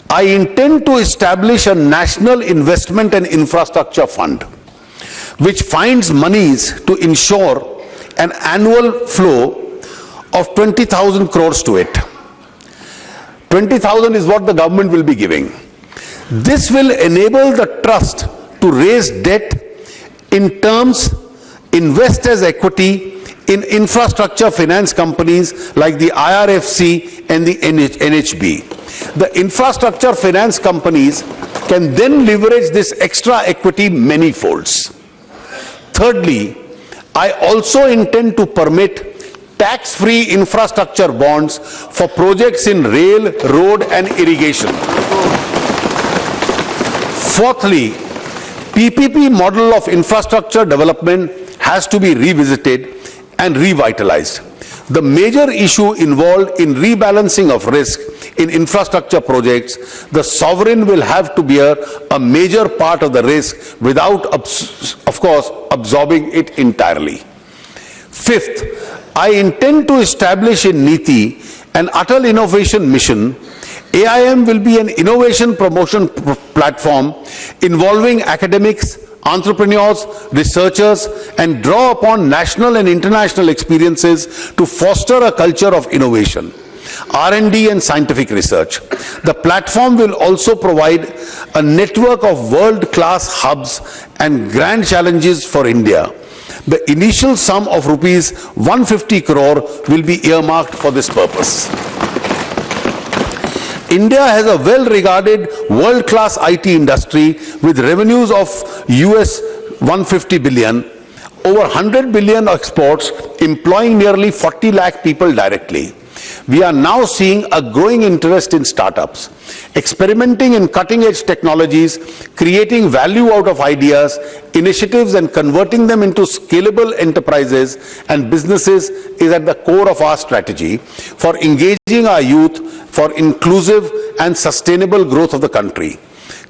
[SPEAKER 11] I intend to establish a national investment and infrastructure fund which finds monies to ensure an annual flow of 20,000 crores to it. 20,000 is what the government will be giving. This will enable the trust to raise debt in terms, invest as equity in infrastructure finance companies like the IRFC and the NHB. The infrastructure finance companies can then leverage this extra equity many folds. Thirdly, I also intend to permit tax-free infrastructure bonds for projects in rail, road and irrigation. Fourthly, PPP model of infrastructure development has to be revisited and revitalized. The major issue involved in rebalancing of risk in infrastructure projects, the sovereign will have to bear a major part of the risk without, of course, absorbing it entirely. Fifth, I intend to establish in NITI an Atal Innovation Mission AIM will be an innovation promotion platform involving academics, entrepreneurs, researchers, and draw upon national and international experiences to foster a culture of innovation, R&D and scientific research. The platform will also provide a network of world-class hubs and grand challenges for India. The initial sum of rupees 150 crore will be earmarked for this purpose. India has a well-regarded world-class IT industry with revenues of US 150 billion, over 100 billion exports, employing nearly 40 lakh people directly. We are now seeing a growing interest in startups, experimenting in cutting-edge technologies, creating value out of ideas, initiatives, and converting them into scalable enterprises and businesses is at the core of our strategy for engaging our youth for inclusive and sustainable growth of the country.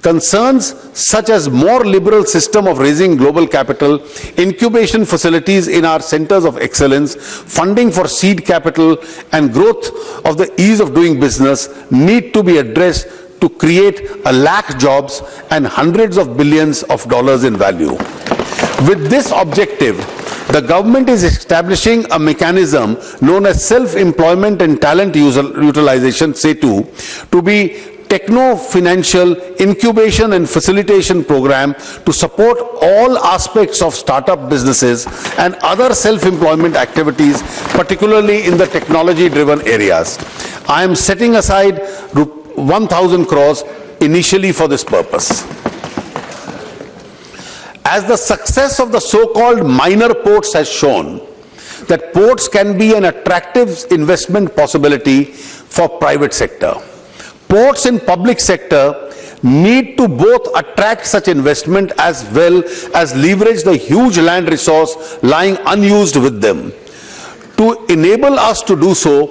[SPEAKER 11] Concerns such as more liberal system of raising global capital, incubation facilities in our centers of excellence, funding for seed capital, and growth of the ease of doing business need to be addressed to create 1 lakh jobs and hundreds of billions of dollars in value. With this objective, the government is establishing a mechanism known as Self-Employment and Talent Utilization, SETU, to be techno-financial incubation and facilitation program to support all aspects of startup businesses and other self-employment activities, particularly in the technology-driven areas. I am setting aside 1,000 crores initially for this purpose. As the success of the so-called minor ports has shown, that ports can be an attractive investment possibility for private sector. Ports in public sector need to both attract such investment as well as leverage the huge land resource lying unused with them. To enable us to do so,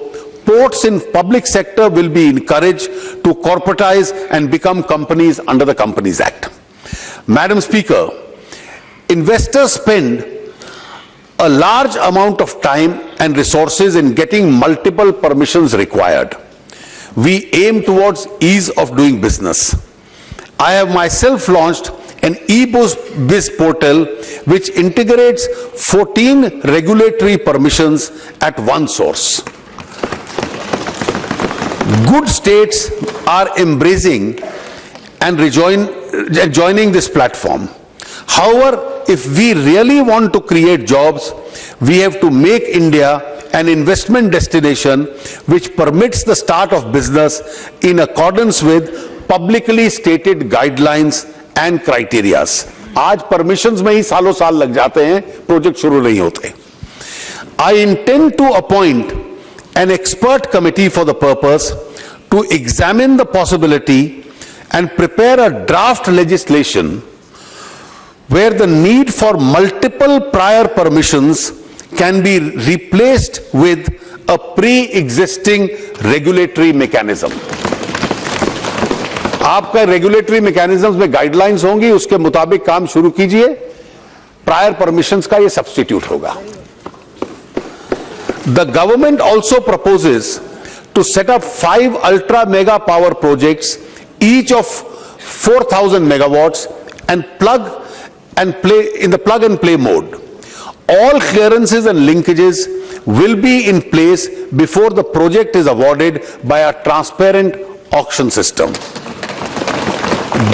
[SPEAKER 11] ports in public sector will be encouraged to corporatize and become companies under the Companies Act. Madam Speaker, investors spend a large amount of time and resources in getting multiple permissions required. We aim towards ease of doing business. I have myself launched an e-biz portal which integrates 14 regulatory permissions at one source. Good states are embracing and joining this platform. However, if we really want to create jobs, we have to make India an investment destination which permits the start of business in accordance with publicly stated guidelines and criteria. आज permissions में ही सालों साल लग जाते हैं, project शुरू नहीं होते. I intend to appoint an expert committee for the purpose to examine the possibility and prepare a draft legislation where the need for multiple prior permissions can be replaced with a pre-existing regulatory mechanism. आपका regulatory mechanisms में guidelines होंगी, उसके मुताबिक काम शुरू कीजिए, prior permissions का ये substitute होगा. The government also proposes to set up 5 ultra mega power projects, each of 4,000 megawatts, and plug and play mode. All clearances and linkages will be in place before the project is awarded by a transparent auction system.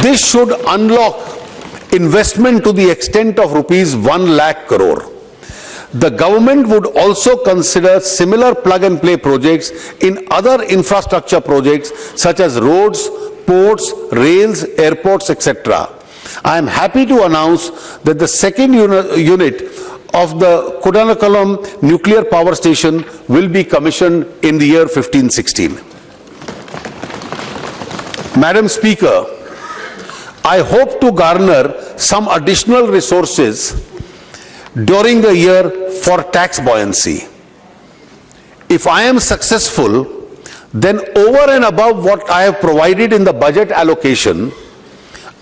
[SPEAKER 11] This should unlock investment to the extent of rupees 1 lakh crore. The government would also consider similar plug-and-play projects in other infrastructure projects such as roads, ports, rails, airports, etc. I am happy to announce that the second unit of the Kodanakulam nuclear power station will be commissioned in the year 15-16. Madam Speaker, I hope to garner some additional resources during the year for tax buoyancy. If I am successful, then over and above what I have provided in the budget allocation,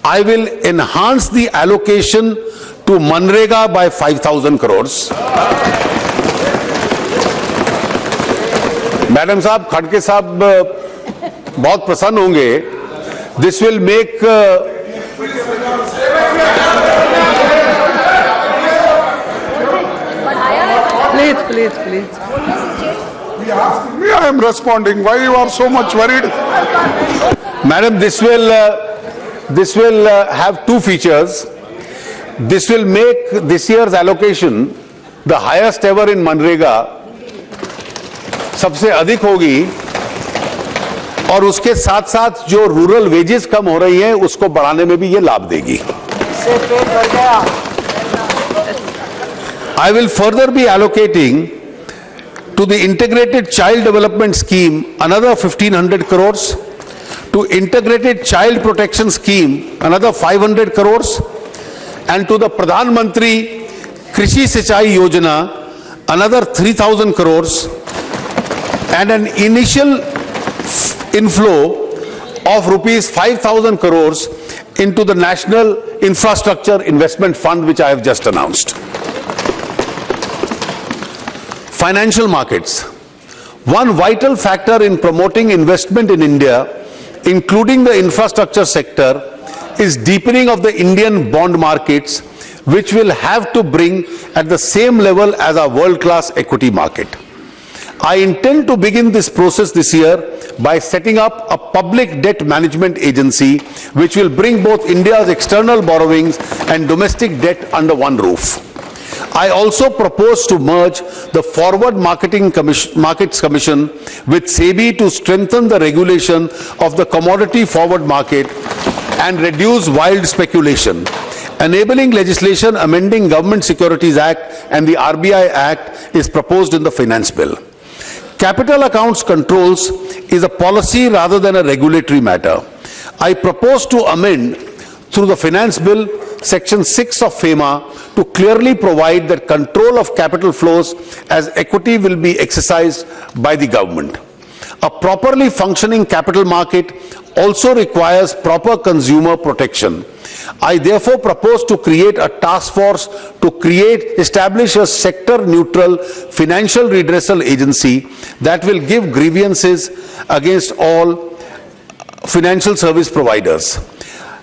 [SPEAKER 11] I will enhance the allocation to Manrega by 5,000 crores. Madam Saab, Khadke Saab बहुत प्रसन्न होंगे. This will make
[SPEAKER 10] Please.
[SPEAKER 11] I am responding. Why you are so much worried? Madam, this will have two features. This will make this year's allocation the highest ever in Manrega. सबसे अधिक होगी और उसके साथ साथ जो रूरल वेजेस कम हो रही हैं उसको बढ़ाने में भी ये लाभ देगी. I will further be allocating to the integrated child development scheme another 1500 crores, to integrated child protection scheme another 500 crores, and to the Pradhan Mantri Krishi Sinchai Yojana another 3000 crores, and an initial inflow of rupees 5000 crores into the National Infrastructure Investment Fund, which I have just announced. Financial markets. One vital factor in promoting investment in India, including the infrastructure sector, is deepening of the Indian bond markets, which will have to bring at the same level as our world-class equity market. I intend to begin this process this year by setting up a public debt management agency, which will bring both India's external borrowings and domestic debt under one roof. I also propose to merge the Forward Markets Commission with SEBI to strengthen the regulation of the commodity forward market and reduce wild speculation. Enabling legislation amending Government Securities Act and the RBI Act is proposed in the Finance Bill. Capital accounts controls is a policy rather than a regulatory matter. I propose to amend through the Finance Bill Section 6 of FEMA to clearly provide that control of capital flows as equity will be exercised by the government. A properly functioning capital market also requires proper consumer protection. I therefore propose to create a task force to establish a sector-neutral financial redressal agency that will give grievances against all financial service providers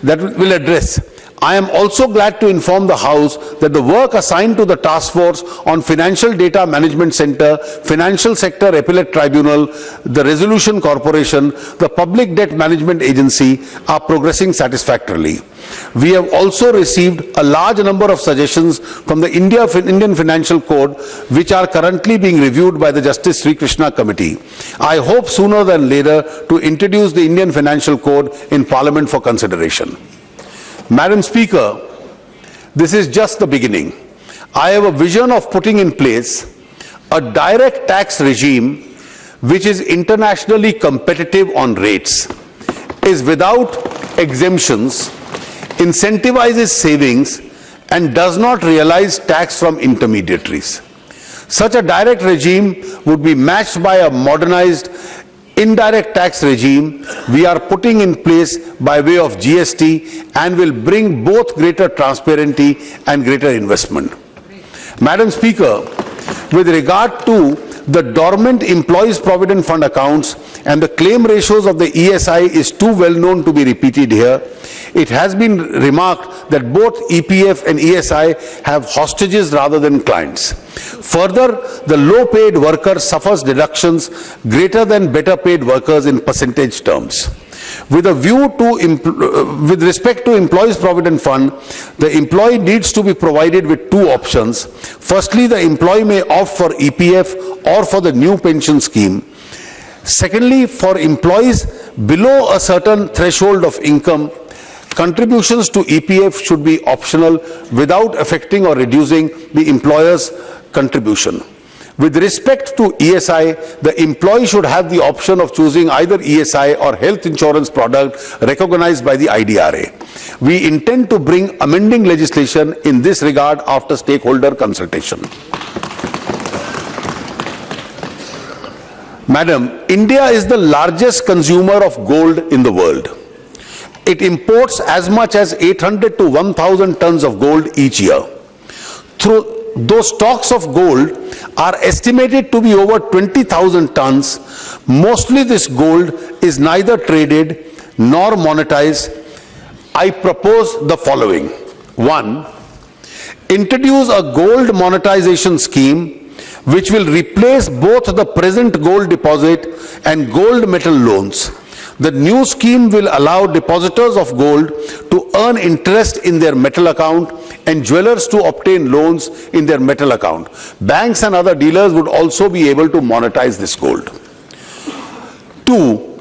[SPEAKER 11] that will address. I am also glad to inform the House that the work assigned to the Task Force on Financial Data Management Center, Financial Sector Appellate Tribunal, the Resolution Corporation, the Public Debt Management Agency are progressing satisfactorily. We have also received a large number of suggestions from the Indian Financial Code, which are currently being reviewed by the Justice Sri Krishna Committee. I hope sooner than later to introduce the Indian Financial Code in Parliament for consideration. Madam Speaker, this is just the beginning. I have a vision of putting in place a direct tax regime which is internationally competitive on rates, is without exemptions, incentivizes savings, and does not realize tax from intermediaries. Such a direct regime would be matched by a modernized indirect tax regime we are putting in place by way of GST and will bring both greater transparency and greater investment. Madam Speaker, with regard to the dormant Employees Provident Fund accounts and the claim ratios of the ESI is too well known to be repeated here, it has been remarked that both EPF and ESI have hostages rather than clients. Further, the low-paid worker suffers deductions greater than better-paid workers in percentage terms. With respect to Employees Provident Fund, the employee needs to be provided with two options. Firstly, the employee may opt for EPF or for the new pension scheme. Secondly, for employees below a certain threshold of income, contributions to EPF should be optional without affecting or reducing the employer's contribution. With respect to ESI, the employee should have the option of choosing either ESI or health insurance product recognized by the IDRA. We intend to bring amending legislation in this regard after stakeholder consultation. Madam, India is the largest consumer of gold in the world. It imports as much as 800 to 1,000 tons of gold each year. Those stocks of gold are estimated to be over 20,000 tons. Mostly this gold is neither traded nor monetized. I propose the following. 1. Introduce a gold monetization scheme which will replace both the present gold deposit and gold metal loans. The new scheme will allow depositors of gold to earn interest in their metal account and jewelers to obtain loans in their metal account. Banks and other dealers would also be able to monetize this gold. 2.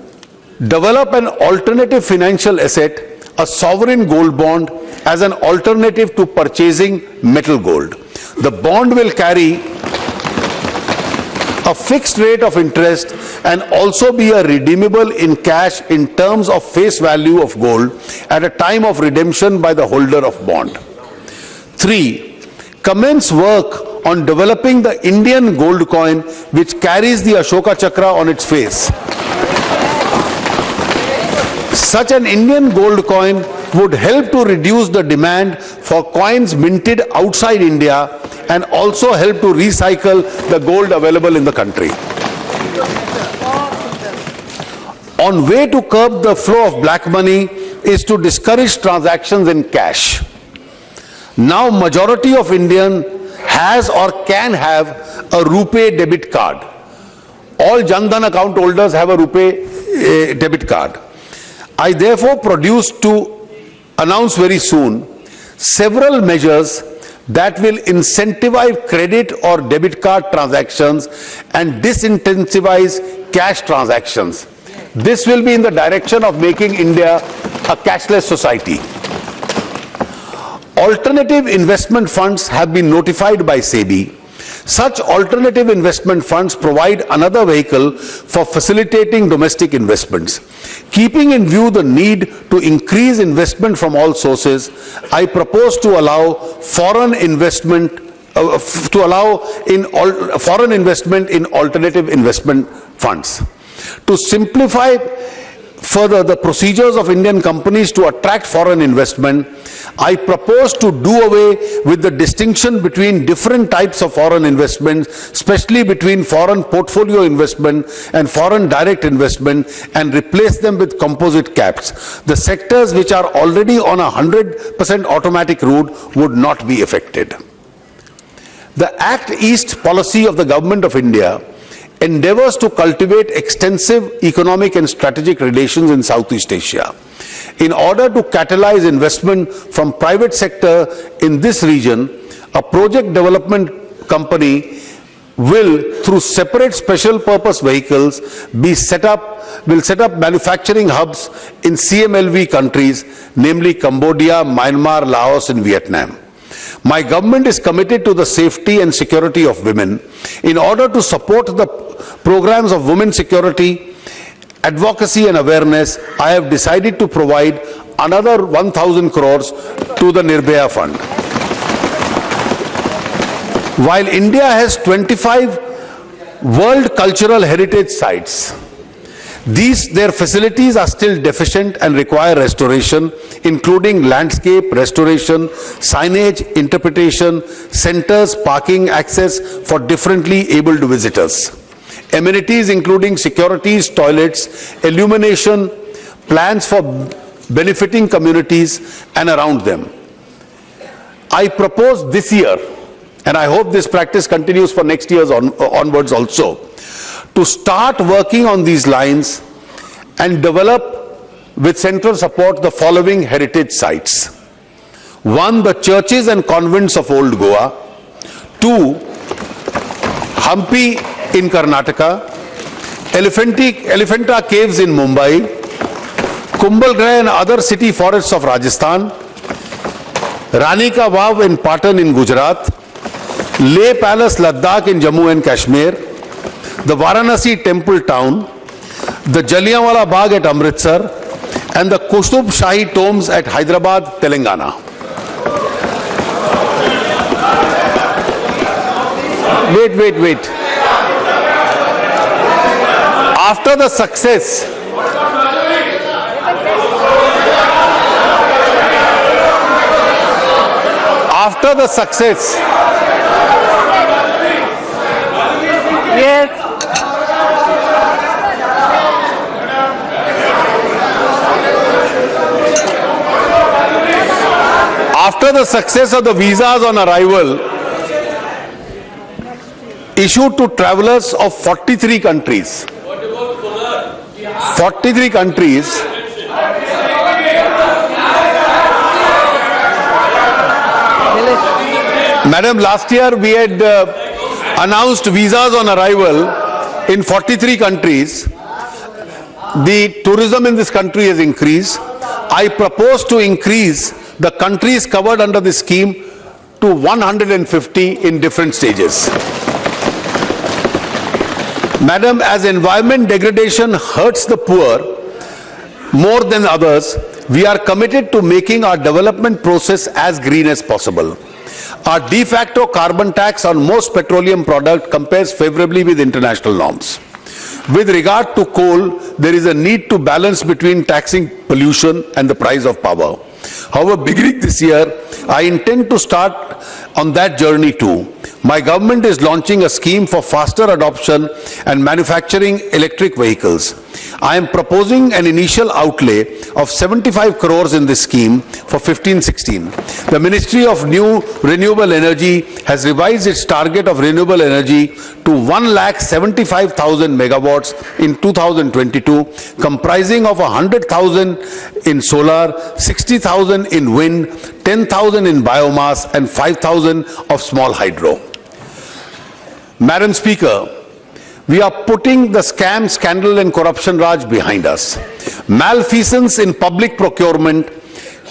[SPEAKER 11] Develop an alternative financial asset, a sovereign gold bond, as an alternative to purchasing metal gold. The bond will carry a fixed rate of interest and also be redeemable in cash in terms of face value of gold at a time of redemption by the holder of bond. 3. Commence work on developing the Indian gold coin which carries the Ashoka Chakra on its face. Such an Indian gold coin would help to reduce the demand for coins minted outside India and also help to recycle the gold available in the country. On way to curb the flow of black money is to discourage transactions in cash. Now majority of Indian has or can have a RuPay debit card. All Jan Dhan account holders have a RuPay debit card. I therefore produce to announce very soon several measures that will incentivize credit or debit card transactions and disincentivize cash transactions. This will be in the direction of making India a cashless society. Alternative investment funds have been notified by SEBI. Such alternative investment funds provide another vehicle for facilitating domestic investments. Keeping in view the need to increase investment from all sources, I propose to allow foreign investment in alternative investment funds. To simplify further the procedures of Indian companies to attract foreign investment, I propose to do away with the distinction between different types of foreign investments, especially between foreign portfolio investment and foreign direct investment, and replace them with composite caps. The sectors which are already on a 100% automatic route would not be affected. The Act East policy of the Government of India endeavors to cultivate extensive economic and strategic relations in Southeast Asia. In order to catalyze investment from private sector in this region, a project development company will, through separate special purpose vehicles, will set up manufacturing hubs in CMLV countries, namely Cambodia, Myanmar, Laos and Vietnam. My government is committed to the safety and security of women. In order to support the programs of women security, advocacy and awareness, I have decided to provide another 1,000 crores to the Nirbhaya Fund. While India has 25 World Cultural Heritage Sites, their facilities are still deficient and require restoration, including landscape restoration, signage, interpretation, centers, parking, access for differently abled visitors. Amenities including securities, toilets, illumination, plans for benefiting communities and around them. I propose this year, and I hope this practice continues for next years onwards also, to start working on these lines and develop with central support the following heritage sites. 1. The churches and convents of Old Goa. 2. Hampi in Karnataka. Elephanta Caves in Mumbai. Kumbhalgarh and other city forests of Rajasthan. Rani Ka Vav in Patan in Gujarat. Leh Palace Ladakh in Jammu and Kashmir. The Varanasi Temple Town, the Jallianwala Bagh at Amritsar, and the Qutub Shahi Tombs at Hyderabad, Telangana. Wait. After the success After the success of the visas on arrival issued to travelers of 43 countries, 43 countries, Madam, last year we had announced visas on arrival in 43 countries. The tourism in this country has increased. I propose to increase the countries covered under the scheme to 150 in different stages. Madam, as environment degradation hurts the poor more than others, we are committed to making our development process as green as possible. Our de facto carbon tax on most petroleum products compares favorably with international norms. With regard to coal, there is a need to balance between taxing pollution and the price of power. However, beginning this year, I intend to start on that journey too. My government is launching a scheme for faster adoption and manufacturing electric vehicles. I am proposing an initial outlay of 75 crores in this scheme for 15-16. The Ministry of New Renewable Energy has revised its target of renewable energy to 1,75,000 megawatts in 2022, comprising of 100,000 in solar, 60,000 in wind, 10,000 in biomass and 5,000 of small hydro. Madam Speaker, we are putting the scam, scandal and corruption raj behind us. Malfeasance in public procurement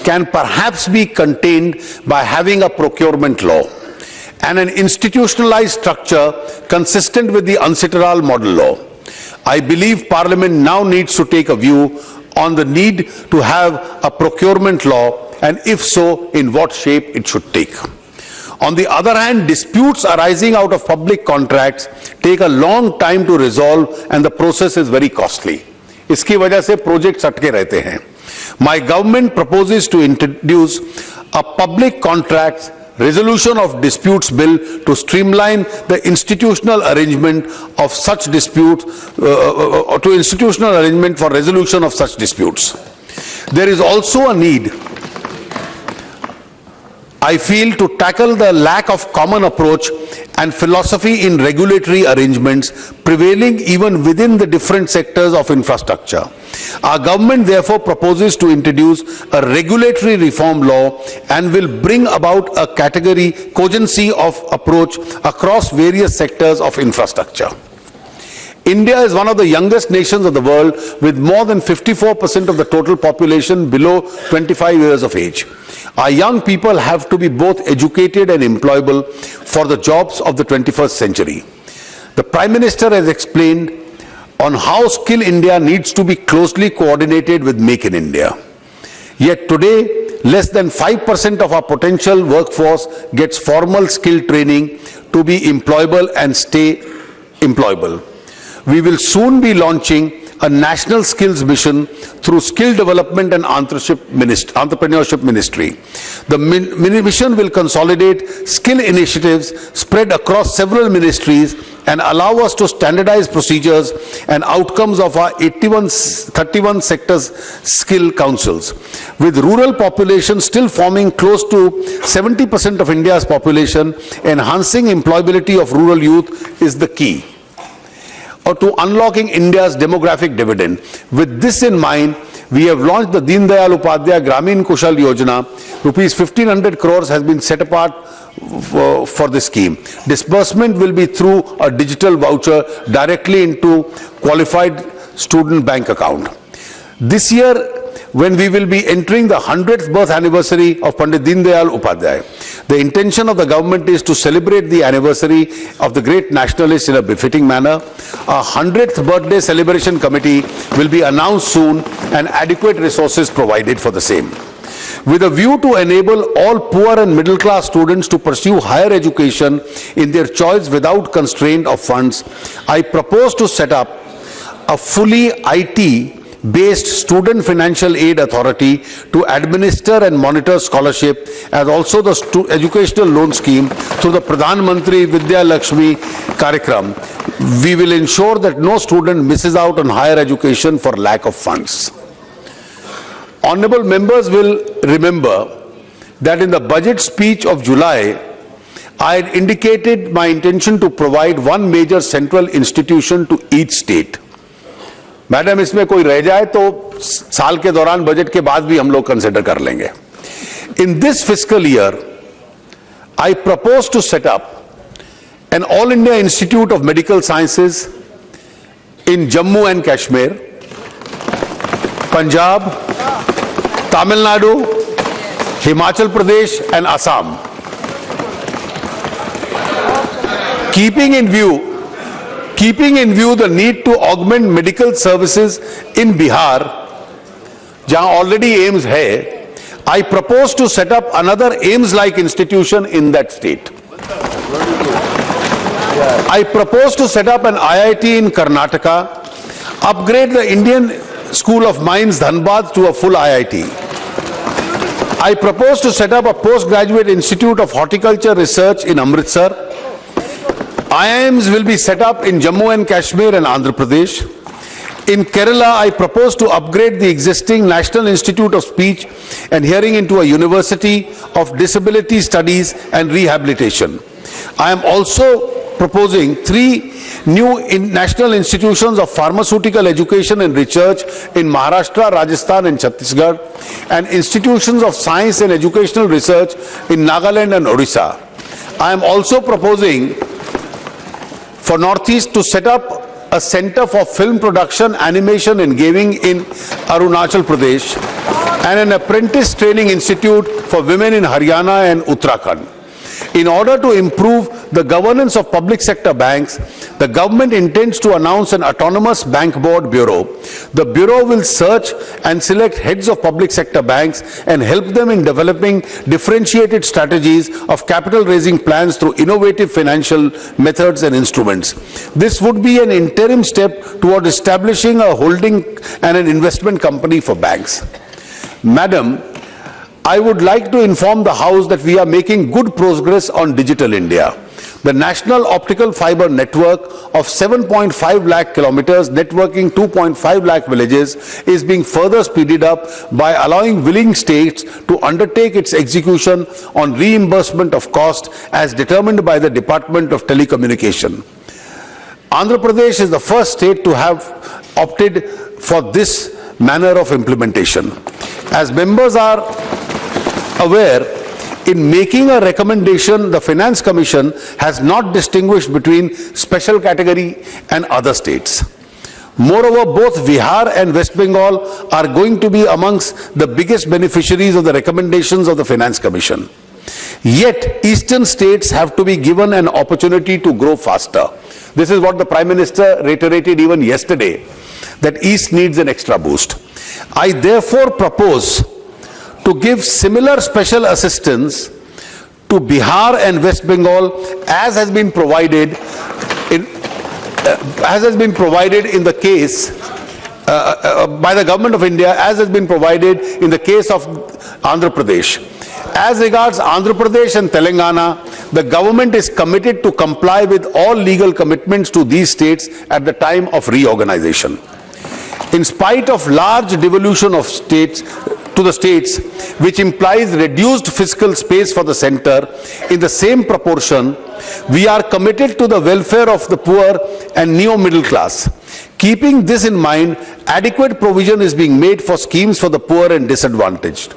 [SPEAKER 11] can perhaps be contained by having a procurement law and an institutionalized structure consistent with the UNCITRAL model law. I believe Parliament now needs to take a view on the need to have a procurement law, and if so, in what shape it should take. On the other hand, disputes arising out of public contracts take a long time to resolve and the process is very costly. इसकी वजह से projects अटके रहते हैं. My government proposes to introduce a public contracts resolution of disputes bill to streamline the institutional arrangement of such disputes, to institutional arrangement for resolution of such disputes. There is also a need, I feel, to tackle the lack of common approach and philosophy in regulatory arrangements prevailing even within the different sectors of infrastructure. Our government therefore proposes to introduce a regulatory reform law and will bring about a category cogency of approach across various sectors of infrastructure. India is one of the youngest nations of the world with more than 54% of the total population below 25 years of age. Our young people have to be both educated and employable for the jobs of the 21st century. The Prime Minister has explained on how Skill India needs to be closely coordinated with Make in India. Yet today, less than 5% of our potential workforce gets formal skill training to be employable and stay employable. We will soon be launching a national skills mission through Skill Development and Entrepreneurship Ministry. The mission will consolidate skill initiatives spread across several ministries and allow us to standardize procedures and outcomes of our 31 sectors skill councils. With rural population still forming close to 70% of India's population, enhancing employability of rural youth is the key, or to unlocking India's demographic dividend. With this in mind, we have launched the Deen Dayal Upadhyaya Gramin Kushal Yojana. Rupees 1,500 crores has been set apart for this scheme. Disbursement will be through a digital voucher directly into qualified student bank account. This year, when we will be entering the 100th birth anniversary of Pandit Deen Dayal Upadhyaya, the intention of the government is to celebrate the anniversary of the great nationalist in a befitting manner. A 100th birthday celebration committee will be announced soon and adequate resources provided for the same. With a view to enable all poor and middle class students to pursue higher education in their choice without constraint of funds, I propose to set up a fully IT-based student financial aid authority to administer and monitor scholarship, as also the educational loan scheme through the Pradhan Mantri Vidya Lakshmi Karyakram. we will ensure that no student misses out on higher education for lack of funds. Honorable members will remember that in the budget speech of July, I had indicated my intention to provide one major central institution to each state. Madam, इसमें कोई रह जाए तो साल के दौरान budget के बाद भी हम लोग कंसिडर कर लेंगे. In this fiscal year, I propose to set up an All India Institute of Medical Sciences in Jammu and Kashmir, Punjab, Tamil Nadu, Himachal Pradesh and Assam. Keeping in view the need to augment medical services in Bihar, jahan already AIIMS hai, I propose to set up another AIIMS-like institution in that state. I propose to set up an IIT in Karnataka, upgrade the Indian School of Mines Dhanbad to a full IIT. I propose to set up a postgraduate institute of horticulture research in Amritsar. IIMs will be set up in Jammu and Kashmir and Andhra Pradesh. In Kerala, I propose to upgrade the existing National Institute of Speech and Hearing into a University of Disability Studies and Rehabilitation. I am also proposing 3 new national institutions of pharmaceutical education and research in Maharashtra, Rajasthan and Chhattisgarh, and institutions of science and educational research in Nagaland and Odisha. I am also proposing for Northeast to set up a center for film production, animation and gaming in Arunachal Pradesh, and an apprentice training institute for women in Haryana and Uttarakhand. In order to improve the governance of public sector banks, the government intends to announce an autonomous bank board bureau. The bureau will search and select heads of public sector banks and help them in developing differentiated strategies of capital raising plans through innovative financial methods and instruments. This would be an interim step toward establishing a holding and an investment company for banks. Madam, I would like to inform the House that we are making good progress on Digital India. The National Optical Fiber Network of 7.5 lakh kilometers, networking 2.5 lakh villages, is being further speeded up by allowing willing states to undertake its execution on reimbursement of cost as determined by the Department of Telecommunication. Andhra Pradesh is the first state to have opted for this manner of implementation. As members are aware, in making a recommendation, the Finance Commission has not distinguished between special category and other states. Moreover, both Bihar and West Bengal are going to be amongst the biggest beneficiaries of the recommendations of the Finance Commission. Yet, eastern states have to be given an opportunity to grow faster. This is what the Prime Minister reiterated even yesterday, that East needs an extra boost. I therefore propose to give similar special assistance to Bihar and West Bengal as has been provided in the case by the Government of India, as has been provided in the case of Andhra Pradesh. As regards Andhra Pradesh and Telangana, the government is committed to comply with all legal commitments to these states at the time of reorganization. In spite of large devolution of states to the states, which implies reduced fiscal space for the center, in the same proportion, we are committed to the welfare of the poor and neo-middle class. Keeping this in mind, adequate provision is being made for schemes for the poor and disadvantaged.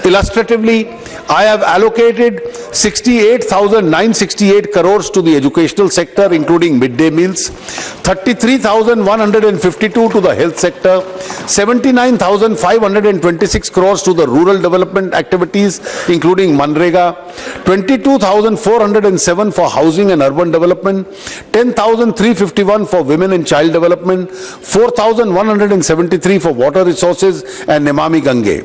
[SPEAKER 11] Illustratively, I have allocated 68,968 crores to the educational sector, including midday meals, 33,152 to the health sector, 79,526 crores to the rural development activities, including Manrega, 22,407 for housing and urban development, 10,351 for women and child development, 4,173 for water resources and Namami Gange.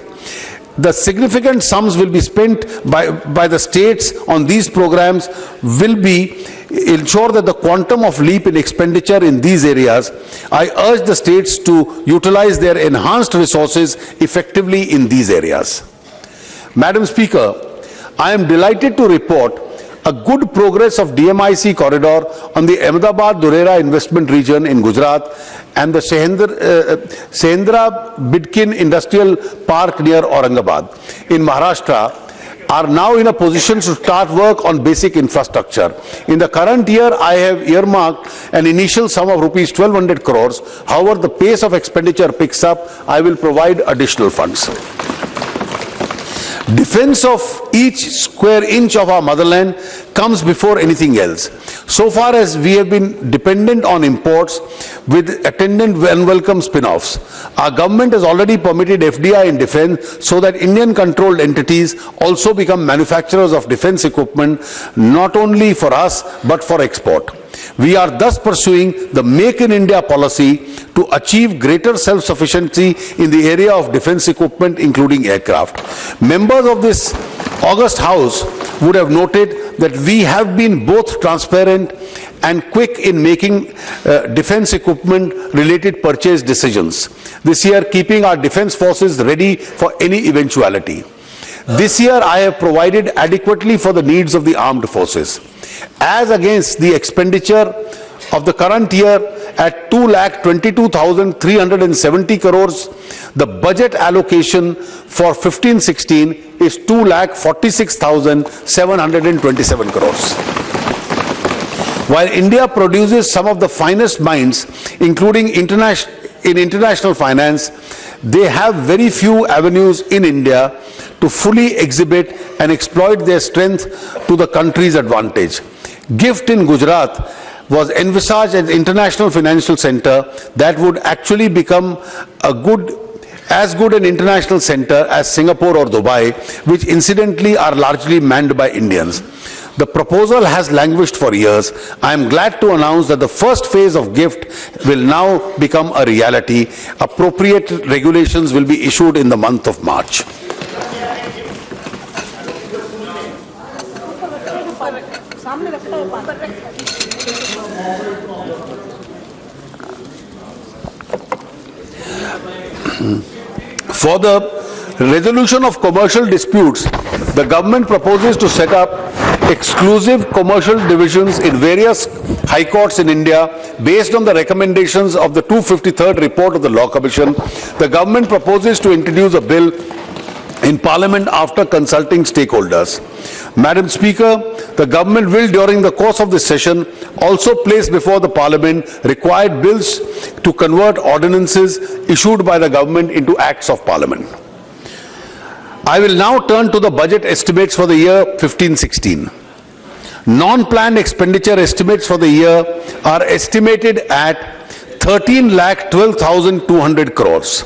[SPEAKER 11] The significant sums will be spent by the states on these programs will be ensure that the quantum of leap in expenditure in these areas. I urge the states to utilize their enhanced resources effectively in these areas. Madam Speaker, I am delighted to report a good progress of DMIC corridor on the Ahmedabad-Durera investment region in Gujarat and the Sehendra-Bidkin Industrial Park near Aurangabad in Maharashtra are now in a position to start work on basic infrastructure. In the current year, I have earmarked an initial sum of rupees 1200 crores. However, the pace of expenditure picks up. I will provide additional funds. Defense of each square inch of our motherland comes before anything else. So far as we have been dependent on imports with attendant unwelcome spin-offs, our government has already permitted FDI in defense so that Indian-controlled entities also become manufacturers of defense equipment, not only for us but for export. We are thus pursuing the Make in India policy to achieve greater self-sufficiency in the area of defense equipment, including aircraft. Members of this august house would have noted that we have been both transparent and quick in making defense equipment related purchase decisions. This year, keeping our defense forces ready for any eventuality. This year, I have provided adequately for the needs of the armed forces. As against the expenditure of the current year at 2,22,370 crores, the budget allocation for 15-16 is 2,46,727 crores. While India produces some of the finest minds, including international finance, they have very few avenues in India to fully exhibit and exploit their strength to the country's advantage. GIFT in Gujarat was envisaged as an international financial center that would actually become as good an international center as Singapore or Dubai, which incidentally are largely manned by Indians. The proposal has languished for years. I am glad to announce that the first phase of GIFT will now become a reality. Appropriate regulations will be issued in the month of March. For the resolution of commercial disputes, the government proposes to set up exclusive commercial divisions in various high courts in India based on the recommendations of the 253rd report of the Law Commission. The government proposes to introduce a bill in Parliament after consulting stakeholders. Madam Speaker, the government will during the course of this session also place before the Parliament required bills to convert ordinances issued by the government into acts of Parliament. I will now turn to the budget estimates for the year 15-16. Non-planned expenditure estimates for the year are estimated at 13,12,200 crores.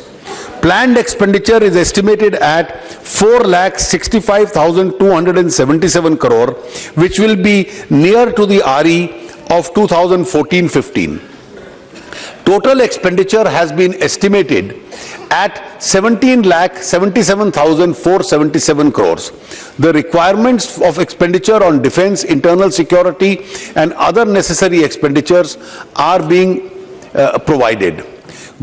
[SPEAKER 11] Planned expenditure is estimated at 4,65,277 crore, which will be near to the RE of 2014-15. Total expenditure has been estimated at 17,77,477 crores. The requirements of expenditure on defense, internal security and other necessary expenditures are being provided.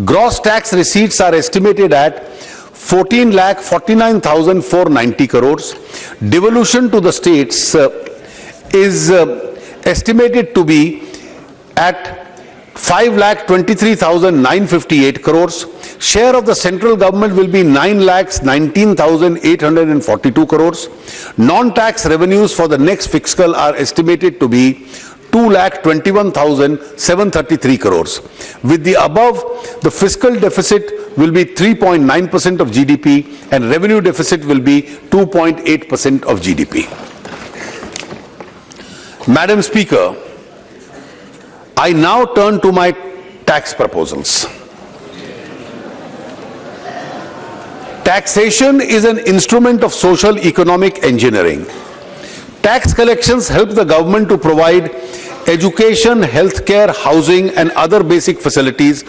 [SPEAKER 11] Gross tax receipts are estimated at 14,49,490 crores. Devolution to the states is estimated to be at 5,23,958 crores. Share of the central government will be 9,19,842 crores. Non-tax revenues for the next fiscal are estimated to be 2,21,733 crores. With the above, the fiscal deficit will be 3.9% of GDP and revenue deficit will be 2.8% of GDP. Madam Speaker, I now turn to my tax proposals. Taxation is an instrument of social economic engineering. Tax collections help the government to provide education, healthcare, housing and other basic facilities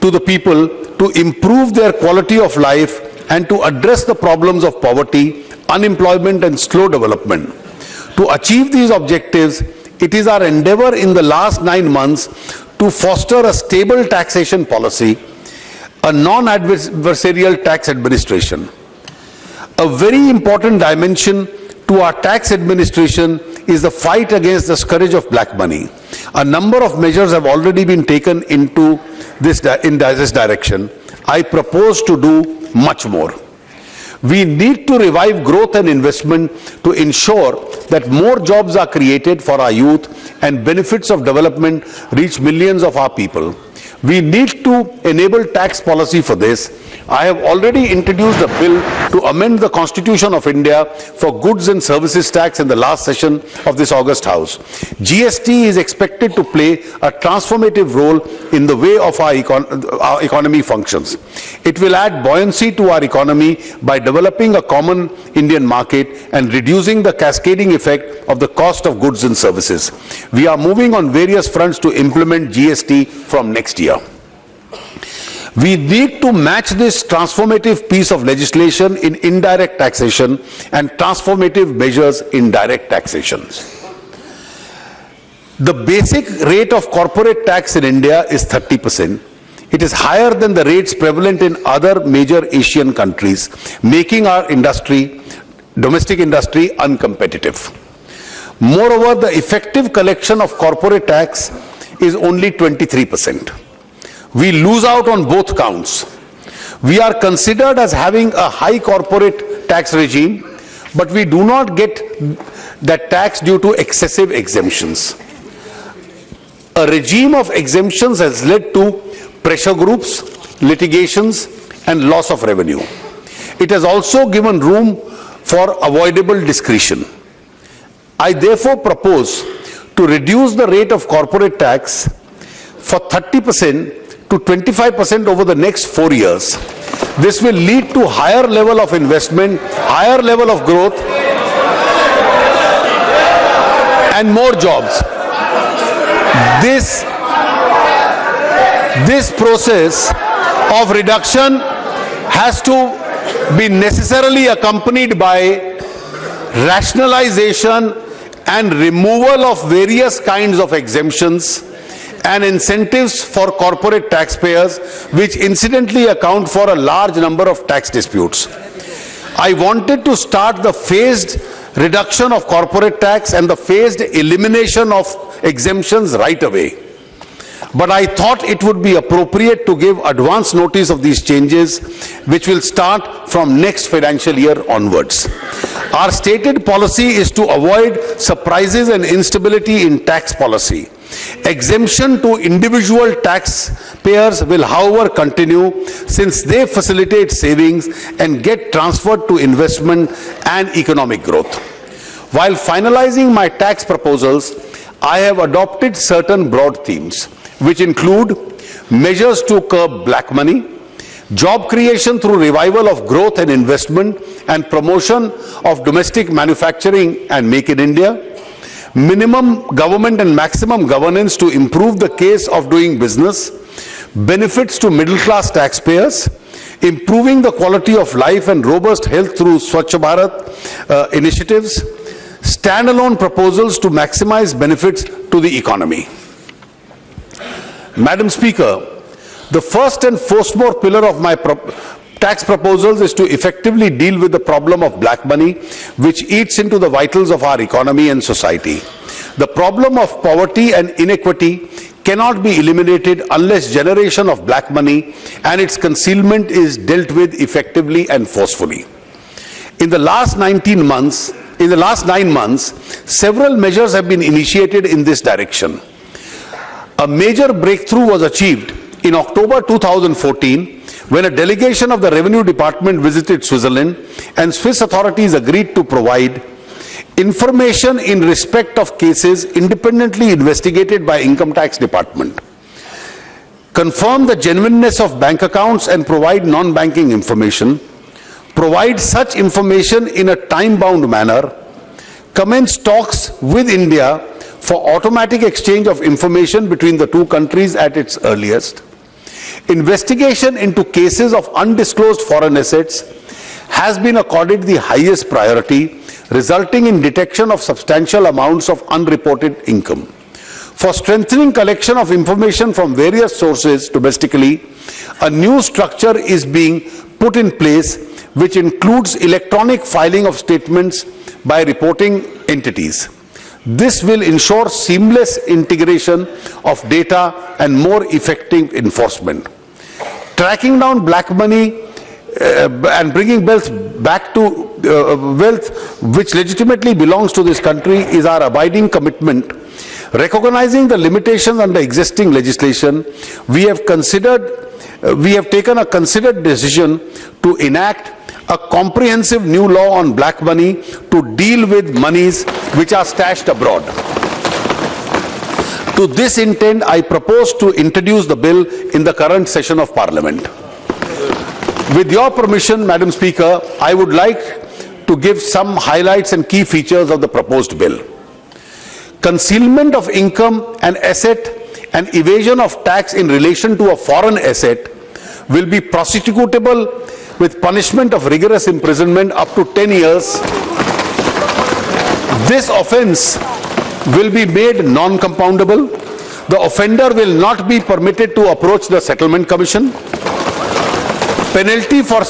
[SPEAKER 11] to the people to improve their quality of life and to address the problems of poverty, unemployment and slow development. To achieve these objectives, it is our endeavor in the last 9 months to foster a stable taxation policy, a non-adversarial tax administration. A very important dimension to to our tax administration is the fight against the scourge of black money. A number of measures have already been taken in this direction. I propose to do much more. We need to revive growth and investment to ensure that more jobs are created for our youth and benefits of development reach millions of our people. We need to enable tax policy for this. I have already introduced a bill to amend the Constitution of India for goods and services tax in the last session of this August House. GST is expected to play a transformative role in the way of our economy functions. It will add buoyancy to our economy by developing a common Indian market and reducing the cascading effect of the cost of goods and services. We are moving on various fronts to implement GST from next year. We need to match this transformative piece of legislation in indirect taxation and transformative measures in direct taxation. The basic rate of corporate tax in India is 30%. It is higher than the rates prevalent in other major Asian countries, making our domestic industry uncompetitive. Moreover, the effective collection of corporate tax is only 23%. We lose out on both counts. We are considered as having a high corporate tax regime, but we do not get that tax due to excessive exemptions. A regime of exemptions has led to pressure groups, litigations, and loss of revenue. It has also given room for avoidable discretion. I therefore propose to reduce the rate of corporate tax for 30% to 25% over the next 4 years. This will lead to higher level of investment, higher level of growth, and more jobs. This process of reduction has to be necessarily accompanied by rationalization and removal of various kinds of exemptions and incentives for corporate taxpayers, which incidentally account for a large number of tax disputes. I wanted to start the phased reduction of corporate tax and the phased elimination of exemptions right away. But I thought it would be appropriate to give advance notice of these changes, which will start from next financial year onwards. Our stated policy is to avoid surprises and instability in tax policy. Exemption to individual taxpayers will, however, continue since they facilitate savings and get transferred to investment and economic growth. While finalizing my tax proposals, I have adopted certain broad themes, which include measures to curb black money, job creation through revival of growth and investment and promotion of domestic manufacturing and Make in India, minimum government and maximum governance to improve the case of doing business, benefits to middle-class taxpayers, improving the quality of life and robust health through Swachh Bharat initiatives, standalone proposals to maximize benefits to the economy. Madam Speaker, the first and foremost pillar of my tax proposals is to effectively deal with the problem of black money, which eats into the vitals of our economy and society. The problem of poverty and inequity cannot be eliminated unless generation of black money and its concealment is dealt with effectively and forcefully. In the last 9 months, several measures have been initiated in this direction. A major breakthrough was achieved in October 2014 when a delegation of the Revenue Department visited Switzerland and Swiss authorities agreed to provide information in respect of cases independently investigated by Income Tax Department, confirm the genuineness of bank accounts and provide non-banking information, provide such information in a time-bound manner, commence talks with India for automatic exchange of information between the two countries at its earliest. Investigation into cases of undisclosed foreign assets has been accorded the highest priority, resulting in detection of substantial amounts of unreported income. For strengthening collection of information from various sources domestically, a new structure is being put in place which includes electronic filing of statements by reporting entities. This will ensure seamless integration of data and more effective enforcement. Tracking down black money and bringing wealth back to wealth which legitimately belongs to this country is our abiding commitment. Recognizing the limitations under existing legislation, we have taken a considered decision to enact a comprehensive new law on black money to deal with monies which are stashed abroad. To this intent, I propose to introduce the bill in the current session of Parliament. With your permission, Madam Speaker, I would like to give some highlights and key features of the proposed bill. Concealment of income and asset and evasion of tax in relation to a foreign asset will be prosecutable with punishment of rigorous imprisonment up to 10 years. This offence will be made non-compoundable. The offender will not be permitted to approach the Settlement Commission. Penalty for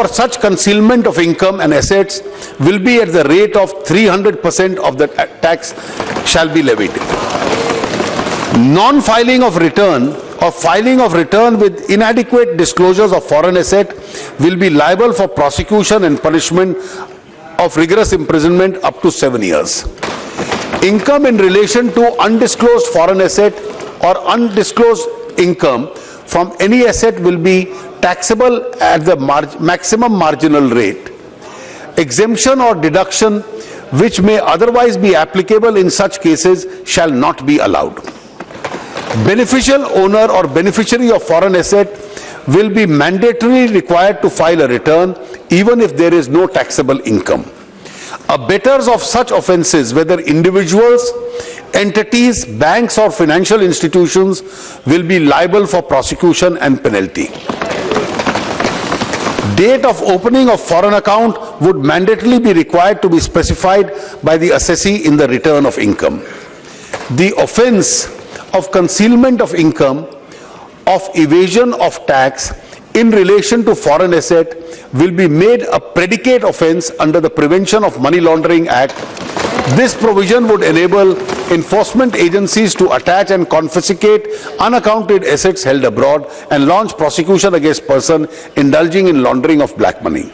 [SPEAKER 11] such concealment of income and assets will be at the rate of 300% of the tax shall be levied. Non-filing of return or filing of return with inadequate disclosures of foreign asset will be liable for prosecution and punishment of rigorous imprisonment up to 7 years. Income in relation to undisclosed foreign asset or undisclosed income from any asset will be taxable at the maximum marginal rate. Exemption or deduction which may otherwise be applicable in such cases shall not be allowed. Beneficial owner or beneficiary of foreign asset will be mandatorily required to file a return even if there is no taxable income. Abettors of such offences, whether individuals, entities, banks or financial institutions, will be liable for prosecution and penalty. Date of opening of foreign account would mandatorily be required to be specified by the assessee in the return of income. The offence of concealment of income, of evasion of tax in relation to foreign asset will be made a predicate offence under the Prevention of Money Laundering Act. This provision would enable enforcement agencies to attach and confiscate unaccounted assets held abroad and launch prosecution against person indulging in laundering of black money.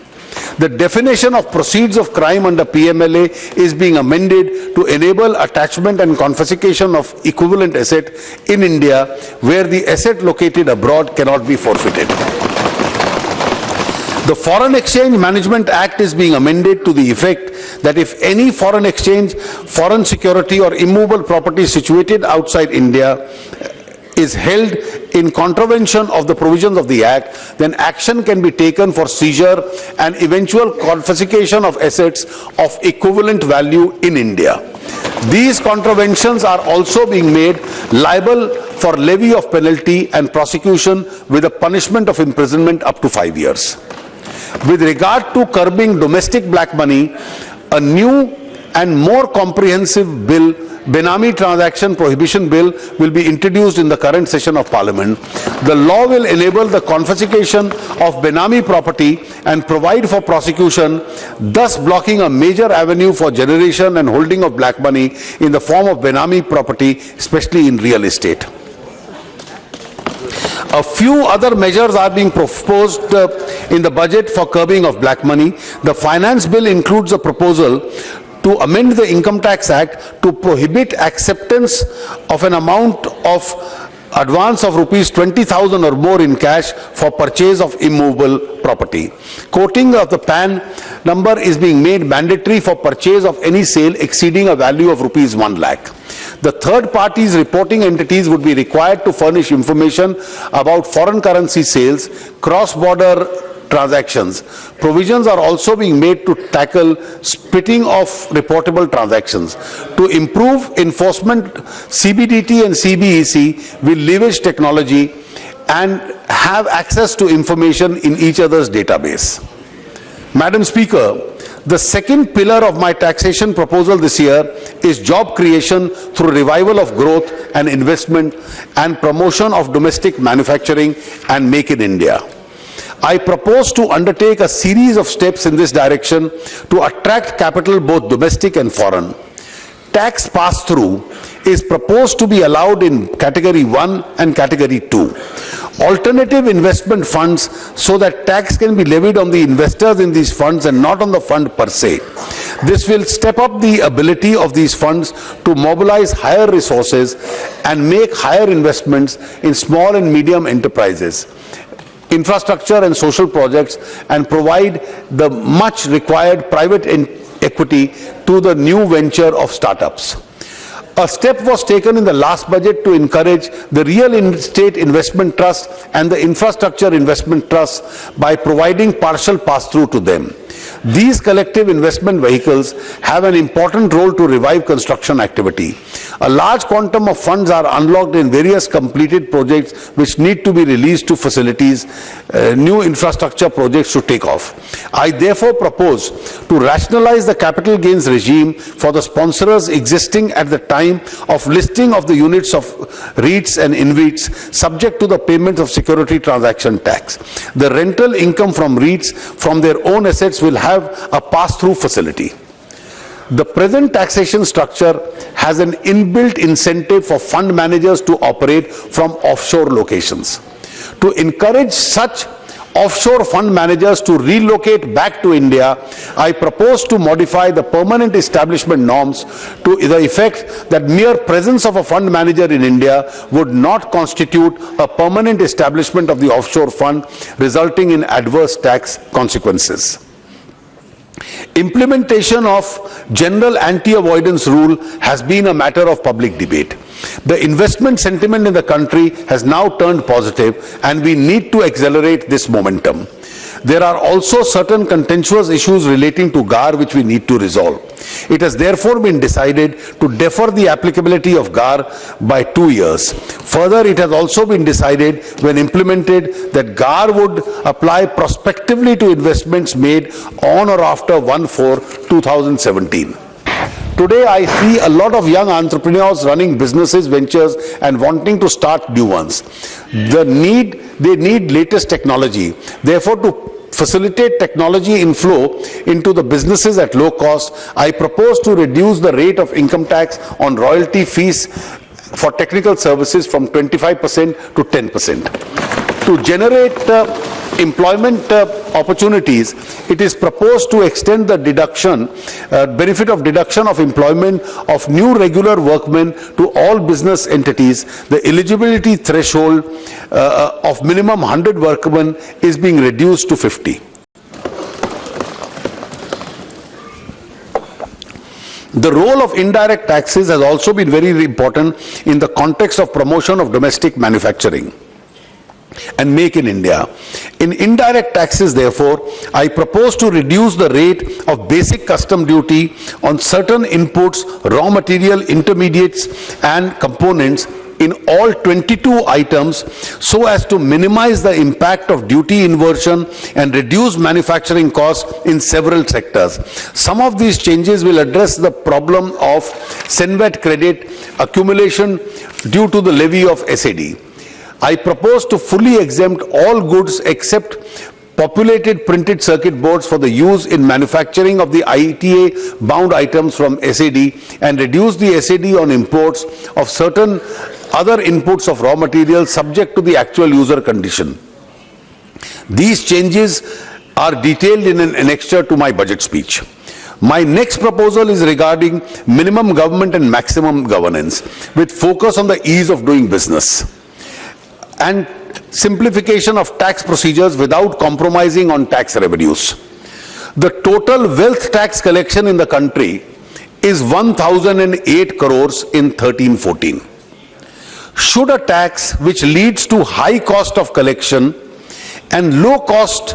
[SPEAKER 11] The definition of proceeds of crime under PMLA is being amended to enable attachment and confiscation of equivalent asset in India where the asset located abroad cannot be forfeited. The Foreign Exchange Management Act is being amended to the effect that if any foreign exchange, foreign security or immovable property situated outside India is held in contravention of the provisions of the Act, then action can be taken for seizure and eventual confiscation of assets of equivalent value in India. These contraventions are also being made liable for levy of penalty and prosecution with a punishment of imprisonment up to 5 years. With regard to curbing domestic black money, a new and more comprehensive bill, Benami Transaction Prohibition Bill, will be introduced in the current session of Parliament. The law will enable the confiscation of Benami property and provide for prosecution, thus blocking a major avenue for generation and holding of black money in the form of Benami property, especially in real estate. A few other measures are being proposed in the budget for curbing of black money. The finance bill includes a proposal to amend the Income Tax Act to prohibit acceptance of an amount of advance of rupees 20,000 or more in cash for purchase of immovable property. Quoting of the PAN number is being made mandatory for purchase of any sale exceeding a value of rupees 1 lakh. The third parties reporting entities would be required to furnish information about foreign currency sales, cross-border transactions. Provisions are also being made to tackle splitting of reportable transactions. To improve enforcement, CBDT and CBEC will leverage technology and have access to information in each other's database. Madam Speaker, The second pillar of my taxation proposal this year is job creation through revival of growth and investment and promotion of domestic manufacturing and Make in India. I propose to undertake a series of steps in this direction to attract capital both domestic and foreign. Tax pass-through is proposed to be allowed in Category 1 and Category 2. Alternative investment funds so that tax can be levied on the investors in these funds and not on the fund per se. This will step up the ability of these funds to mobilize higher resources and make higher investments in small and medium enterprises, infrastructure and social projects, and provide the much required private equity to the new venture of startups. A step was taken in the last budget to encourage the real estate investment trust and the infrastructure investment trust by providing partial pass-through to them. These collective investment vehicles have an important role to revive construction activity. A large quantum of funds are unlocked in various completed projects which need to be released to facilities, new infrastructure projects to take off. I therefore propose to rationalize the capital gains regime for the sponsors existing at the time of listing of the units of REITs and InvITs subject to the payment of security transaction tax. The rental income from REITs from their own assets will have a pass-through facility. The present taxation structure has an inbuilt incentive for fund managers to operate from offshore locations. To encourage such offshore fund managers to relocate back to India, I propose to modify the permanent establishment norms to the effect that mere presence of a fund manager in India would not constitute a permanent establishment of the offshore fund, resulting in adverse tax consequences. Implementation of general anti-avoidance rule has been a matter of public debate. The investment sentiment in the country has now turned positive and we need to accelerate this momentum. There are also certain contentious issues relating to GAR which we need to resolve. It has therefore been decided to defer the applicability of GAR by 2 years. Further, it has also been decided when implemented that GAR would apply prospectively to investments made on or after 1/4/2017. Today, I see a lot of young entrepreneurs running businesses, ventures, and wanting to start new ones. They need latest technology. Therefore, to facilitate technology inflow into the businesses at low cost, I propose to reduce the rate of income tax on royalty fees for technical services from 25% to 10%. To generate employment opportunities, it is proposed to extend the benefit of deduction of employment of new regular workmen to all business entities. The eligibility threshold of minimum 100 workmen is being reduced to 50. The role of indirect taxes has also been very important in the context of promotion of domestic manufacturing and Make in India. In indirect taxes, therefore, I propose to reduce the rate of basic custom duty on certain inputs, raw material, intermediates and components in all 22 items so as to minimize the impact of duty inversion and reduce manufacturing costs in several sectors. Some of these changes will address the problem of CENVAT credit accumulation due to the levy of SAD. I propose to fully exempt all goods except populated printed circuit boards for the use in manufacturing of the ITA bound items from SAD and reduce the SAD on imports of certain other inputs of raw materials subject to the actual user condition. These changes are detailed in an annexure to my budget speech. My next proposal is regarding minimum government and maximum governance with focus on the ease of doing business and simplification of tax procedures without compromising on tax revenues. The total wealth tax collection in the country is 1,008 crores in 13-14. Should a tax which leads to high cost of collection and low cost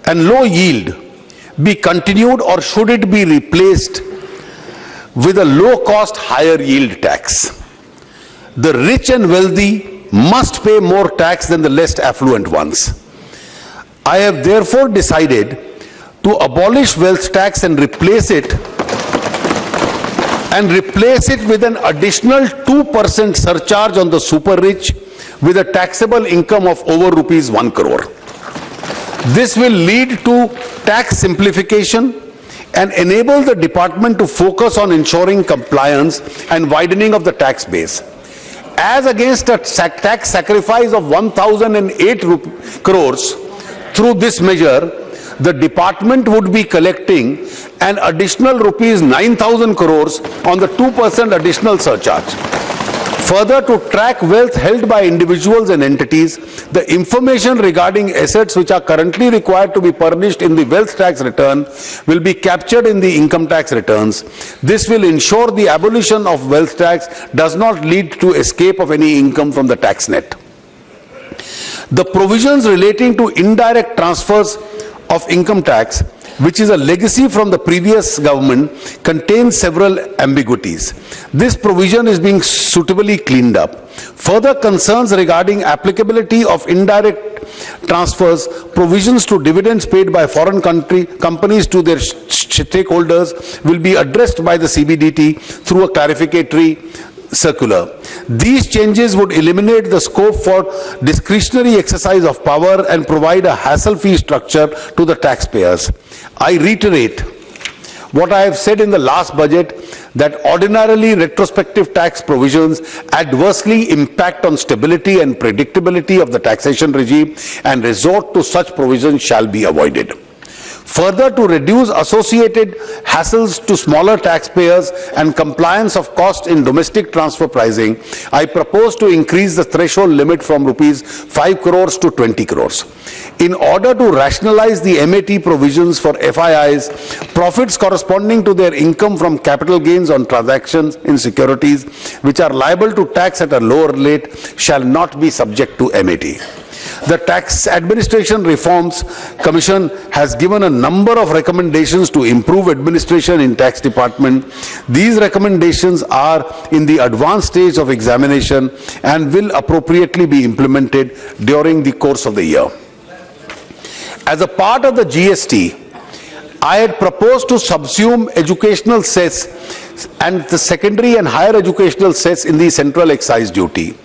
[SPEAKER 11] and low yield be continued, or should it be replaced with a low cost higher yield tax? The rich and wealthy must pay more tax than the less affluent ones. I have therefore decided to abolish wealth tax and replace it with an additional 2% surcharge on the super rich with a taxable income of over rupees 1 crore. This will lead to tax simplification and enable the department to focus on ensuring compliance and widening of the tax base. As against a tax sacrifice of 1,008 crores, through this measure, the department would be collecting an additional rupees 9,000 crores on the 2% additional surcharge. Further, to track wealth held by individuals and entities, the information regarding assets which are currently required to be furnished in the wealth tax return will be captured in the income tax returns. This will ensure the abolition of wealth tax does not lead to escape of any income from the tax net. The provisions relating to indirect transfers of income tax, which is a legacy from the previous government, contains several ambiguities. This provision is being suitably cleaned up. Further concerns regarding applicability of indirect transfers, provisions to dividends paid by foreign companies to their stakeholders will be addressed by the CBDT through a clarificatory circular. These changes would eliminate the scope for discretionary exercise of power and provide a hassle-free structure to the taxpayers. I reiterate what I have said in the last budget, that ordinarily retrospective tax provisions adversely impact on stability and predictability of the taxation regime, and resort to such provisions shall be avoided. Further, to reduce associated hassles to smaller taxpayers and compliance of cost in domestic transfer pricing, I propose to increase the threshold limit from rupees 5 crores to 20 crores. In order to rationalize the MAT provisions for FIIs, profits corresponding to their income from capital gains on transactions in securities which are liable to tax at a lower rate shall not be subject to MAT. The Tax Administration Reforms Commission has given a number of recommendations to improve administration in tax department. These recommendations are in the advanced stage of examination and will appropriately be implemented during the course of the year. As a part of the GST, I had proposed to subsume educational cess and the secondary and higher educational cess in the central excise duty.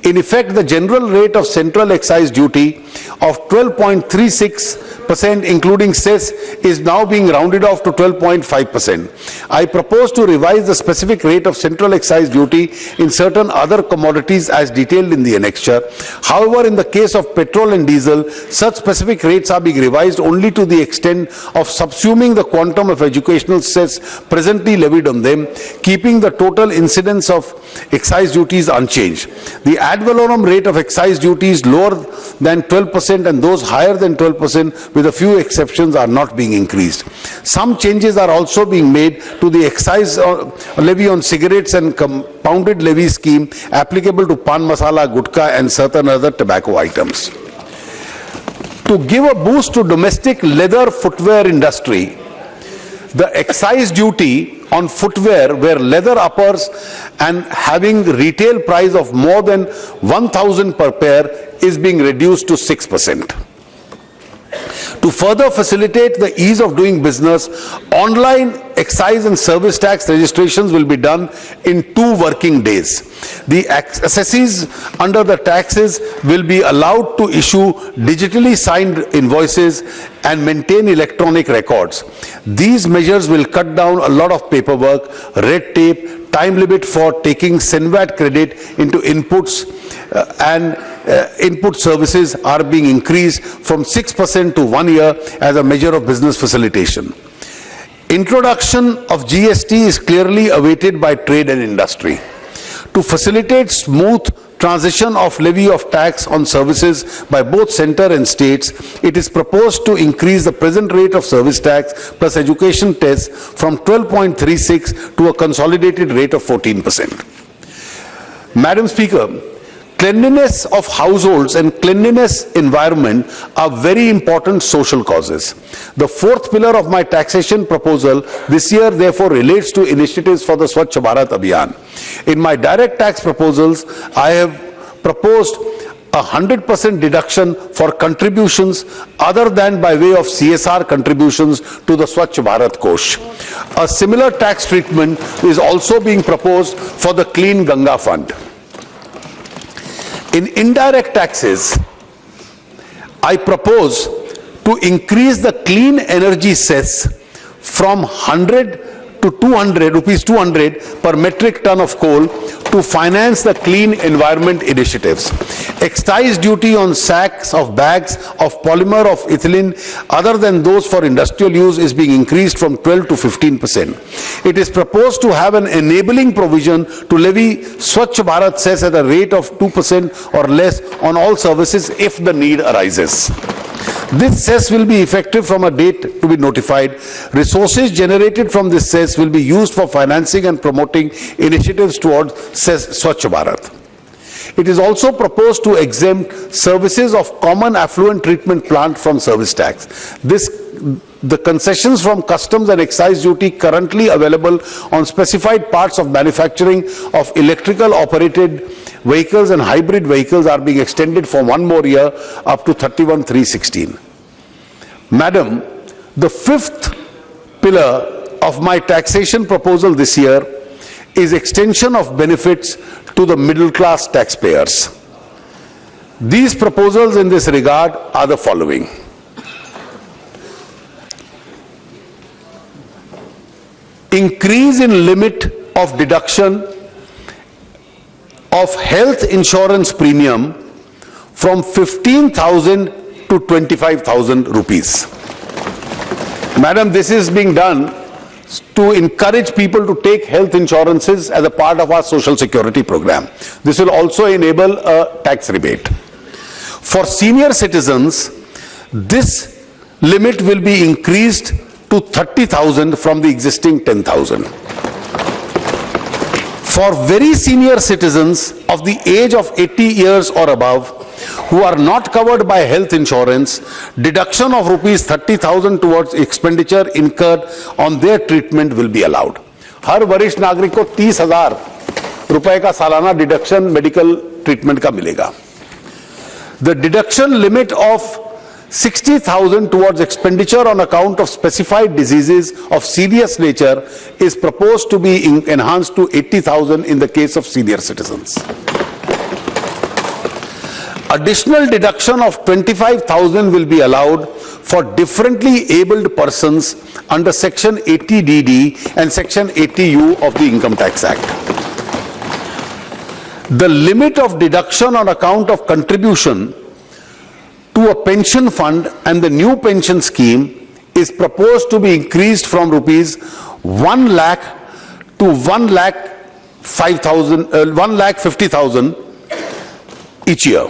[SPEAKER 11] In effect, the general rate of central excise duty of 12.36% including cess is now being rounded off to 12.5%. I propose to revise the specific rate of central excise duty in certain other commodities as detailed in the annexure. However, in the case of petrol and diesel, such specific rates are being revised only to the extent of subsuming the quantum of educational cess presently levied on them, keeping the total incidence of excise duties unchanged. The ad valorem rate of excise duties lower than 12% and those higher than 12% with a few exceptions are not being increased. Some changes are also being made to the excise levy on cigarettes and compounded levy scheme applicable to pan masala, gutka and certain other tobacco items. To give a boost to domestic leather footwear industry, the excise duty on footwear where leather uppers and having retail price of more than 1,000 per pair is being reduced to 6%. To further facilitate the ease of doing business, online excise and service tax registrations will be done in 2 working days. The assessees under the taxes will be allowed to issue digitally signed invoices and maintain electronic records. These measures will cut down a lot of paperwork, red tape, time limit for taking CENVAT credit into inputs and input services are being increased from 6% to 1 year as a measure of business facilitation. Introduction of GST is clearly awaited by trade and industry. To facilitate smooth transition of levy of tax on services by both centre and states, it is proposed to increase the present rate of service tax plus education test from 12.36 to a consolidated rate of 14%. Madam Speaker, cleanliness of households and cleanliness environment are very important social causes. The 4th pillar of my taxation proposal this year therefore relates to initiatives for the Swachh Bharat Abhiyan. In my direct tax proposals, I have proposed 100% deduction for contributions other than by way of CSR contributions to the Swachh Bharat Kosh. A similar tax treatment is also being proposed for the Clean Ganga Fund. In indirect taxes, I propose to increase the clean energy cess from 100 to 200 rupees 200 per metric ton of coal to finance the clean environment initiatives. Excise duty on sacks of bags of polymer of ethylene other than those for industrial use is being increased from 12 to 15%. It is proposed to have an enabling provision to levy Swachh Bharat cess at a rate of 2% or less on all services if the need arises. This cess will be effective from a date to be notified. Resources generated from this cess will be used for financing and promoting initiatives towards Swachh Bharat. It is also proposed to exempt services of common affluent treatment plant from service tax. The concessions from customs and excise duty currently available on specified parts of manufacturing of electrical operated vehicles and hybrid vehicles are being extended for one more year up to 31/3/16. Madam, the fifth pillar of my taxation proposal this year is extension of benefits to the middle class taxpayers. These proposals in this regard are the following. Increase in limit of deduction of health insurance premium from 15,000 to 25,000 rupees. Madam, this is being done to encourage people to take health insurances as a part of our social security program. This will also enable a tax rebate. For senior citizens, this limit will be increased to 30,000 from the existing 10,000. For very senior citizens of the age of 80 years or above who are not covered by health insurance, deduction of rupees 30,000 towards expenditure incurred on their treatment will be allowed. हर वरिष्ठ नागरिक को 30,000 रुपए का सालाना deduction medical treatment का मिलेगा. The deduction limit of 60,000 towards expenditure on account of specified diseases of serious nature is proposed to be enhanced to 80,000 in the case of senior citizens. Additional deduction of 25,000 will be allowed for differently abled persons under Section 80DD and Section 80U of the Income Tax Act. The limit of deduction on account of contribution to a pension fund and the new pension scheme is proposed to be increased from rupees 1 lakh to 1,50,000 each year.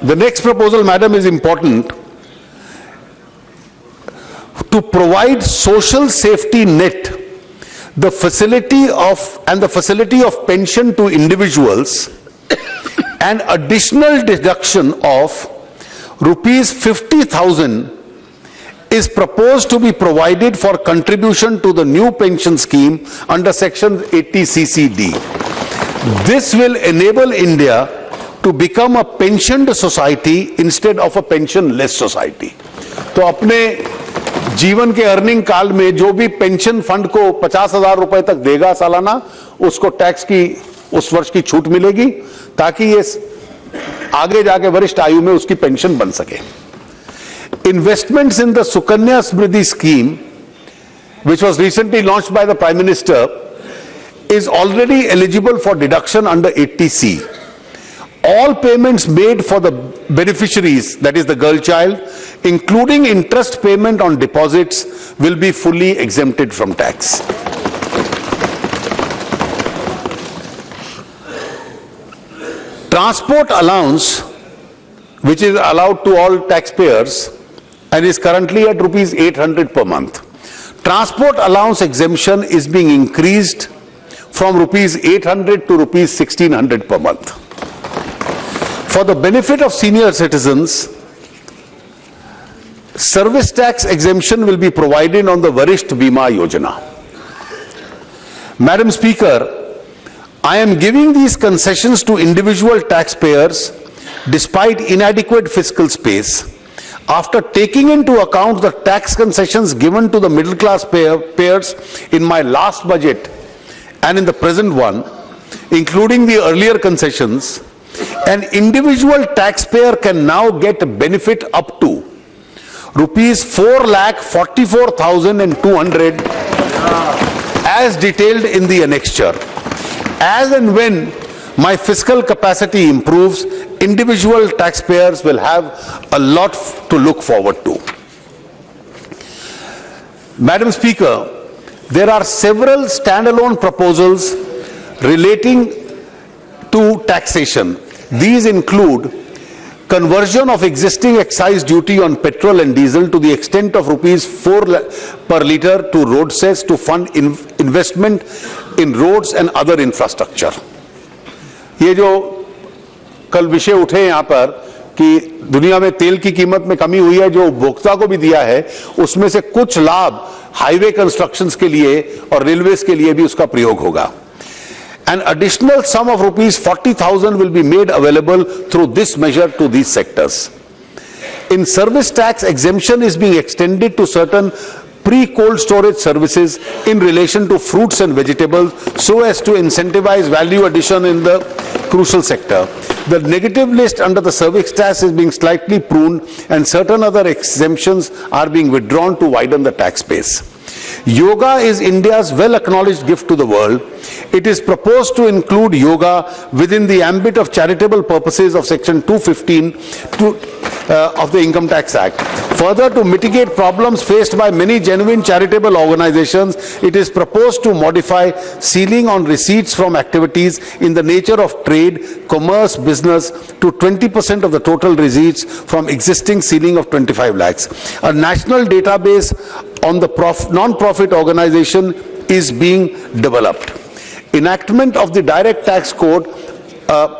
[SPEAKER 11] The next proposal, madam, is important. To provide social safety net, the facility of pension to individuals, an additional deduction of rupees 50,000 is proposed to be provided for contribution to the new pension scheme under Section 80CCD. This will enable India to become a pensioned society instead of a pensionless society. तो अपने जीवन के earning काल में जो भी pension fund को 50,000 रुपए तक देगा सालाना, उसको टैक्स की उस वर्ष की छूट मिलेगी ताकि ये आगे जाके वरिष्ठ आयु में उसकी पेंशन बन सके. Investments in the Sukanya Smriddhi scheme, which was recently launched by the Prime Minister, is already eligible for deduction under 80C. All payments made for the beneficiaries, that is the girl child, including interest payment on deposits, will be fully exempted from tax. Transport allowance, which is allowed to all taxpayers and is currently at rupees 800 per month. Transport allowance exemption is being increased from rupees 800 to rupees 1600 per month. For the benefit of senior citizens, service tax exemption will be provided on the Varisht Bima Yojana. Madam Speaker, I am giving these concessions to individual taxpayers despite inadequate fiscal space. After taking into account the tax concessions given to the middle class payers in my last budget and in the present one, including the earlier concessions, an individual taxpayer can now get a benefit up to rupees 4,44,200 as detailed in the annexure. As and when my fiscal capacity improves, individual taxpayers will have a lot to look forward to. Madam Speaker, there are several standalone proposals relating to taxation. These include conversion of existing excise duty on petrol and diesel to the extent of rupees 4 per litre to road cess to fund investment in roads and other infrastructure. ये जो कल विषय उठे यहाँ पर कि दुनिया में तेल की कीमत में कमी हुई है, जो उपभोक्ता को भी दिया है, उसमें से कुछ लाभ हाईवे कंस्ट्रक्शंस के लिए और रेलवेज के लिए भी उसका प्रयोग होगा. An additional sum of rupees 40,000 will be made available through this measure to these sectors. In service tax, exemption is being extended to certain pre-cold storage services in relation to fruits and vegetables so as to incentivize value addition in the crucial sector. The negative list under the service tax is being slightly pruned and certain other exemptions are being withdrawn to widen the tax base. Yoga is India's well-acknowledged gift to the world. It is proposed to include yoga within the ambit of charitable purposes of Section 215 of the Income Tax Act. Further, to mitigate problems faced by many genuine charitable organizations, it is proposed to modify ceiling on receipts from activities in the nature of trade, commerce, business to 20% of the total receipts from existing ceiling of 25 lakhs. A national database on the non-profit organization is being developed. Enactment of the direct tax code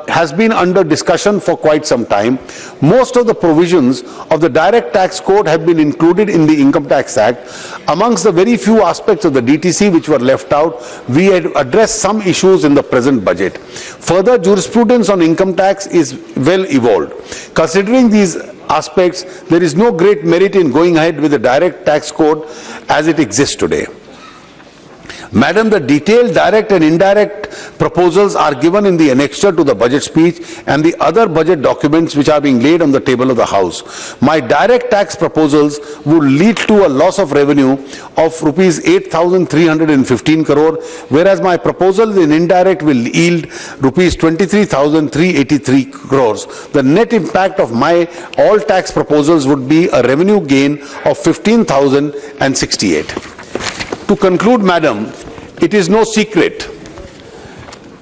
[SPEAKER 11] has been under discussion for quite some time. Most of the provisions of the direct tax code have been included in the Income Tax Act. Amongst the very few aspects of the DTC which were left out, we had addressed some issues in the present budget. Further, jurisprudence on income tax is well evolved. Considering these aspects, there is no great merit in going ahead with the direct tax code as it exists today. Madam, the detailed direct and indirect proposals are given in the annexure to the budget speech and the other budget documents which are being laid on the table of the House. My direct tax proposals would lead to a loss of revenue of rupees 8,315 crore, whereas my proposal in indirect will yield rupees 23,383 crores. The net impact of my all tax proposals would be a revenue gain of 15,068. To conclude, Madam, it is no secret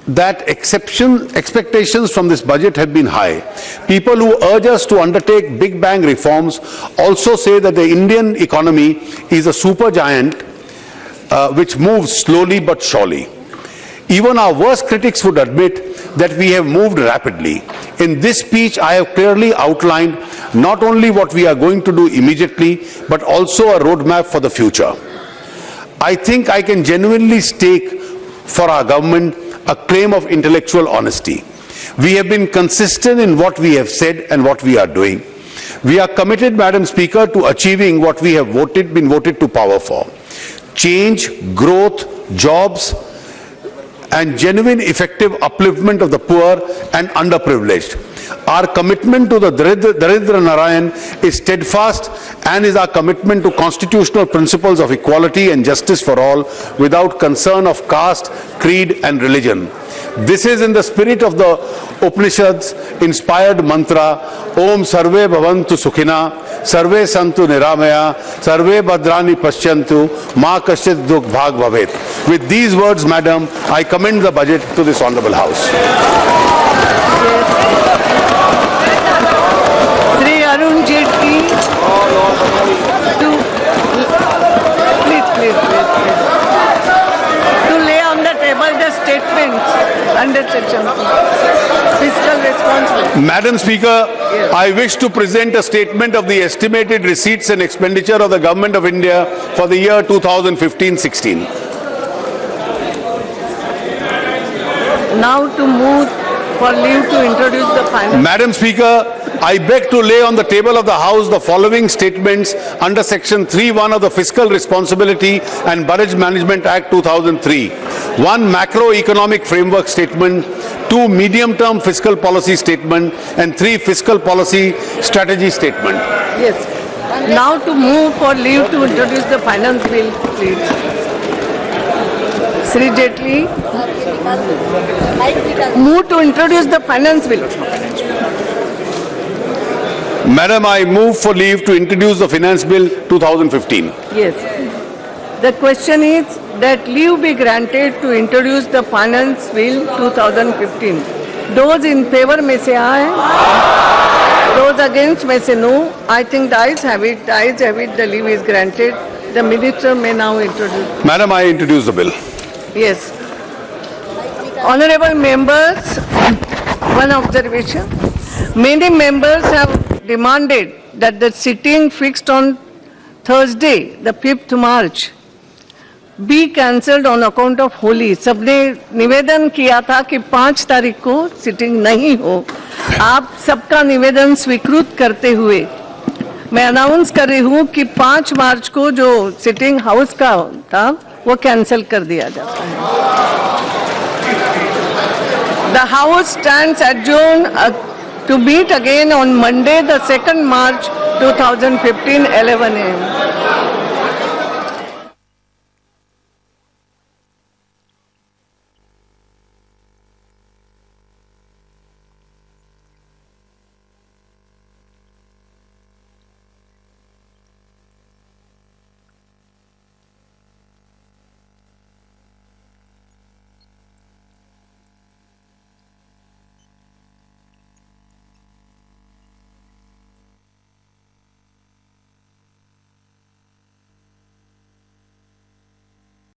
[SPEAKER 11] that expectations from this budget have been high. People who urge us to undertake big bang reforms also say that the Indian economy is a supergiant which moves slowly but surely. Even our worst critics would admit that we have moved rapidly. In this speech, I have clearly outlined not only what we are going to do immediately, but also a roadmap for the future. I think I can genuinely stake for our government a claim of intellectual honesty. We have been consistent in what we have said and what we are doing. We are committed, Madam Speaker, to achieving what we have been voted to power for. Change, growth, jobs, and genuine effective upliftment of the poor and underprivileged. Our commitment to the Daridra Narayan is steadfast and is our commitment to constitutional principles of equality and justice for all without concern of caste, creed and religion. This is in the spirit of the Upanishads inspired mantra, Om Sarve Bhavantu Sukhina, Sarve Santu Niramaya, Sarve Bhadrani Paschyantu, Ma Kaschit Dukh Bhag Bhavet. With these words, Madam, I commend the budget to this Honorable House.
[SPEAKER 10] Shri Arun Jaitley to lay on the table the statements under section fiscal responsibility.
[SPEAKER 11] Madam Speaker, yes. I wish to present a statement of the estimated receipts and expenditure of the Government of India for the year 2015-16.
[SPEAKER 10] Now to move for leave to introduce the final.
[SPEAKER 11] Madam Speaker, I beg to lay on the table of the House the following statements under Section 3(1) of the Fiscal Responsibility and Budget Management Act 2003. 1. Macroeconomic Framework Statement. 2. Medium-term Fiscal Policy Statement. And 3. Fiscal Policy Strategy Statement.
[SPEAKER 10] Yes. Now to move for leave to introduce the finance bill, please. Sri Jetli, move to introduce the finance bill.
[SPEAKER 11] Madam, I move for leave to introduce the Finance Bill 2015.
[SPEAKER 10] Yes. The question is that leave be granted to introduce the finance bill 2015. Those in favor may say aye. Those against may say no. I think the ayes have it. The ayes have it. The leave is granted. The minister may now introduce.
[SPEAKER 11] Madam, I introduce the bill.
[SPEAKER 10] Yes. Honorable members, one observation. Many members have demanded that the sitting fixed on Thursday, the 5th March, be cancelled on account of Holi. सबने निवेदन किया था कि 5 तारीख को sitting नहीं हो. आप सबका निवेदन स्वीकृत करते हुए मैं अनाउंस कर रही हूँ कि 5 मार्च को जो सिटिंग हाउस का था वो कैंसिल कर दिया जाता है. The House stands adjourned to meet again on Monday, the 2nd March 2015, 11 a.m.